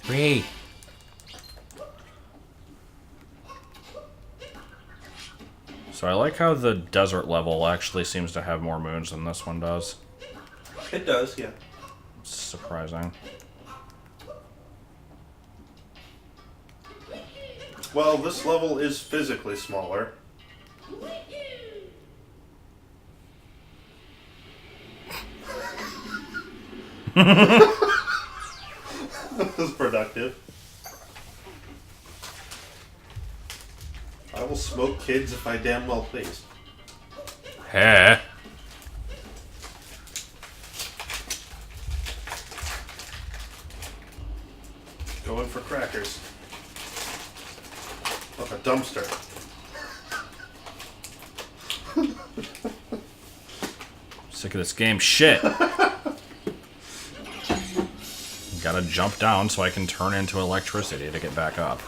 Three. So I like how the desert level actually seems to have more moons than this one does. It does, yeah. It's surprising. Well, this level is physically smaller. This is productive. I will smoke kids if I damn well please. Hey. Going for crackers. Look, a dumpster. Sick of this game shit. Gotta jump down so I can turn into electricity to get back up.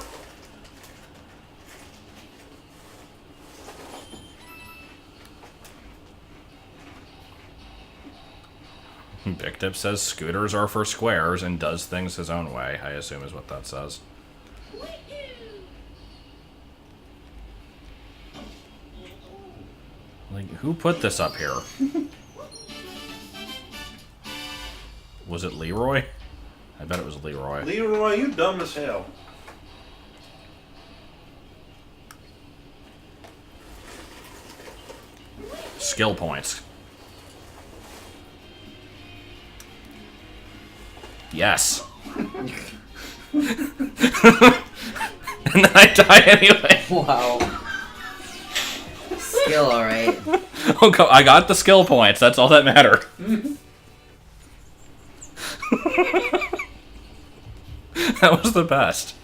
Big Dip says scooters are for squares and does things his own way, I assume is what that says. Like, who put this up here? Was it Leroy? I bet it was Leroy. Leroy, you dumb as hell. Skill points. Yes. And then I die anyway. Wow. Skill, alright. Okay, I got the skill points. That's all that mattered. That was the best.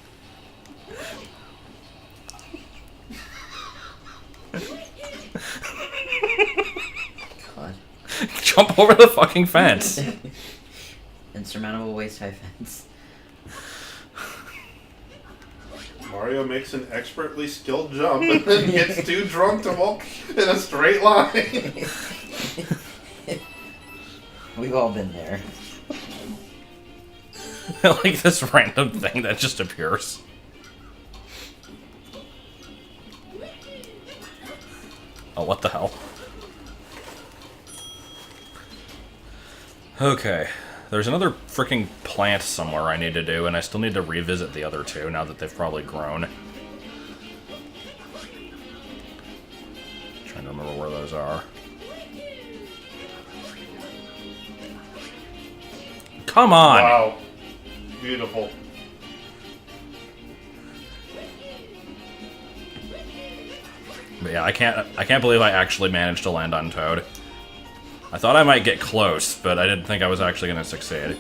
God. Jump over the fucking fence. Insurmountable waist-high fence. Mario makes an expertly skilled jump and then gets too drunk to walk in a straight line. We've all been there. Like this random thing that just appears. Oh, what the hell? Okay. There's another freaking plant somewhere I need to do, and I still need to revisit the other two now that they've probably grown. Trying to remember where those are. Come on! Wow. Beautiful. But yeah, I can't believe I actually managed to land on Toad. I thought I might get close, but I didn't think I was actually going to succeed.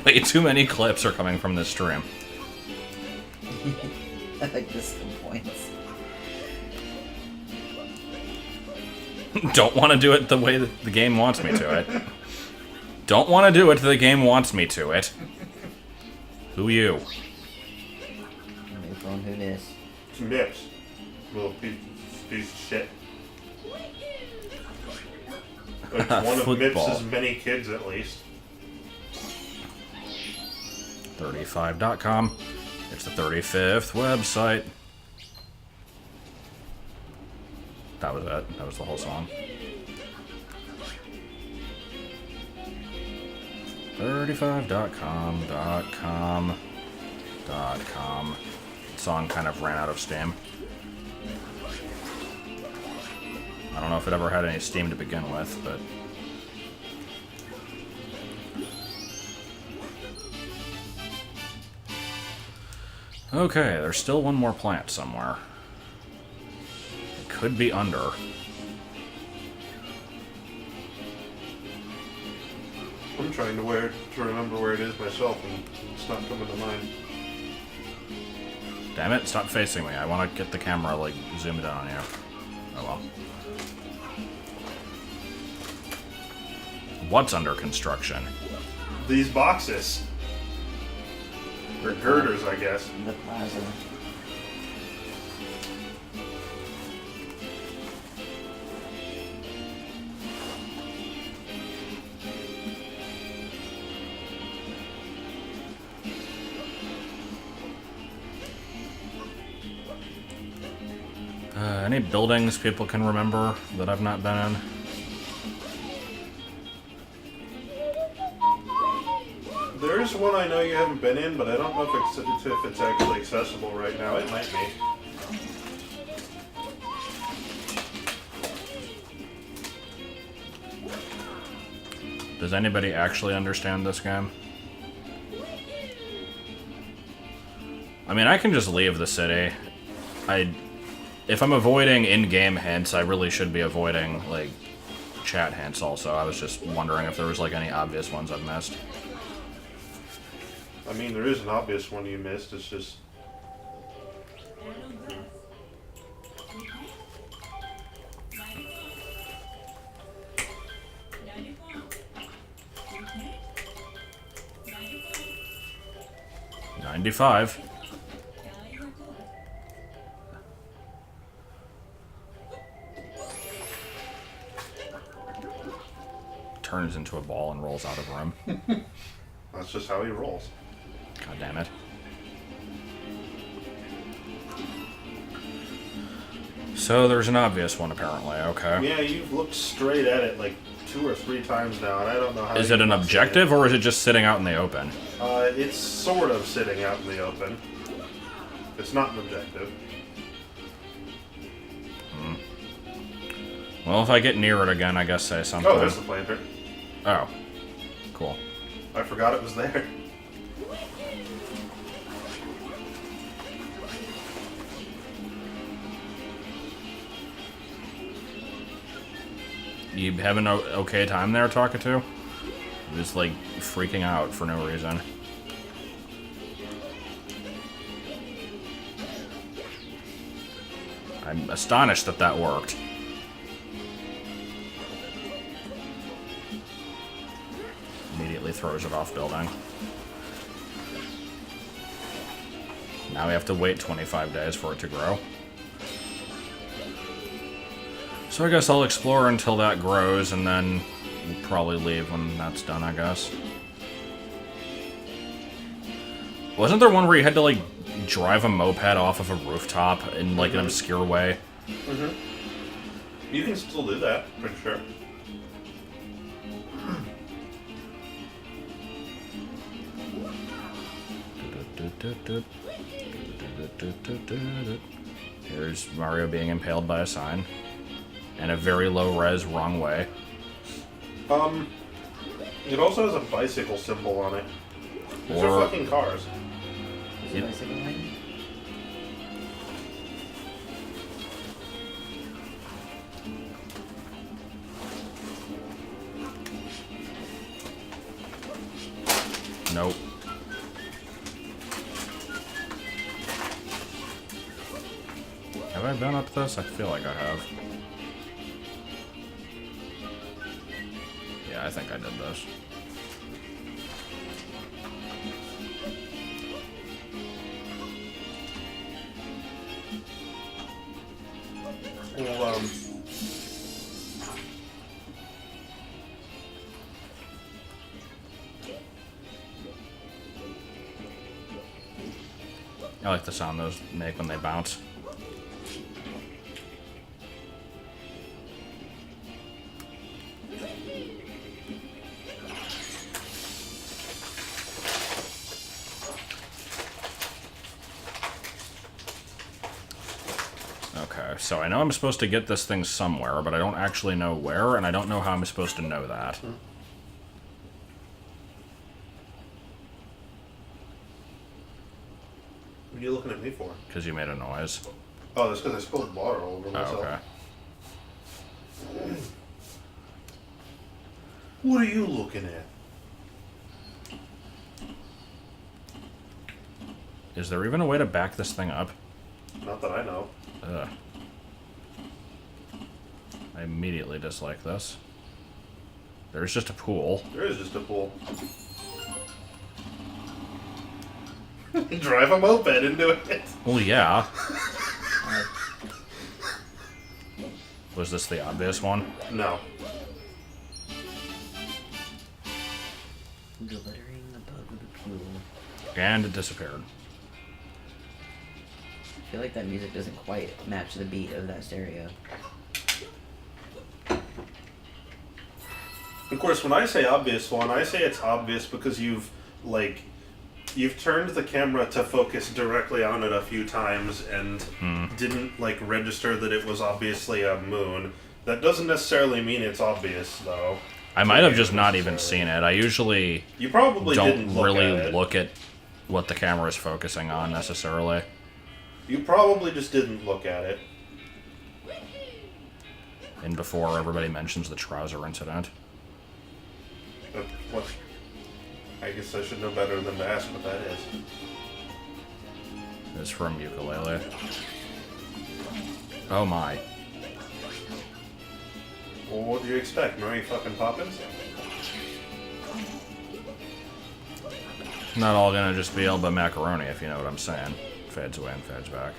Way too many clips are coming from this stream. I like the skill points. Don't want to do it the way that the game wants me to it. Don't want to do it the game wants me to it. Who you? New phone, who this? It's Mips. Little piece of shit. It's one of Football. Mips' many kids, at least. 35.com. It's the 35th website. That was it. That was the whole song. 35.com. The song kind of ran out of steam. I don't know if it ever had any steam to begin with, but... Okay, there's still one more plant somewhere. It could be under. I'm trying to remember where it is myself, and it's not coming to mind. Damn it, stop facing me. I want to get the camera, like, zoomed in on you. Oh well. What's under construction? These boxes. Or girders, I guess. The plaza. Any buildings people can remember that I've not been in? There's one I know you haven't been in, but I don't know if it's actually accessible right now. It might be. Does anybody actually understand this game? I mean, I can just leave the city. If I'm avoiding in-game hints, I really should be avoiding, like, chat hints also. I was just wondering if there was, like, any obvious ones I've missed. I mean, there is an obvious one you missed. It's just... 95. Turns into a ball and rolls out of room. That's just how he rolls. God damn it. So there's an obvious one apparently, okay. Yeah, you've looked straight at it like 2 or 3 times now, and I don't know how. Is it an objective or is it just sitting out in the open? It's sort of sitting out in the open. It's not an objective. Well, if I get near it again, I guess say something. Oh, there's the planter. Oh. Cool. I forgot it was there. You having an okay time there, talking to? Just like freaking out for no reason. I'm astonished that that worked. Immediately throws it off building. Now we have to wait 25 days for it to grow. So I guess I'll explore until that grows, and then we'll probably leave when that's done, I guess. Wasn't there one where you had to, like, drive a moped off of a rooftop in, like, an obscure way? Mm-hmm. You can still do that, pretty sure. Here's Mario being impaled by a sign. And a very low-res wrong way. It also has a bicycle symbol on it. These are fucking cars. Is it bicycle lane? Nope. Have I been up this? I feel like I have. Yeah, I think I did this. Well, I like the sound those make when they bounce. Okay, so I know I'm supposed to get this thing somewhere, but I don't actually know where, and I don't know how I'm supposed to know that. What are you looking at me for? Because you made a noise. Oh, that's because I spilled water all over myself. Oh, okay. What are you looking at? Is there even a way to back this thing up? Not that I know. Ugh. I immediately dislike this. There's just a pool. There is just a pool. Drive a moped into it. Well, yeah. Was this the obvious one? No. Glittering above the pool. And it disappeared. I feel like that music doesn't quite match the beat of that stereo. Of course, when I say obvious one, I say it's obvious because you've turned the camera to focus directly on it a few times and didn't, register that it was obviously a moon. That doesn't necessarily mean it's obvious, though. I might have just not even seen it. I usually You probably don't didn't really look at what the camera is focusing on necessarily. You probably just didn't look at it. And before everybody mentions the trouser incident. But what? I guess I should know better than to ask what that is. It's from Ukulele. Oh my. Well, what do you expect? Mary fucking Poppins? Not all gonna just be Elba macaroni, if you know what I'm saying. Fades away and fades back.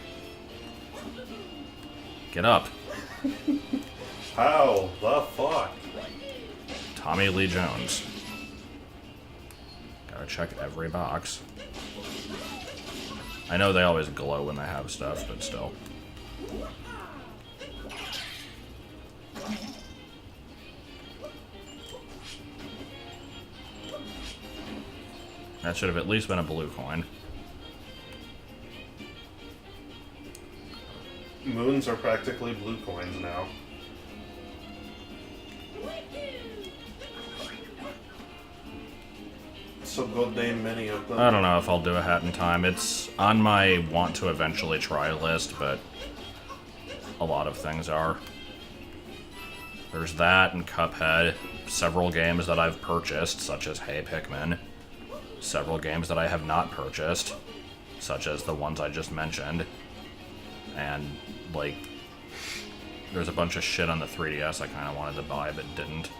Get up. How the fuck? Tommy Lee Jones. Gotta check every box. I know they always glow when they have stuff, but still. That should have at least been a blue coin. Moons are practically blue coins now. So goddamn many of them. I don't know if I'll do a hat in time. It's on my want to eventually try list, but a lot of things are. There's that and Cuphead. Several games that I've purchased, such as Hey Pikmin. Several games that I have not purchased, such as the ones I just mentioned. And, like, there's a bunch of shit on the 3DS I kind of wanted to buy but didn't.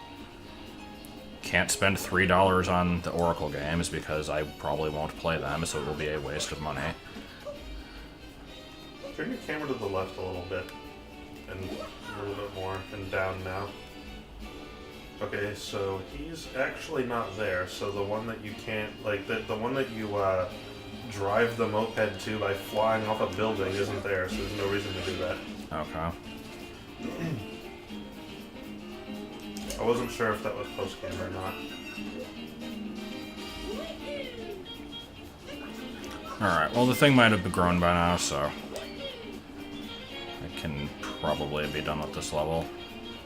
Can't spend $3 on the Oracle games because I probably won't play them, so it'll be a waste of money. Turn your camera to the left a little bit. And a little bit more. And down now. Okay, so he's actually not there. So the one that you can't, like, the one that you drive the moped to by flying off a building isn't there, so there's no reason to do that. Okay. I wasn't sure if that was post-game or not. Alright, well the thing might have grown by now, so I can probably be done with this level.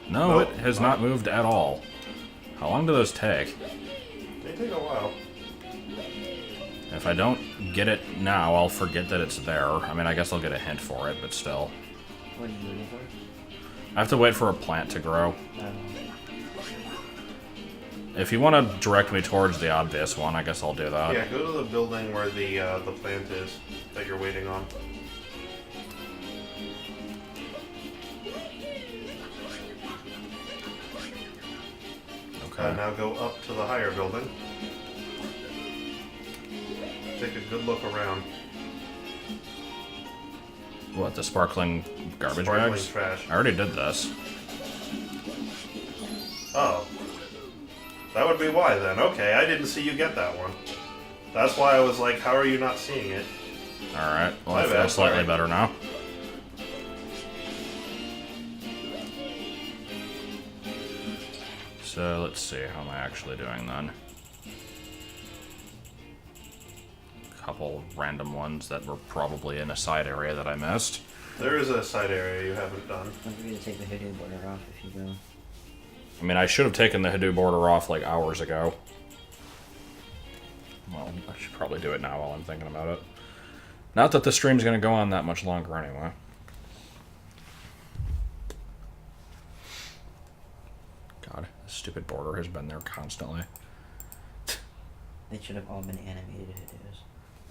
No, Nope. it has not moved at all. How long do those take? They take a while. If I don't get it now, I'll forget that it's there. I mean, I guess I'll get a hint for it, but still. What are you looking for? I have to wait for a plant to grow. No. If you want to direct me towards the obvious one, I guess I'll do that. Yeah, go to the building where the plant is that you're waiting on. Okay. Now go up to the higher building. Take a good look around. What, the sparkling garbage Sparkling bags? trash. I already did this. Oh. That would be why then. Okay, I didn't see you get that one. That's why I was like, how are you not seeing it? Alright, well My I feel bad, slightly sorry. better now. So let's see, how am I actually doing then? Couple random ones that were probably in a side area that I missed. There is a side area you haven't done. Don't forget to take the hoodoo border off if you go. I mean, I should have taken the HADOOS border off like hours ago. Well, I should probably do it now while I'm thinking about it. Not that the stream's going to go on that much longer anyway. God, this stupid border has been there constantly. They should have all been animated hoodoo's.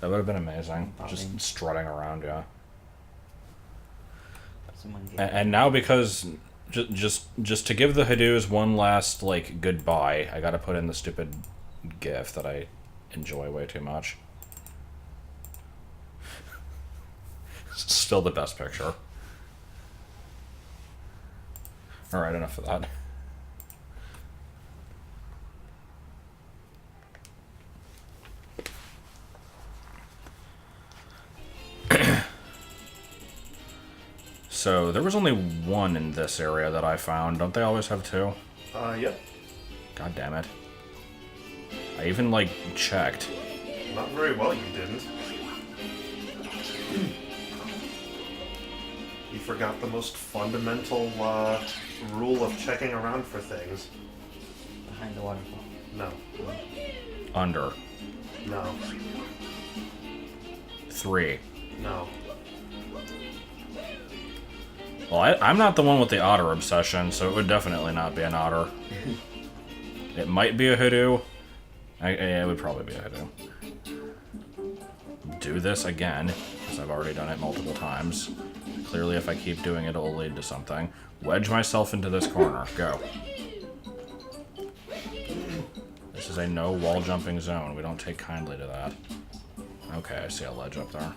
That would have been amazing. Bobbing. Just strutting around, yeah. Someone get And now because just to give the HADOOS one last like goodbye, I gotta put in the stupid GIF that I enjoy way too much. Still the best picture. Alright, enough of that. So, there was only one in this area that I found. Don't they always have two? Yep. God damn it. I even, like, checked. Not very well you didn't. You forgot the most fundamental rule of checking around for things. behind the waterfall. No. Under. No. 3. No. Well, I'm not the one with the otter obsession, so it would definitely not be an otter. It might be a hoodoo. It would probably be a hoodoo. Do this again, because I've already done it multiple times. Clearly, if I keep doing it, it'll lead to something. Wedge myself into this corner. Go. As This is a no wall jumping zone. We don't take kindly to that. Okay, I see a ledge up there.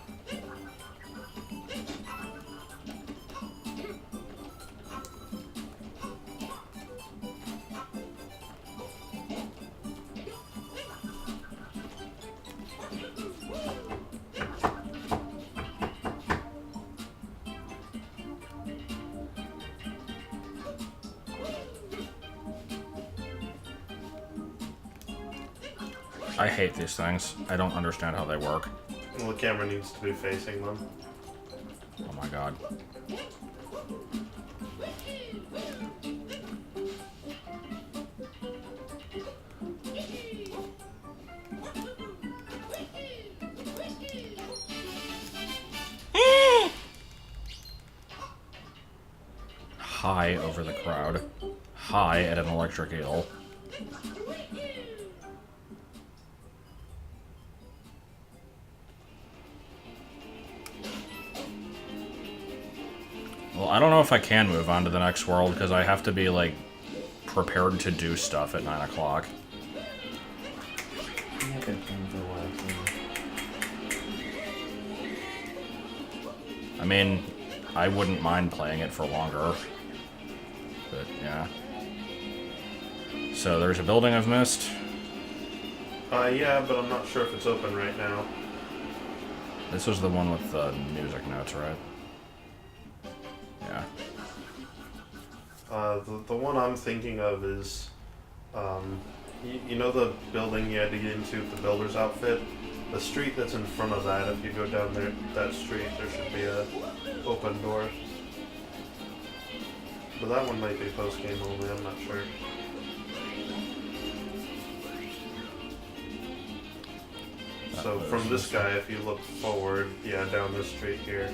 I hate these things. I don't understand how they work. Well, the camera needs to be facing them. Oh my god. High over the crowd. High at an electric eel. Well, I don't know if I can move on to the next world, because I have to be, like, prepared to do stuff at 9 o'clock. Yeah, I've been playing for a while too. I mean, I wouldn't mind playing it for longer. But, yeah. So, there's a building I've missed. Yeah, but I'm not sure if it's open right now. This was the one with the music notes, right? Yeah. The one I'm thinking of is, you know the building you had to get into with the builder's outfit? The street that's in front of that, if you go down there, that street, there should be a open door. But that one might be post-game only, I'm not sure. So from this guy, if you look forward, yeah, down this street here,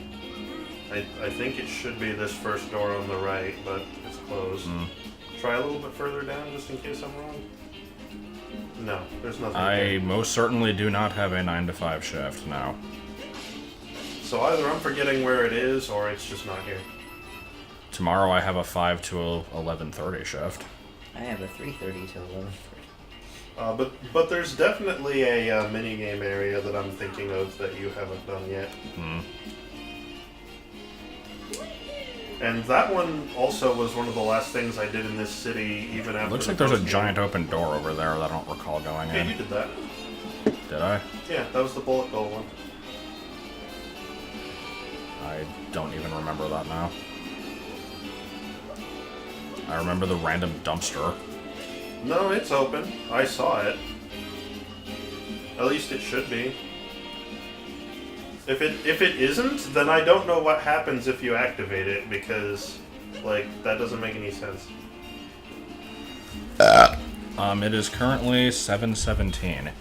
I think it should be this first door on the right, but it's closed. Try a little bit further down, just in case I'm wrong. No, there's nothing I there. most certainly do not have a 9 to 5 shift now. So either I'm forgetting where it is, or it's just not here. Tomorrow I have a 5 to 11:30 shift. I have a 3:30 to 11:30. But there's definitely a minigame area that I'm thinking of that you haven't done yet. And that one also was one of the last things I did in this city, even after. Looks the like there's a post-game. giant open door over there that I don't recall going Yeah, in. you did that. Did I? Yeah, that was the bullet bill one. I don't even remember that now. I remember the random dumpster. No, it's open. I saw it. At least it should be. If it isn't, then I don't know what happens if you activate it, because, like, that doesn't make any sense. It is currently 7:17.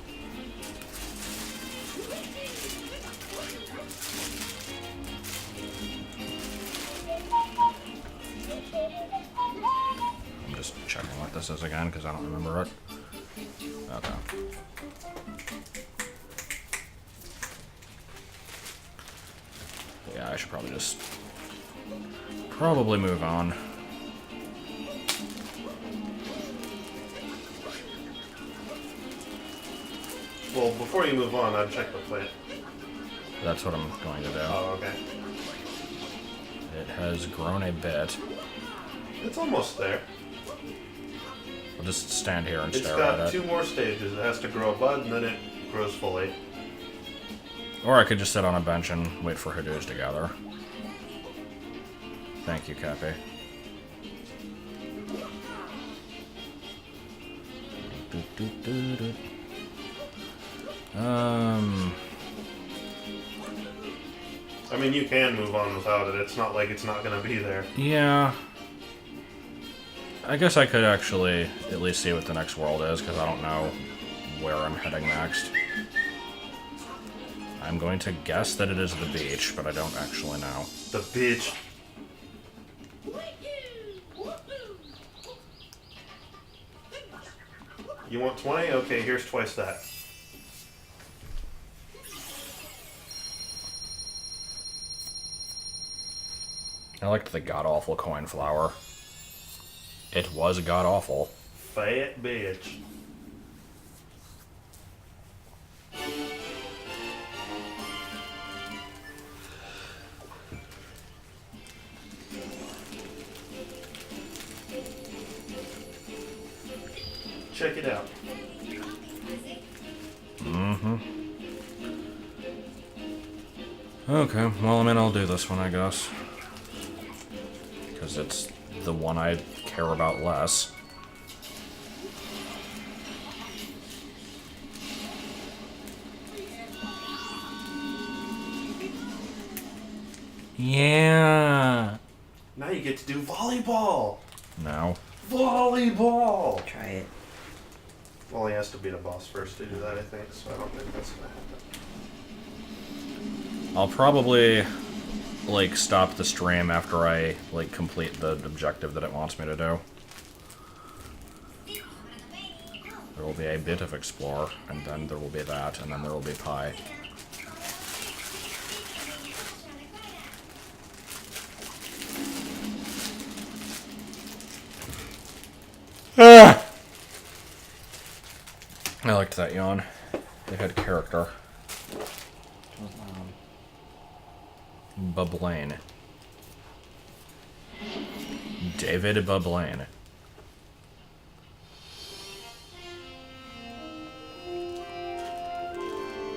I'm just checking what this is again, because I don't remember it. Okay. Yeah, I should probably just move on. Well, before you move on, I'd check the plant. That's what I'm going to do. Oh, okay. It has grown a bit. It's almost there. I'll just stand here and It's stare got at it. 2 more stages. It has to grow a bud, and then it grows fully. Or I could just sit on a bench and wait for HADOOS to gather. Thank you, Cappy. I mean, you can move on without it. It's not like it's not going to be there. Yeah. I guess I could actually at least see what the next world is, because I don't know where I'm heading next. I'm going to guess that it is the beach, but I don't actually know. The bitch. You want 20? Okay, here's twice that. I liked the god-awful coin flower. It was god-awful. Fat bitch. check it out. Mm-hmm. Okay, well, I mean, I'll do this one, I guess. Because it's the one I care about less. Yeah. Now you get to do volleyball. No. Volleyball. Try it. Well, he has to beat a boss first to do that, I think. So I don't think that's gonna happen. I'll probably, like, stop the stream after I, like, complete the objective that it wants me to do. There will be a bit of explore, and then there will be that, and then there will be pie. Ah! I liked that yawn. It had character. Bublain. David Bublain.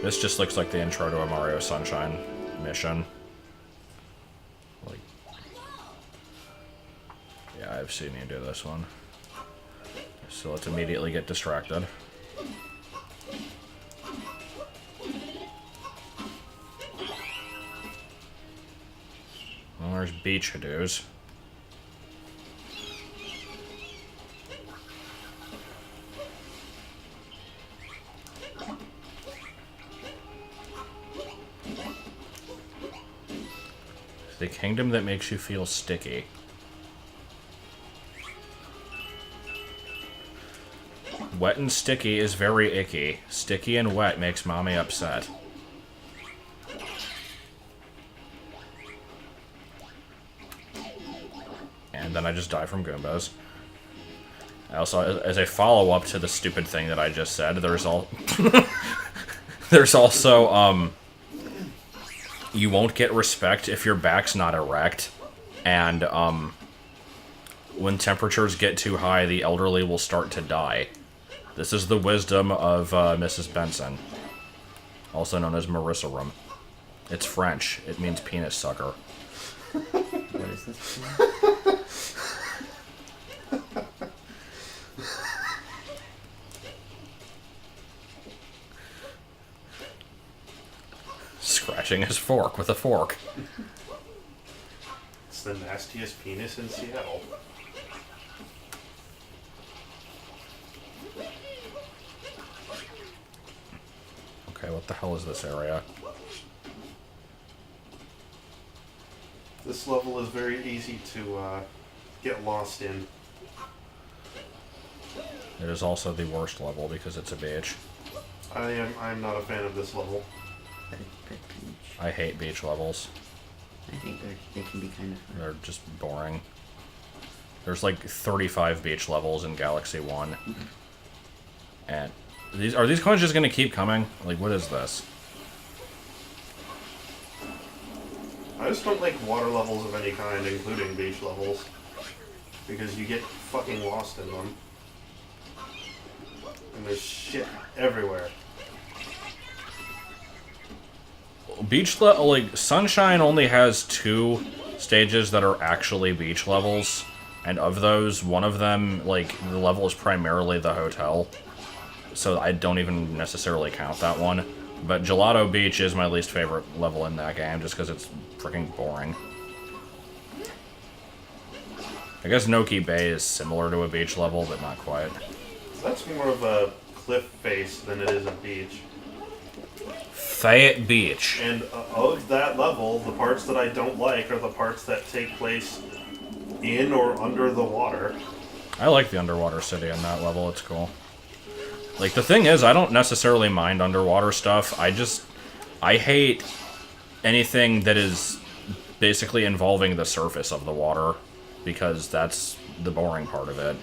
This just looks like the intro to a Mario Sunshine mission. Like, yeah, I've seen you do this one. So let's immediately get distracted. Well, there's beach HADOOS. The kingdom that makes you feel sticky. Wet and sticky is very icky. Sticky and wet makes mommy upset. And then I just die from Goombas. I also, as a follow-up to the stupid thing that I just said, there's also, you won't get respect if your back's not erect. And, when temperatures get too high, the elderly will start to die. This is the wisdom of, Mrs. Benson. Also known as Marissa Rum. It's French. It means penis sucker. What is this? Scratching his fork with a fork. It's the nastiest penis in Seattle. Okay, what the hell is this area? This level is very easy to get lost in. It is also the worst level because it's a beach. I'm not a fan of this level. But beach. I hate beach levels. I think they can be kind of fun. They're just boring. There's like 35 beach levels in Galaxy 1. Mm-hmm. And are these coins just gonna keep coming? Like, what is this? I just don't like water levels of any kind, including beach levels. Because you get fucking lost in them. And there's shit everywhere. Like, Sunshine only has 2 stages that are actually beach levels. And of those, one of them, like, the level is primarily the hotel. So I don't even necessarily count that one. But Gelato Beach is my least favorite level in that game, just because it's freaking boring. I guess Noki Bay is similar to a beach level, but not quite. That's more of a cliff face than it is a beach. Fayette Beach. And of that level, the parts that I don't like are the parts that take place in or under the water. I like the underwater city in that level, it's cool. Like, the thing is, I don't necessarily mind underwater stuff, I hate anything that is basically involving the surface of the water, because that's the boring part of it.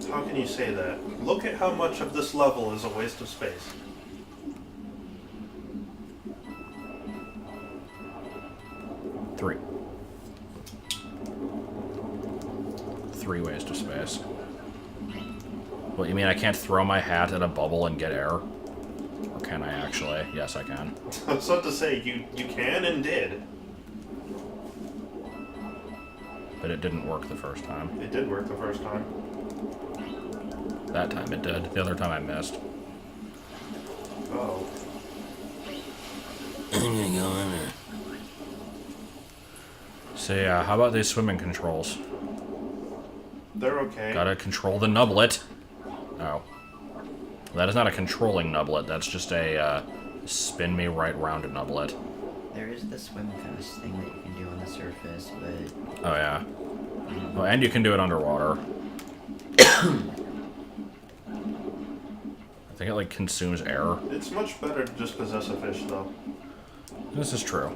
How can you say that? Look at how much of this level is a waste of space. Three ways to space. What, you mean I can't throw my hat at a bubble and get air? Or can I actually? Yes, I can. I was about to say, you can and did. But it didn't work the first time. It did work the first time. That time it did. The other time I missed. Oh. I'm gonna go in there. So yeah, how about these swimming controls? They're okay. Gotta control the nublet. Oh. That is not a controlling nublet, that's just a, spin me right round nublet. There is the swim fast thing that you can do on the surface, but... Oh yeah. Well, and you can do it underwater. I think it, like, consumes air. It's much better to just possess a fish, though. This is true.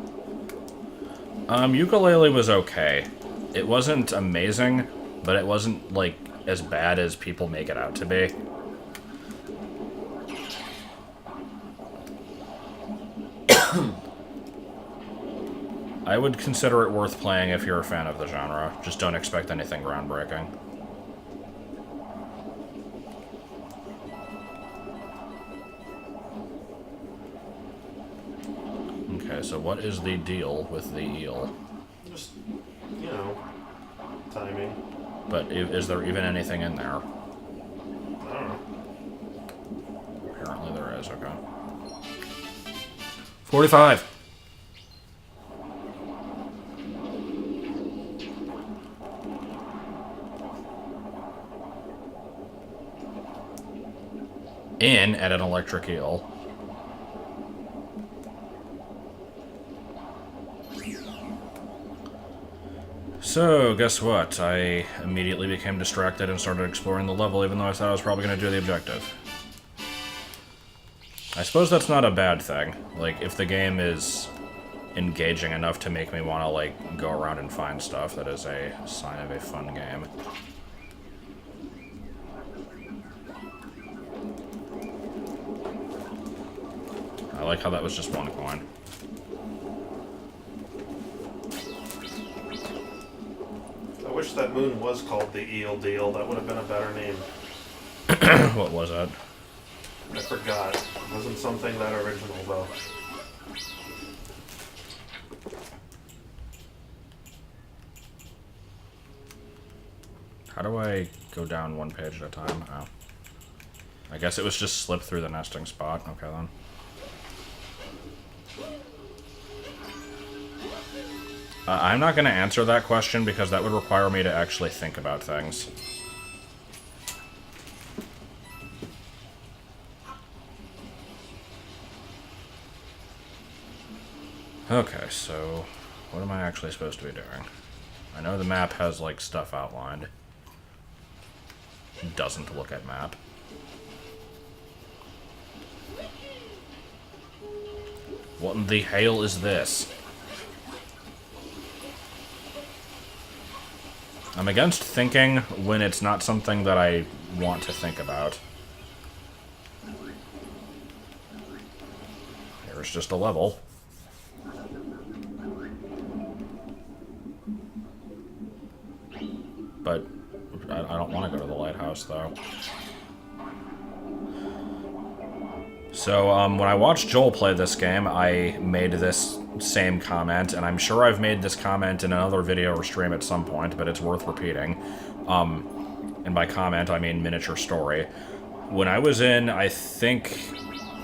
Ukulele was okay. It wasn't amazing, but it wasn't, like, as bad as people make it out to be. I would consider it worth playing if you're a fan of the genre. Just don't expect anything groundbreaking. Okay, so what is the deal with the eel? Just, you know, timing. But is there even anything in there? I don't know. Apparently there is, okay. 45! In at an electric eel. So, guess what? I immediately became distracted and started exploring the level, even though I thought I was probably going to do the objective. I suppose that's not a bad thing. Like, if the game is engaging enough to make me want to, like, go around and find stuff, that is a sign of a fun game. I like how that was just one coin. I wish that moon was called the Eel Deal. That would have been a better name. What was that? I forgot. It wasn't something that original, though. How do I go down one page at a time? Oh. I guess it was just slip through the nesting spot. Okay, then. I'm not going to answer that question because that would require me to actually think about things. Okay, so what am I actually supposed to be doing? I know the map has, like, stuff outlined. It doesn't look at map. What in the hell is this? I'm against thinking when it's not something that I want to think about. There's just a level. But I don't want to go to the lighthouse, though. So, when I watched Joel play this game, I made this same comment, and I'm sure I've made this comment in another video or stream at some point, but it's worth repeating. And by comment, I mean miniature story. When I was in, I think,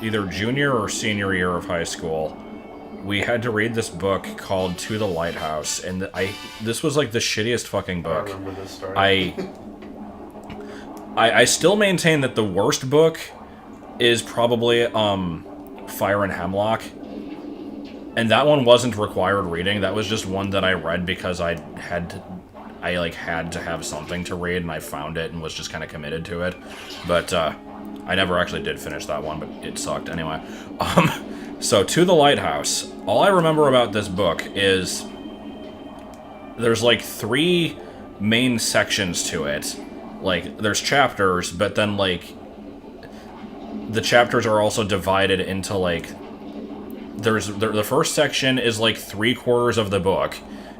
either junior or senior year of high school, we had to read this book called To the Lighthouse, and this was like the shittiest fucking book. I remember this story. I still maintain that the worst book is probably Fire and Hemlock, and that one wasn't required reading. That was just one that I read because I had to have something to read, and I found it and was just kind of committed to it. But I never actually did finish that one, but it sucked anyway. So To the Lighthouse. All I remember about this book is there's like 3 main sections to it. Like, there's chapters, but then, like, the chapters are also divided into, like, the first section is, like, 3/4 of the book,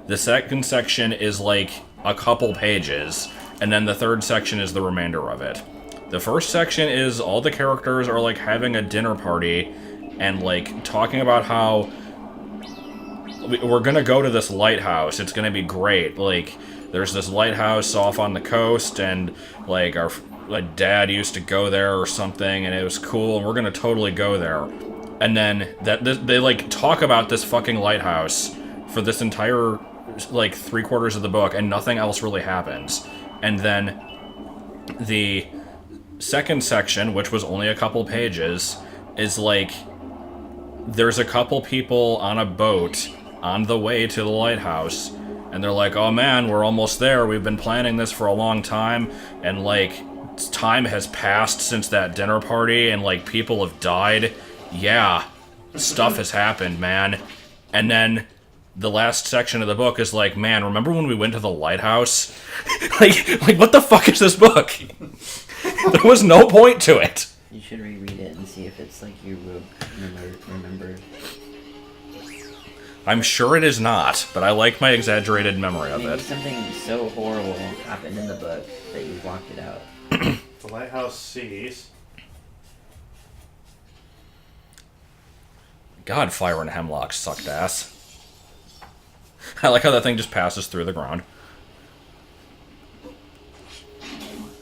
The second section is like a couple pages, and then the third section is the remainder of it. The first section is all the characters are like having a dinner party and like talking about how we're gonna go to this lighthouse. It's gonna be great. Like, there's this lighthouse off on the coast, and like our dad used to go there or something, and it was cool, and we're gonna totally go there. And then they like talk about this fucking lighthouse for this entire like 3/4 of the book, and nothing else really happens. And then the second section, which was only a couple pages, is like there's a couple people on a boat on the way to the lighthouse, and they're like, oh man, we're almost there, we've been planning this for a long time, and like time has passed since that dinner party, and like people have died. Yeah, stuff has happened, man. And then the last section of the book is like, man, remember when we went to the lighthouse? like what the fuck is this book? There was no point to it. You should reread it and see if it's like you remember. I'm sure it is not, but I like my exaggerated memory of Maybe it. something so horrible happened in the book that you blocked it out. The lighthouse sees. God, Fire and Hemlock sucked ass. I like how that thing just passes through the ground.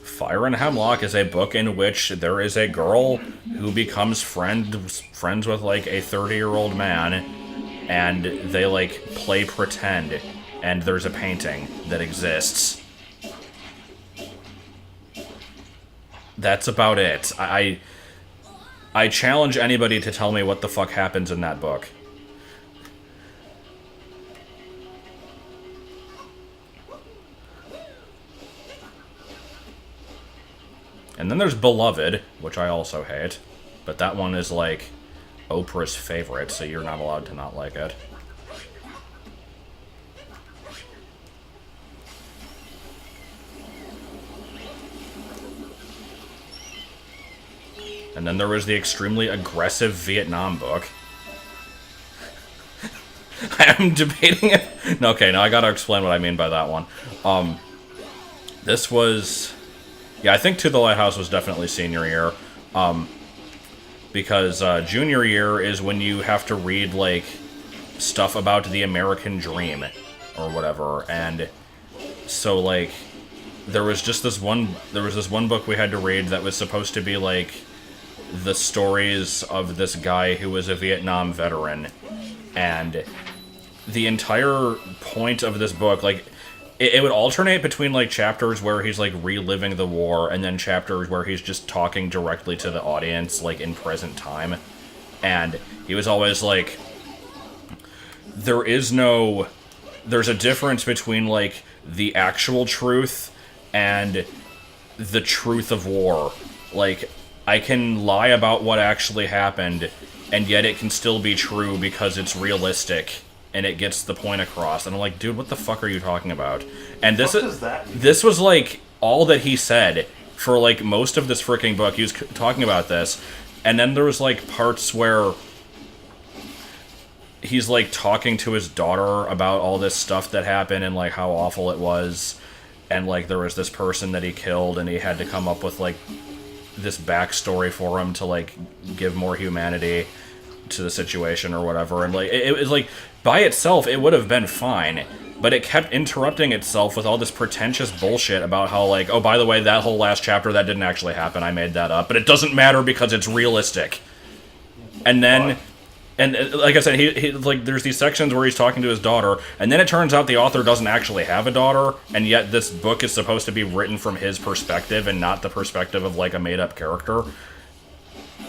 Fire and Hemlock is a book in which there is a girl who becomes friends with like a 30-year-old man, and they like play pretend, and there's a painting that exists. That's about it. I challenge anybody to tell me what the fuck happens in that book. And then there's Beloved, which I also hate, but that one is like Oprah's favorite, so you're not allowed to not like it. And then there was the extremely aggressive Vietnam book. I'm debating it. No, okay, now I gotta explain what I mean by that one. This was... Yeah, I think To the Lighthouse was definitely senior year. Because junior year is when you have to read, like, stuff about the American dream, or whatever. And so, like, there was this one book we had to read that was supposed to be, like, the stories of this guy who was a Vietnam veteran. And the entire point of this book, like, it would alternate between, like, chapters where he's, like, reliving the war, and then chapters where he's just talking directly to the audience, like, in present time. And he was always like, there's a difference between, like, the actual truth and the truth of war. Like, I can lie about what actually happened, and yet it can still be true because it's realistic. And it gets the point across. And I'm like, dude, what the fuck are you talking about? And this was like all that he said for like most of this freaking book. He was talking about this. And then there was like parts where he's like talking to his daughter about all this stuff that happened and like how awful it was. And like there was this person that he killed, and he had to come up with like this backstory for him to like give more humanity to the situation or whatever. And like it was like by itself it would have been fine, but it kept interrupting itself with all this pretentious bullshit about how like, oh, by the way, that whole last chapter, that didn't actually happen, I made that up, but it doesn't matter because it's realistic. And then and like I said, he like there's these sections where he's talking to his daughter, and then it turns out the author doesn't actually have a daughter, and yet this book is supposed to be written from his perspective and not the perspective of like a made-up character.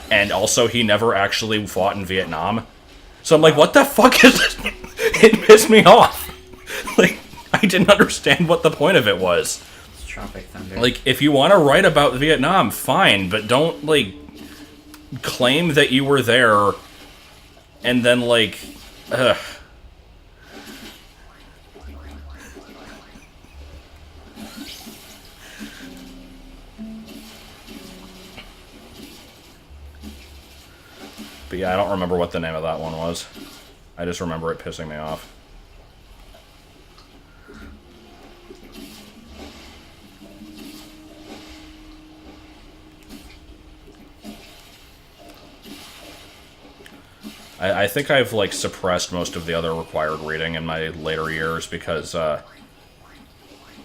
And also, he never actually fought in Vietnam. So I'm like, what the fuck is this? It pissed me off. Like, I didn't understand what the point of it was. It's Tropic Thunder. Like, if you want to write about Vietnam, fine, but don't, like, claim that you were there and then, like, ugh. But yeah, I don't remember what the name of that one was. I just remember it pissing me off. I think I've, like, suppressed most of the other required reading in my later years because,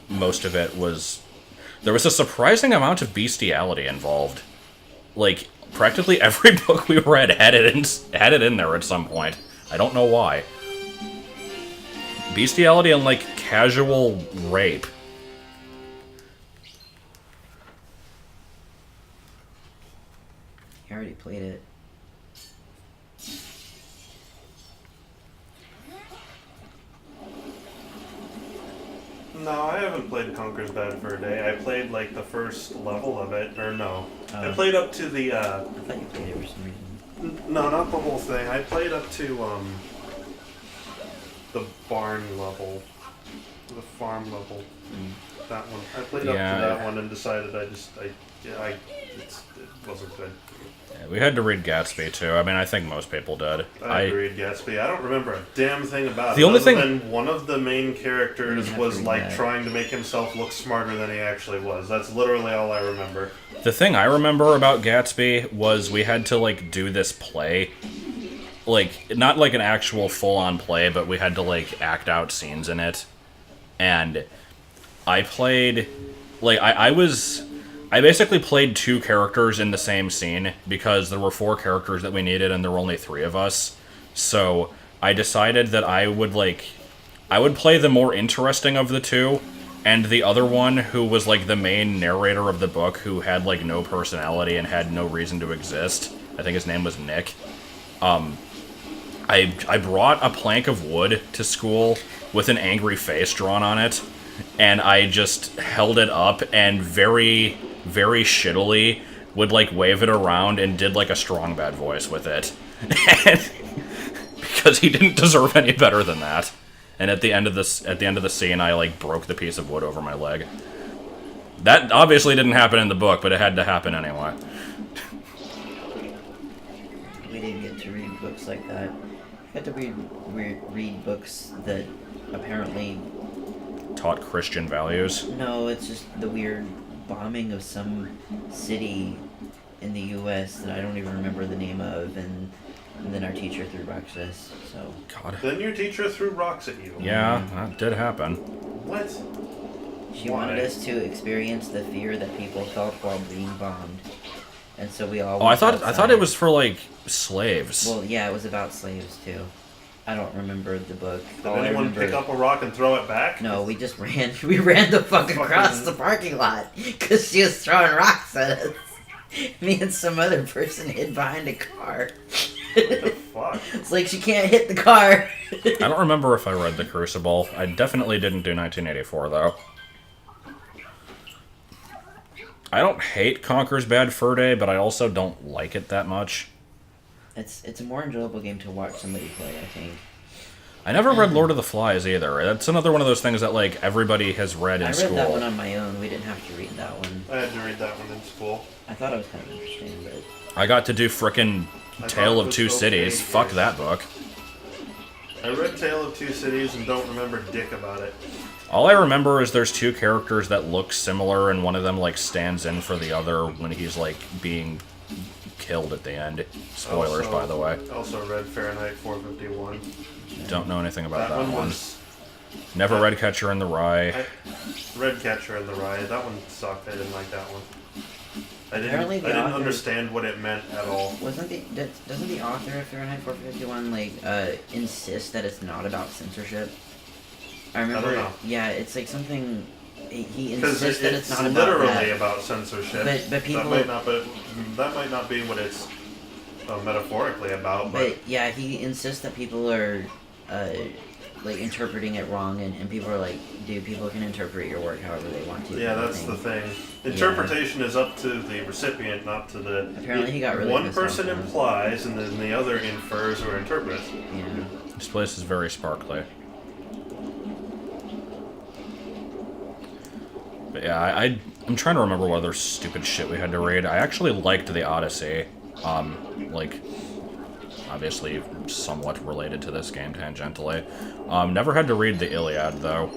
most of it was... There was a surprising amount of bestiality involved. Like, practically every book we read had it in there at some point. I don't know why. Bestiality and, like, casual rape. You already played it. No, I haven't played Conker's Bad Fur Day. I played like the first level of it, or no. I Oh. played up to the I thought you played it for some reason. no, not the whole thing. I played up to the barn level. The farm level. That one. I played up to that one and decided it wasn't good. Yeah, we had to read Gatsby, too. I mean, I think most people did. I agreed, Gatsby. I don't remember a damn thing about The it. only other thing- than one of the main characters You have was to read like that. trying to make himself look smarter than he actually was. That's literally all I remember. The thing I remember about Gatsby was we had to, like, do this play. Like, not like an actual full-on play, but we had to, like, act out scenes in it. And I played... Like, I basically played two characters in the same scene because there were 4 characters that we needed and there were only 3 of us. So I decided that I would play the more interesting of the two, and the other one, who was like the main narrator of the book, who had like no personality and had no reason to exist. I think his name was Nick. I brought a plank of wood to school with an angry face drawn on it, and I just held it up and very, very shittily would like wave it around and did like a strong bad voice with it. And because he didn't deserve any better than that. And at the end of the scene, I like broke the piece of wood over my leg. That obviously didn't happen in the book, but it had to happen anyway. We didn't get to read books like that. We had to read books that apparently... Taught Christian values. No, it's just the weird bombing of some city in the U.S. that I don't even remember the name of, and then our teacher threw rocks at us, so... God. Then your teacher threw rocks at you. Yeah, that did happen. What? She Why? wanted us to experience the fear that people felt while being bombed. And so we all Oh, I went thought outside. it was for like slaves. Well, yeah, it was about slaves, too. I don't remember the book. Did All I anyone remember... pick up a rock and throw it back? No, we just ran. We ran the fuck across the parking lot because she was throwing rocks at us. Me and some other person hid behind a car. What the fuck? It's like she can't hit the car. I don't remember if I read The Crucible. I definitely didn't do 1984, though. I don't hate Conker's Bad Fur Day, but I also don't like it that much. It's a more enjoyable game to watch somebody play, I think. I never read Lord of the Flies either. That's another one of those things that like everybody has read in I read school. that one on my own. We didn't have to read that one. I had to read that one in school. I thought it was kind of interesting, but I got to do frickin' I Tale thought it of was Two okay, Cities. yes. Fuck that book. I read Tale of Two Cities and don't remember dick about it. All I remember is there's 2 characters that look similar, and one of them like stands in for the other when he's like being killed at the end. Spoilers, Also- by the way. Also read Fahrenheit 451. Don't know anything about That that one one. was... Never read Catcher in the Rye. I read Catcher in the Rye. That one sucked. I didn't like that one. I Apparently didn't the author- understand what it meant at all. doesn't the author of Fahrenheit 451 like insist that it's not about censorship? I remember. know. Yeah, it's like something. He Because insists that it's it's not literally about that. about censorship. But people- that might not be what it's metaphorically about. But yeah, he insists that people are like interpreting it wrong, and people are like, dude, people can interpret your work however they want to. yeah, kind of that's thing. the thing. Interpretation is up to the recipient, not to the. Apparently he got really One pissed off person then. implies, and then the other infers or interprets. Yeah. This place is very sparkly. But yeah, I'm trying to remember what other stupid shit we had to read. I actually liked the Odyssey. Like, obviously somewhat related to this game tangentially. Never had to read the Iliad, though,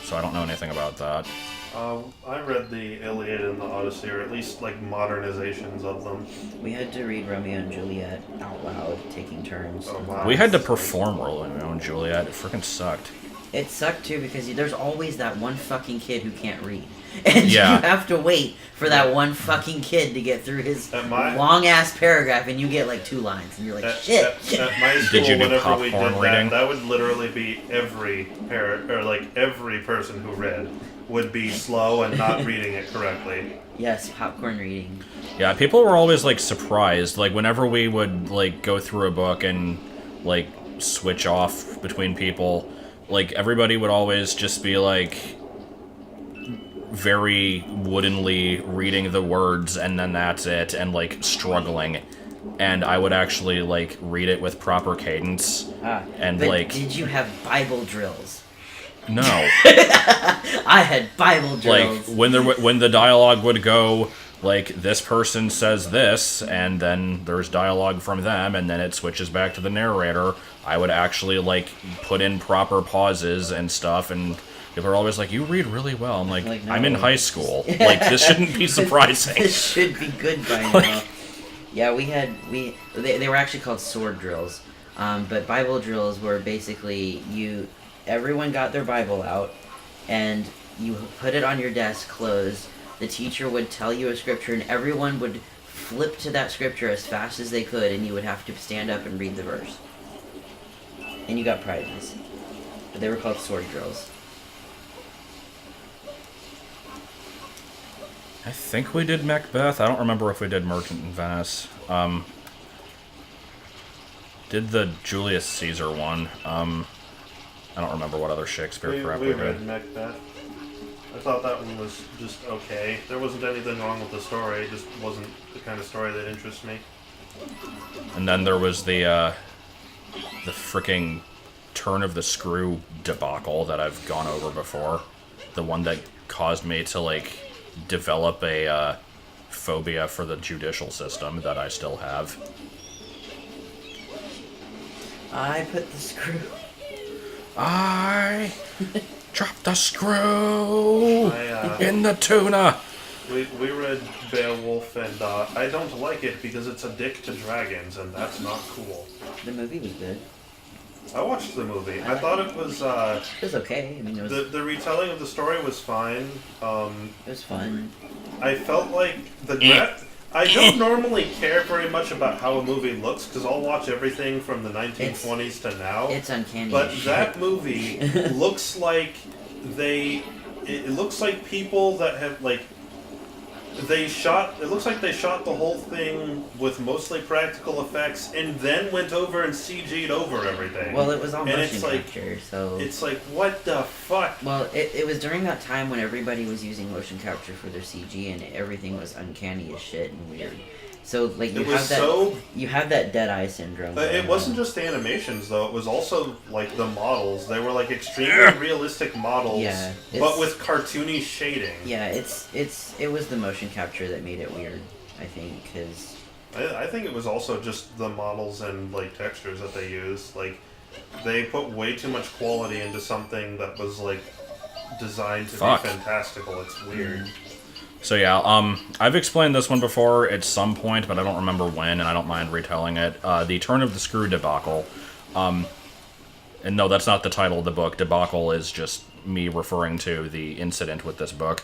so I don't know anything about that. I read the Iliad and the Odyssey, or at least like modernizations of them. We had to read Romeo and Juliet out loud, taking turns. Oh, wow. We had to perform Romeo and Juliet. It freaking sucked. It sucked too because there's always that one fucking kid who can't read. And Yeah. you have to wait for that one fucking kid to get through his At my- long ass paragraph, and you get like 2 lines, and you're like, shit. At my school, Did you do whenever we popcorn did reading? that would literally be every parent, or like every person who read would be slow and not reading it correctly. Yes, popcorn reading. Yeah, people were always like surprised. Like whenever we would like go through a book and like switch off between people, like everybody would always just be like very woodenly reading the words and then that's it, and like struggling. And I would actually like read it with proper cadence. And But like did you have Bible drills? no. I had Bible Like drills. when the dialogue would go like this person says this and then there's dialogue from them and then it switches back to the narrator, I would actually like put in proper pauses and stuff, and people are always like, you read really well. I'm like, Like, I'm in no. high school. Like this shouldn't be surprising. This should be good by now. Yeah, they were actually called sword drills, but Bible drills were basically everyone got their Bible out, and you put it on your desk closed. The teacher would tell you a scripture, and everyone would flip to that scripture as fast as they could, and you would have to stand up and read the verse. And you got prizes. But they were called sword drills. I think we did Macbeth. I don't remember if we did Merchant in Venice. Did the Julius Caesar one. I don't remember what other Shakespeare crap We we read did. Macbeth. I thought that one was just okay. There wasn't anything wrong with the story. It just wasn't the kind of story that interests me. And then there was the freaking turn of the screw debacle that I've gone over before. The one that caused me to like develop a phobia for the judicial system that I still have. I put the screw. I dropped the screw I, in the tuna. We read Beowulf, and I don't like it because it's a dick to dragons, and that's not cool. The movie was good. I watched the movie. I thought it was It was okay. I mean, it was the retelling of the story was fine. it was fun. I felt like I don't normally care very much about how a movie looks because I'll watch everything from the 1920s to now. It's uncanny. But as shit. that movie looks like it looks like people that have like it looks like they shot the whole thing with mostly practical effects and then went over and CG'd over everything. Well, it was all And motion it's like- capture, so. It's like, what the fuck? Well, it was during that time when everybody was using motion capture for their CG and everything was uncanny as shit and weird. So like It was you have that dead eye syndrome. It going wasn't on. just animations though, it was also like the models. They were like extremely realistic models, Yeah, but it's- with cartoony shading. Yeah, it was the motion capture that made it weird. I think because I think it was also just the models and like textures that they used. Like they put way too much quality into something that was like designed to Fuck. be fantastical. It's weird. So yeah, I've explained this one before at some point, but I don't remember when, and I don't mind retelling it. The Turn of the Screw debacle. And no, that's not the title of the book. Debacle is just me referring to the incident with this book.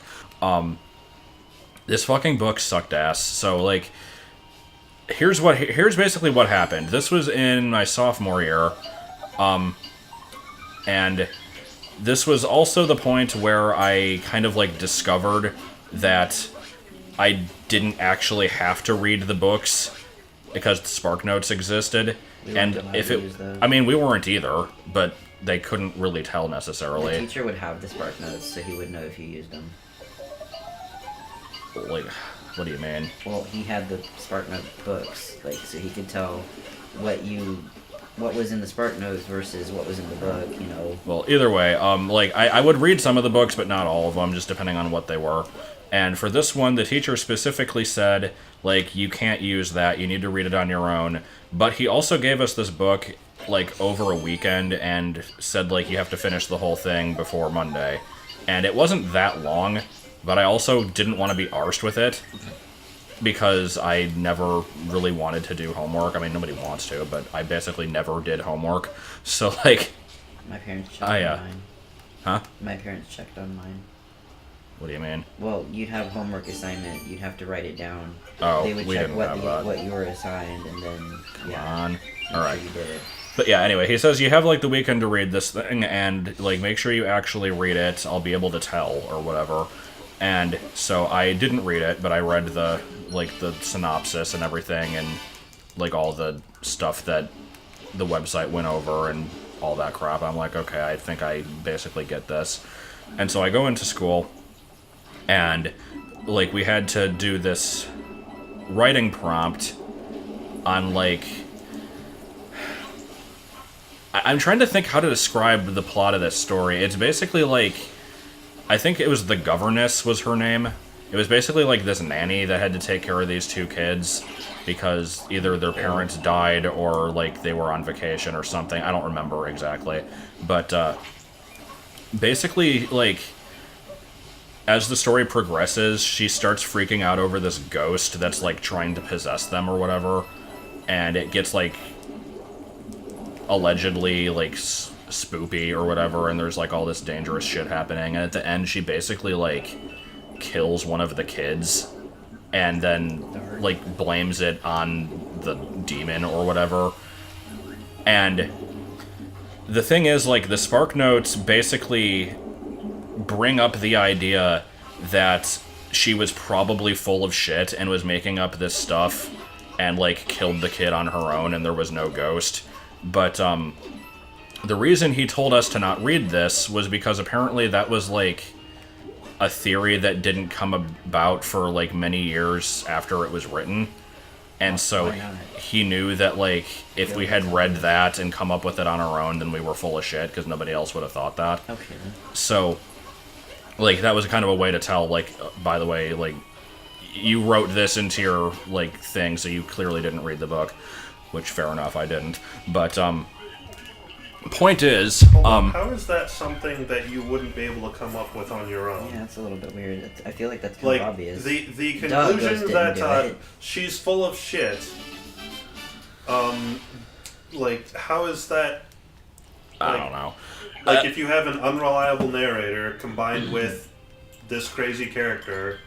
This fucking book sucked ass. So like, here's basically what happened. This was in my sophomore year, and this was also the point where I kind of like discovered that I didn't actually have to read the books because the Spark Notes existed. We weren't And allowed if to it, use those. I mean, we weren't either, but they couldn't really tell the necessarily. teacher would have the spark notes, so he would know if you used them. Like, what do you mean? Well, he had the spark note books, like so he could tell what was in the spark notes versus what was in the book. You know. Well, either way, like I would read some of the books, but not all of them, just depending on what they were. And for this one, the teacher specifically said, like, you can't use that, you need to read it on your own. But he also gave us this book, like, over a weekend and said, like, you have to finish the whole thing before Monday. And it wasn't that long, but I also didn't want to be arsed with it because I never really wanted to do homework. I mean, nobody wants to, but I basically never did homework. So, like... My parents checked on mine. Huh? My parents checked on mine. What do you mean? Well, you'd have homework assignment. You'd have to write it down. Oh, they would we check didn't what have that. what you were assigned, and then Come on. make All right. sure you did it. But yeah, anyway, he says you have like the weekend to read this thing, and like make sure you actually read it. I'll be able to tell or whatever. And so I didn't read it, but I read the synopsis and everything, and like all the stuff that the website went over and all that crap. I'm like, okay, I think I basically get this. And so I go into school, and like we had to do this writing prompt on like... I'm trying to think how to describe the plot of this story. It's basically like... I think it was the governess was her name. It was basically like this nanny that had to take care of these two kids because either their parents died or like they were on vacation or something. I don't remember exactly. But basically, like, as the story progresses, she starts freaking out over this ghost that's like trying to possess them or whatever. And it gets like allegedly like spoopy or whatever, and there's like all this dangerous shit happening, and at the end she basically like kills one of the kids and then like blames it on the demon or whatever. And the thing is, like, the Spark Notes basically bring up the idea that she was probably full of shit and was making up this stuff and like killed the kid on her own and there was no ghost. But the reason he told us to not read this was because apparently that was, like, a theory that didn't come about for, like, many years after it was written. And so he knew that, like, if we had read that and come up with it on our own, then we were full of shit, because nobody else would have thought that. Okay. So, like, that was kind of a way to tell, like, by the way, like, you wrote this into your, like, thing, so you clearly didn't read the book. Which, fair enough, I didn't. But, point is, how is that something that you wouldn't be able to come up with on your own? Yeah, that's a little bit weird. I feel like that's kind Like, of obvious. the Douglas conclusion didn't do that it. she's full of shit, like, how is that... I don't know. Like, if you have an unreliable narrator combined with this crazy character...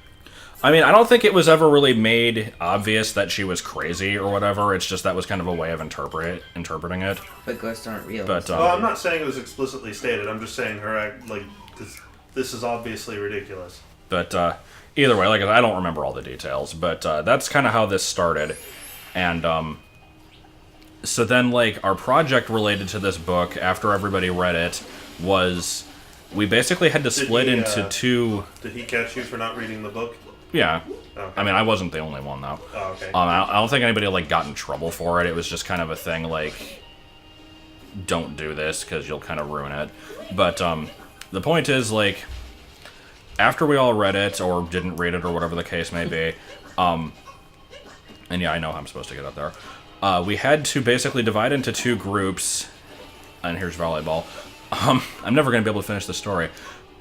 I mean, I don't think it was ever really made obvious that she was crazy or whatever. It's just that was kind of a way of interpreting it. But ghosts aren't real. But, Well, I'm not saying it was explicitly stated. I'm just saying her act, like, this is obviously ridiculous. But either way, like, I don't remember all the details. But that's kind of how this started. And so then, like, our project related to this book, after everybody read it, was we basically had to split into two... Did he catch you for not reading the book? Yeah. Okay. I mean, I wasn't the only one, though. Oh, okay. I don't think anybody, like, got in trouble for it. It was just kind of a thing, like, don't do this, because you'll kind of ruin it. But, the point is, like, after we all read it, or didn't read it, or whatever the case may be, and yeah, I know how I'm supposed to get up there, we had to basically divide into two groups, and here's volleyball. I'm never going to be able to finish the story.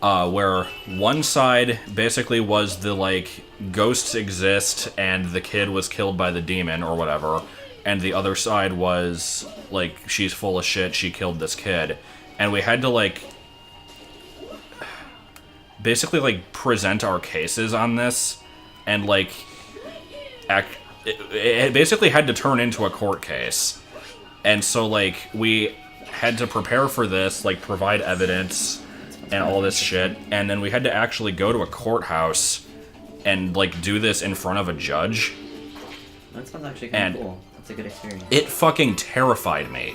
Where one side basically was the, like, ghosts exist and the kid was killed by the demon or whatever, and the other side was, like, she's full of shit, she killed this kid. And we had to, like, basically, like, present our cases on this, and, like, it basically had to turn into a court case. And so, like, we had to prepare for this, like, provide evidence and all this shit, and then we had to actually go to a courthouse and, like, do this in front of a judge. That sounds actually kind of cool. That's a good experience. It fucking terrified me.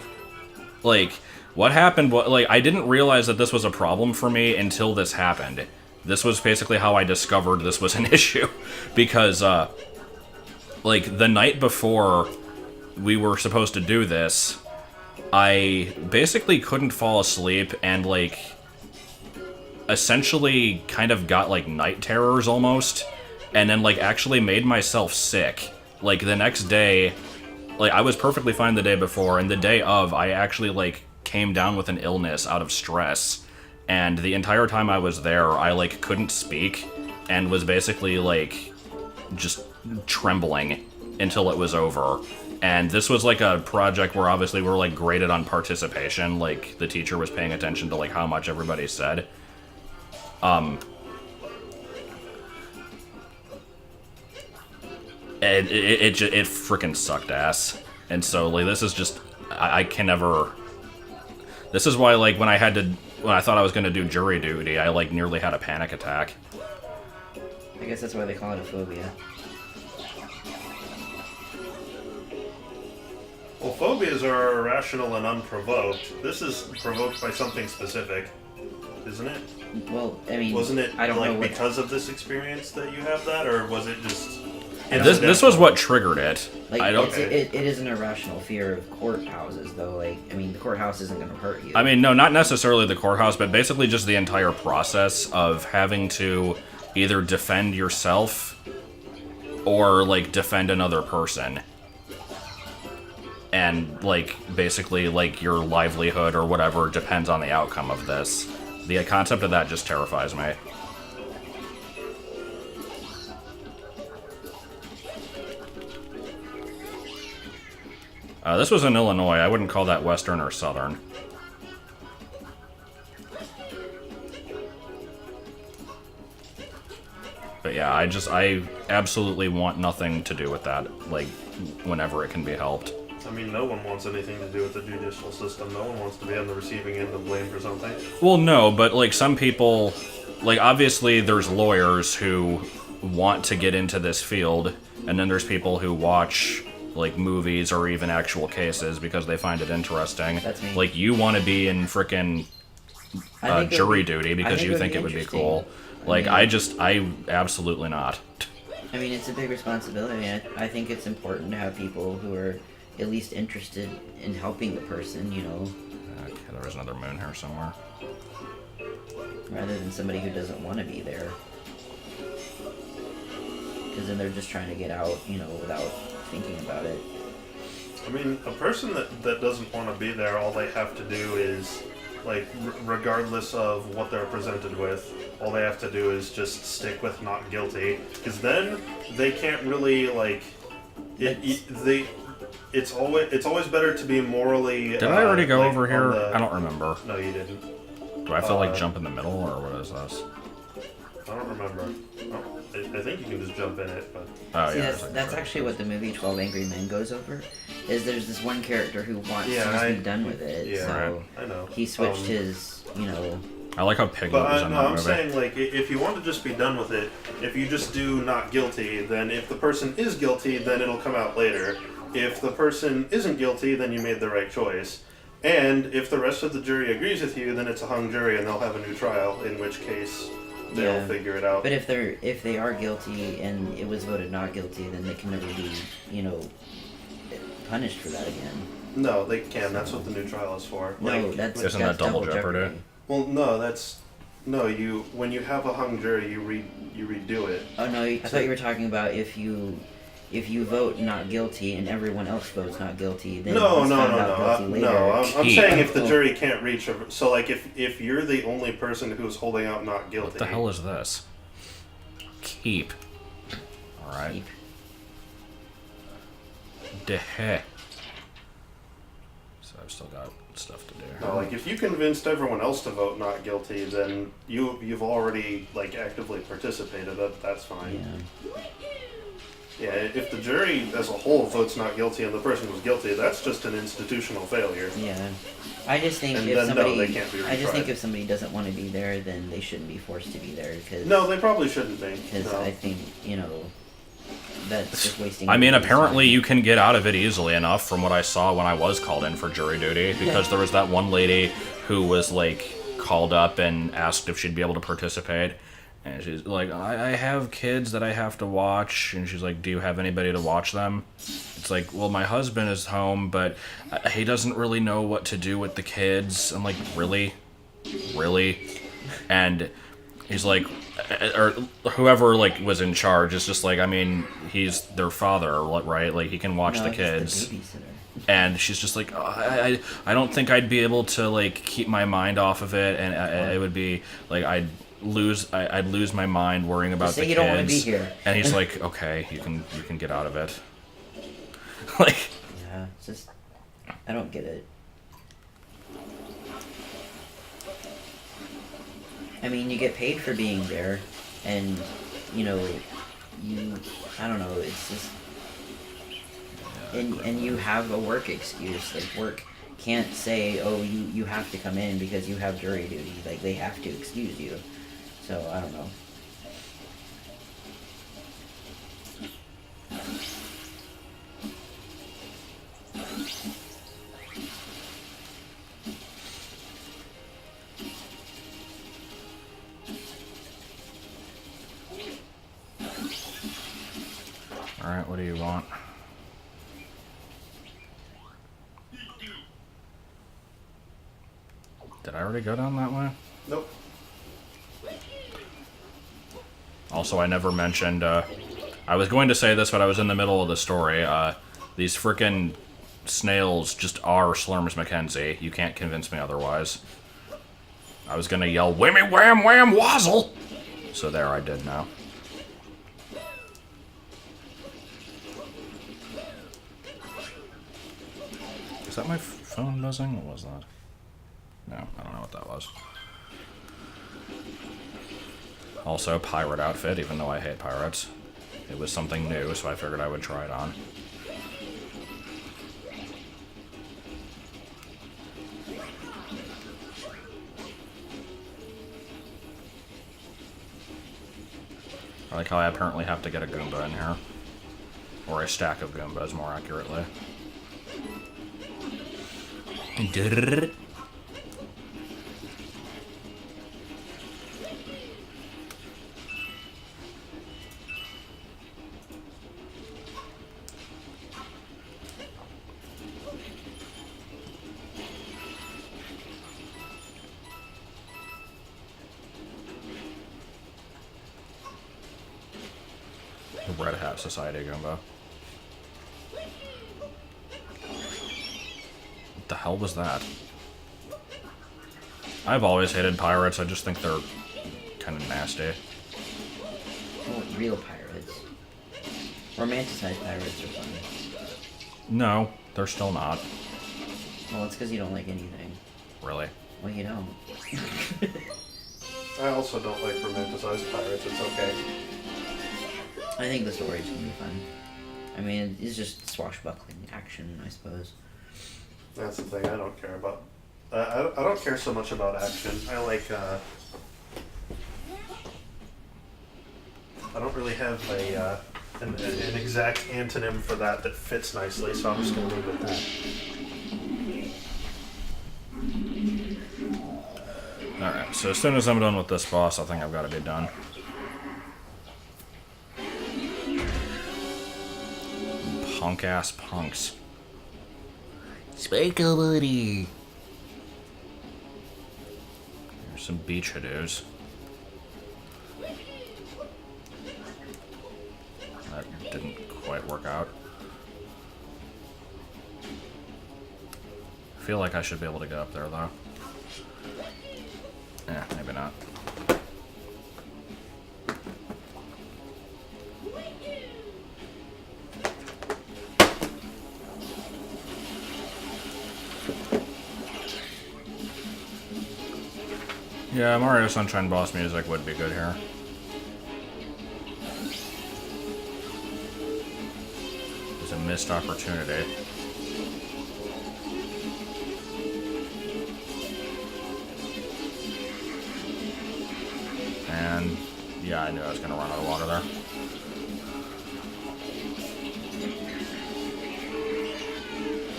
Like, what happened, like, I didn't realize that this was a problem for me until this happened. This was basically how I discovered this was an issue. Because, like, the night before we were supposed to do this, I basically couldn't fall asleep and, like, essentially kind of got, like, night terrors almost, and then, like, actually made myself sick. Like, the next day, like, I was perfectly fine the day before, and the day of, I actually, like, came down with an illness out of stress, and the entire time I was there, I, like, couldn't speak, and was basically like just trembling until it was over. And this was like a project where obviously we're like graded on participation, like the teacher was paying attention to like how much everybody said. And it freaking sucked ass. And so like this is just I can never. This is why like when I thought I was gonna do jury duty, I like nearly had a panic attack. I guess that's why they call it a phobia. Well, phobias are irrational and unprovoked. This is provoked by something specific, isn't it? Well, I mean, Wasn't it I don't like know what, because of this experience that you have that, or was it just? This was what triggered it. like I don't. it is an irrational fear of courthouses, though. Like, I mean, the courthouse isn't going to hurt you. I mean, no, not necessarily the courthouse, but basically just the entire process of having to either defend yourself or like defend another person. And like basically like your livelihood or whatever depends on the outcome of this. The concept of that just terrifies me. This was in Illinois. I wouldn't call that Western or Southern. But yeah, I absolutely want nothing to do with that, like, whenever it can be helped. I mean, no one wants anything to do with the judicial system. No one wants to be on the receiving end of blame for something. Well, no, but like some people, like obviously there's lawyers who want to get into this field, and then there's people who watch like movies or even actual cases because they find it interesting. That's me. Like you want to be in frickin' jury duty because you think it would be cool. Like I absolutely not. I mean, it's a big responsibility. I think it's important to have people who are at least interested in helping the person, you know. Okay, there was another moon here somewhere. Rather than somebody who doesn't want to be there. Because then they're just trying to get out, you know, without thinking about it. I mean, a person that doesn't want to be there, all they have to do is, like, regardless of what they're presented with, all they have to do is just stick with not guilty. Because then they can't really, like, it's always better to be morally. Did I already go like, over here? I don't remember. No, you didn't. Do I have to like jump in the middle or what is this? I don't remember. Oh, I think you can just jump in it, but. Oh See, yeah. that's actually what the movie 12 Angry Men goes over. Is there's this one character who wants to just be done with it. Yeah, so I know. he switched his, you know. I like how Piglet But was in that I'm movie. saying, like, if you want to just be done with it, if you just do not guilty, then if the person is guilty, then it'll come out later. If the person isn't guilty, then you made the right choice. And if the rest of the jury agrees with you, then it's a hung jury and they'll have a new trial, in which case they'll figure it out. But if they are guilty and it was voted not guilty, then they can never be, you know, punished for that again. No, they can. That's what the new trial is for. No, Like, that's Isn't that double jeopardy? well, no, that's no. When you have a hung jury, you redo it. Oh no, I thought you were talking about if you vote not guilty and everyone else votes not guilty, then No. he's found out guilty later. No, I'm Keep. saying if the jury can't reach a. So, like, if you're the only person who's holding out not guilty. What the hell is this? Keep. Alright. Keep. De heck. So I've still got stuff to do. No, like, if you convinced everyone else to vote not guilty, then you've already, like, actively participated. That's fine. Yeah. Yeah, if the jury as a whole votes not guilty and the person was guilty, that's just an institutional failure. Yeah. I just think And if then, somebody, no, they can't be I just think retried. if somebody doesn't want to be there, then they shouldn't be forced to be there. Cause, No, they probably shouldn't be. Because No. I think, you know, that's just wasting. I mean, everybody's apparently time. you can get out of it easily enough from what I saw when I was called in for jury duty, because there was that one lady who was, like, called up and asked if she'd be able to participate. And she's like, I have kids that I have to watch. And she's like, do you have anybody to watch them? It's like, well, my husband is home, but he doesn't really know what to do with the kids. I'm like, really? Really? And he's like, or whoever, like, was in charge is just like, I mean, he's their father, right? Like, he can watch No, the just kids. the babysitter. And she's just like, oh, I don't think I'd be able to, like, keep my mind off of it. And it would be, like, I'd lose my mind worrying about Just say the you kids. don't want to be here. And he's like, okay, you can get out of it. Like, Yeah, it's just I don't get it. I mean, you get paid for being there, and you I don't know, it's just and you have a work excuse. Like, work can't say, oh, you have to come in because you have jury duty. Like, they have to excuse you. So I don't know. alright, what do you want? Did I already go down that way? Nope. Also, I never mentioned, I was going to say this, but I was in the middle of the story. These frickin' snails just are Slurms Mackenzie. You can't convince me otherwise. I was gonna yell, whammy wham wham wazzle! So there, I did now. Is that my phone buzzing? What was that? No, I don't know what that was. Also, pirate outfit, even though I hate pirates. It was something new, so I figured I would try it on. I like how I apparently have to get a Goomba in here. Or a stack of Goombas, more accurately. The Red Hat Society Goomba. What the hell was that? I've always hated pirates, I just think they're kind of nasty. Oh, real pirates. Romanticized pirates are fun. No, they're still not. Well, it's because you don't like anything. Really. Well, you don't. I also don't like romanticized pirates. It's okay. I think the stories can be fun. I mean, it's just swashbuckling action, I suppose. That's the thing I don't care about. I don't care so much about action. I like. I don't really have an exact antonym for that fits nicely, so I'm just gonna leave it at that. Alright, so as soon as I'm done with this boss, I think I've got to be done. Punk-ass punks. Sparkle buddy! Here's some beach HADOOS. That didn't quite work out. I feel like I should be able to get up there, though. Eh, maybe not. Yeah, Mario Sunshine boss music would be good here. It's a missed opportunity. And yeah, I knew I was gonna run out of water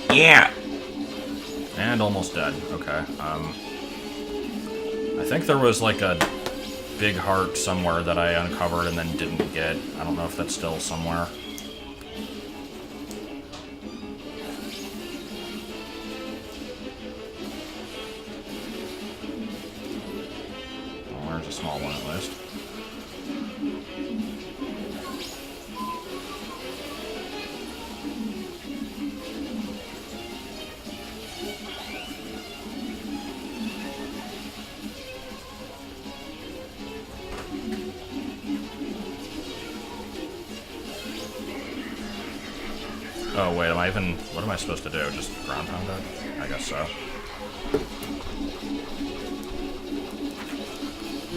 there. Yeah! And almost dead. Okay. I think there was like a big heart somewhere that I uncovered and then didn't get. I don't know if that's still somewhere. Well, there's a small one at least. Oh, wait, am I even... What am I supposed to do? Just ground pound it? I guess so.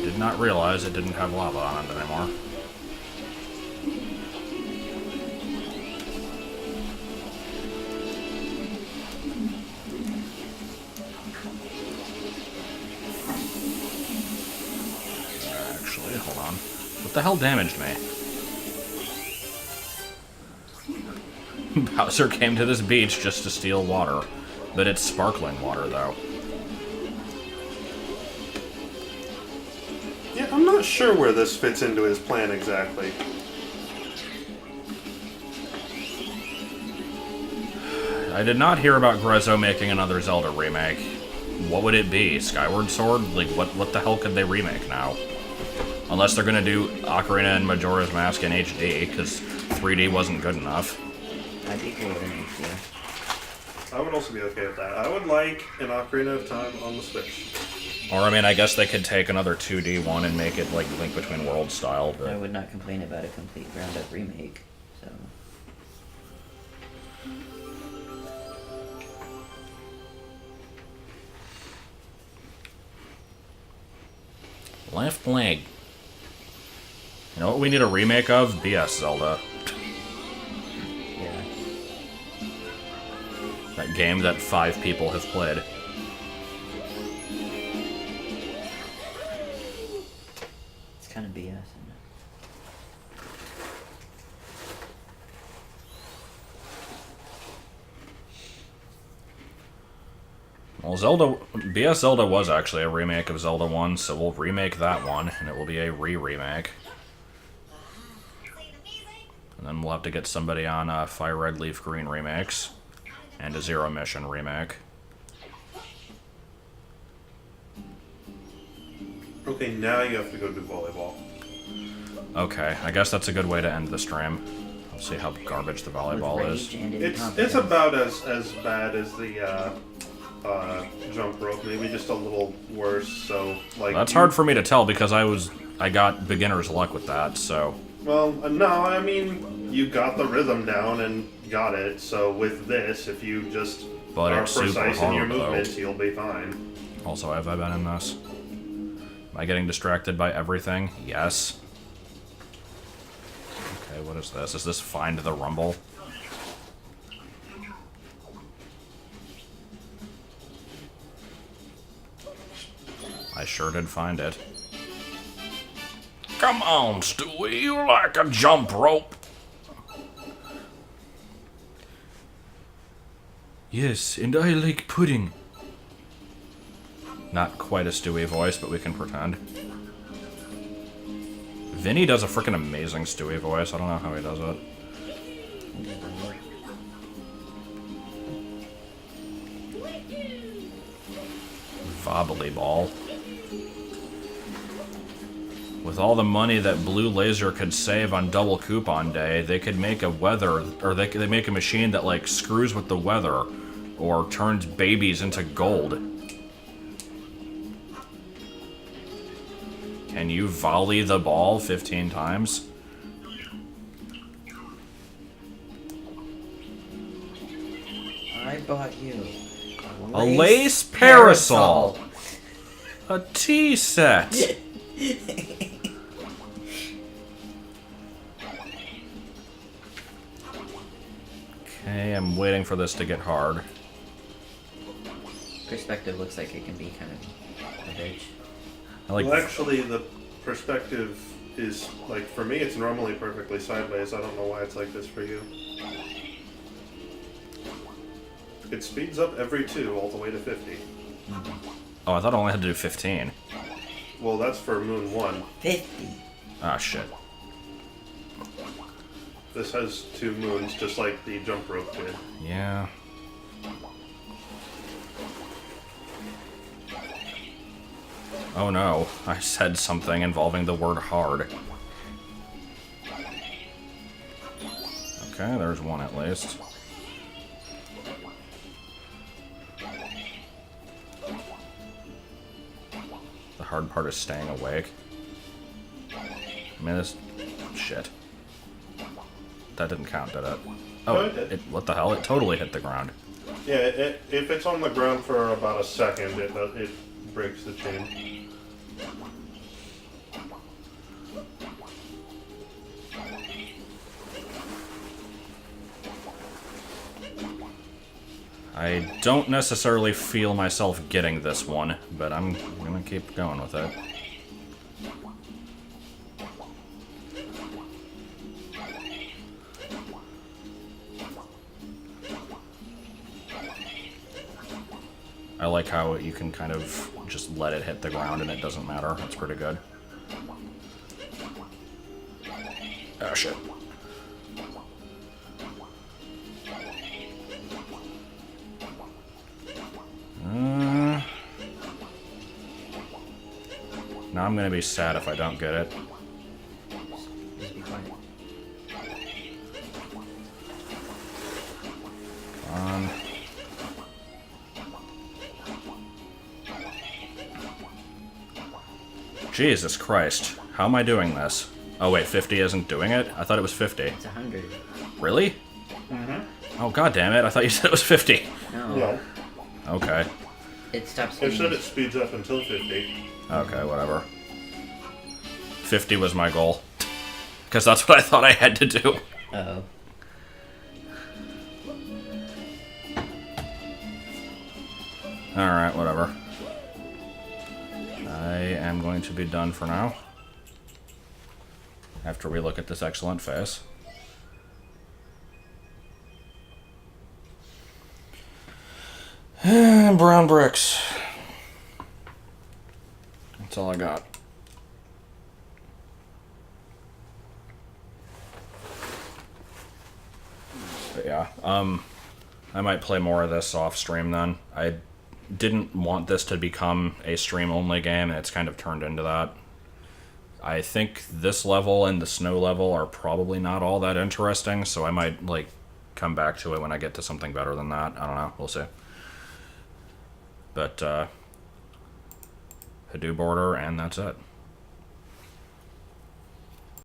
Did not realize it didn't have lava on it anymore. Actually, hold on. What the hell damaged me? Bowser came to this beach just to steal water. But it's sparkling water, though. Yeah, I'm not sure where this fits into his plan exactly. I did not hear about Grezzo making another Zelda remake. What would it be? Skyward Sword? Like, what the hell could they remake now? Unless they're gonna do Ocarina and Majora's Mask in HD, because 3D wasn't good enough. I'd be cool with an HD. I would also be okay with that. I would like an Ocarina of Time on the Switch. Or, I mean, I guess they could take another 2D one and make it, like, Link Between Worlds style, I but... would not complain about a complete ground-up remake. So. Left leg. You know what we need a remake of? BS Zelda. Yeah. That game that 5 people have played. It's kind of BS, isn't it? Well, BS Zelda was actually a remake of Zelda 1, so we'll remake that one, and it will be a remake. And then we'll have to get somebody on Fire Red Leaf Green remakes, and a Zero Mission remake. Okay, now you have to go do volleyball. Okay, I guess that's a good way to end the stream. I'll see how garbage the volleyball With is. rage and It's incompetence. about as bad as the jump rope, maybe just a little worse. So like That's hard for me to tell because I got beginner's luck with that, so... Well, no, I mean you got the rhythm down and got it. So with this, if you just But are it's super precise in your hard, though. movements, you'll be fine. Also, have I been in this? Am I getting distracted by everything? Yes. Okay, what is this? Is this Find the Rumble? I sure did find it. Come on, Stewie, you like a jump rope. Yes, and I like pudding. Not quite a Stewie voice, but we can pretend. Vinny does a freaking amazing Stewie voice. I don't know how he does it. Vobbly ball. With all the money that Blue Laser could save on Double Coupon Day, they could make a they make a machine that like screws with the weather or turns babies into gold. Can you volley the ball 15 times? I bought you A lace parasol. A tea set. Okay, I'm waiting for this to get hard. Perspective looks like it can be kind of a bitch. I like. Well, actually, the perspective is like for me, it's normally perfectly sideways. I don't know why it's like this for you. It speeds up every 2 all the way to 50. Oh, I thought I only had to do 15. Well, that's for Moon 1. 50. Ah, shit. This has 2 moons, just like the jump rope did. Yeah. Oh no, I said something involving the word hard. Okay, there's one at least. The hard part is staying awake. I mean, this... shit. That didn't count, did it? Oh, No, it did. what the hell? It totally hit the ground. Yeah, if it's on the ground for about a second, it breaks the chain. I don't necessarily feel myself getting this one, but I'm gonna keep going with it. I like how you can kind of just let it hit the ground and it doesn't matter. That's pretty good. Oh shit. Now I'm gonna be sad if I don't get it. Just be quiet. Come on. Jesus Christ. How am I doing this? Oh wait, 50 isn't doing it? I thought it was 50. It's 100. Really? Mm-hmm. Oh god damn it, I thought you said it was 50. No. No, Okay. It stops it speeding. said it speeds up until 50. Okay, whatever. 50 was my goal. Because that's what I thought I had to do. Uh-oh. Alright, whatever. I am going to be done for now. After we look at this excellent face. And brown bricks. That's all I got. But yeah, I might play more of this off stream then. I didn't want this to become a stream only game, and it's kind of turned into that. I think this level and the snow level are probably not all that interesting, so I might like come back to it when I get to something better than that. I don't know, we'll see. But Hadoop order, and that's it.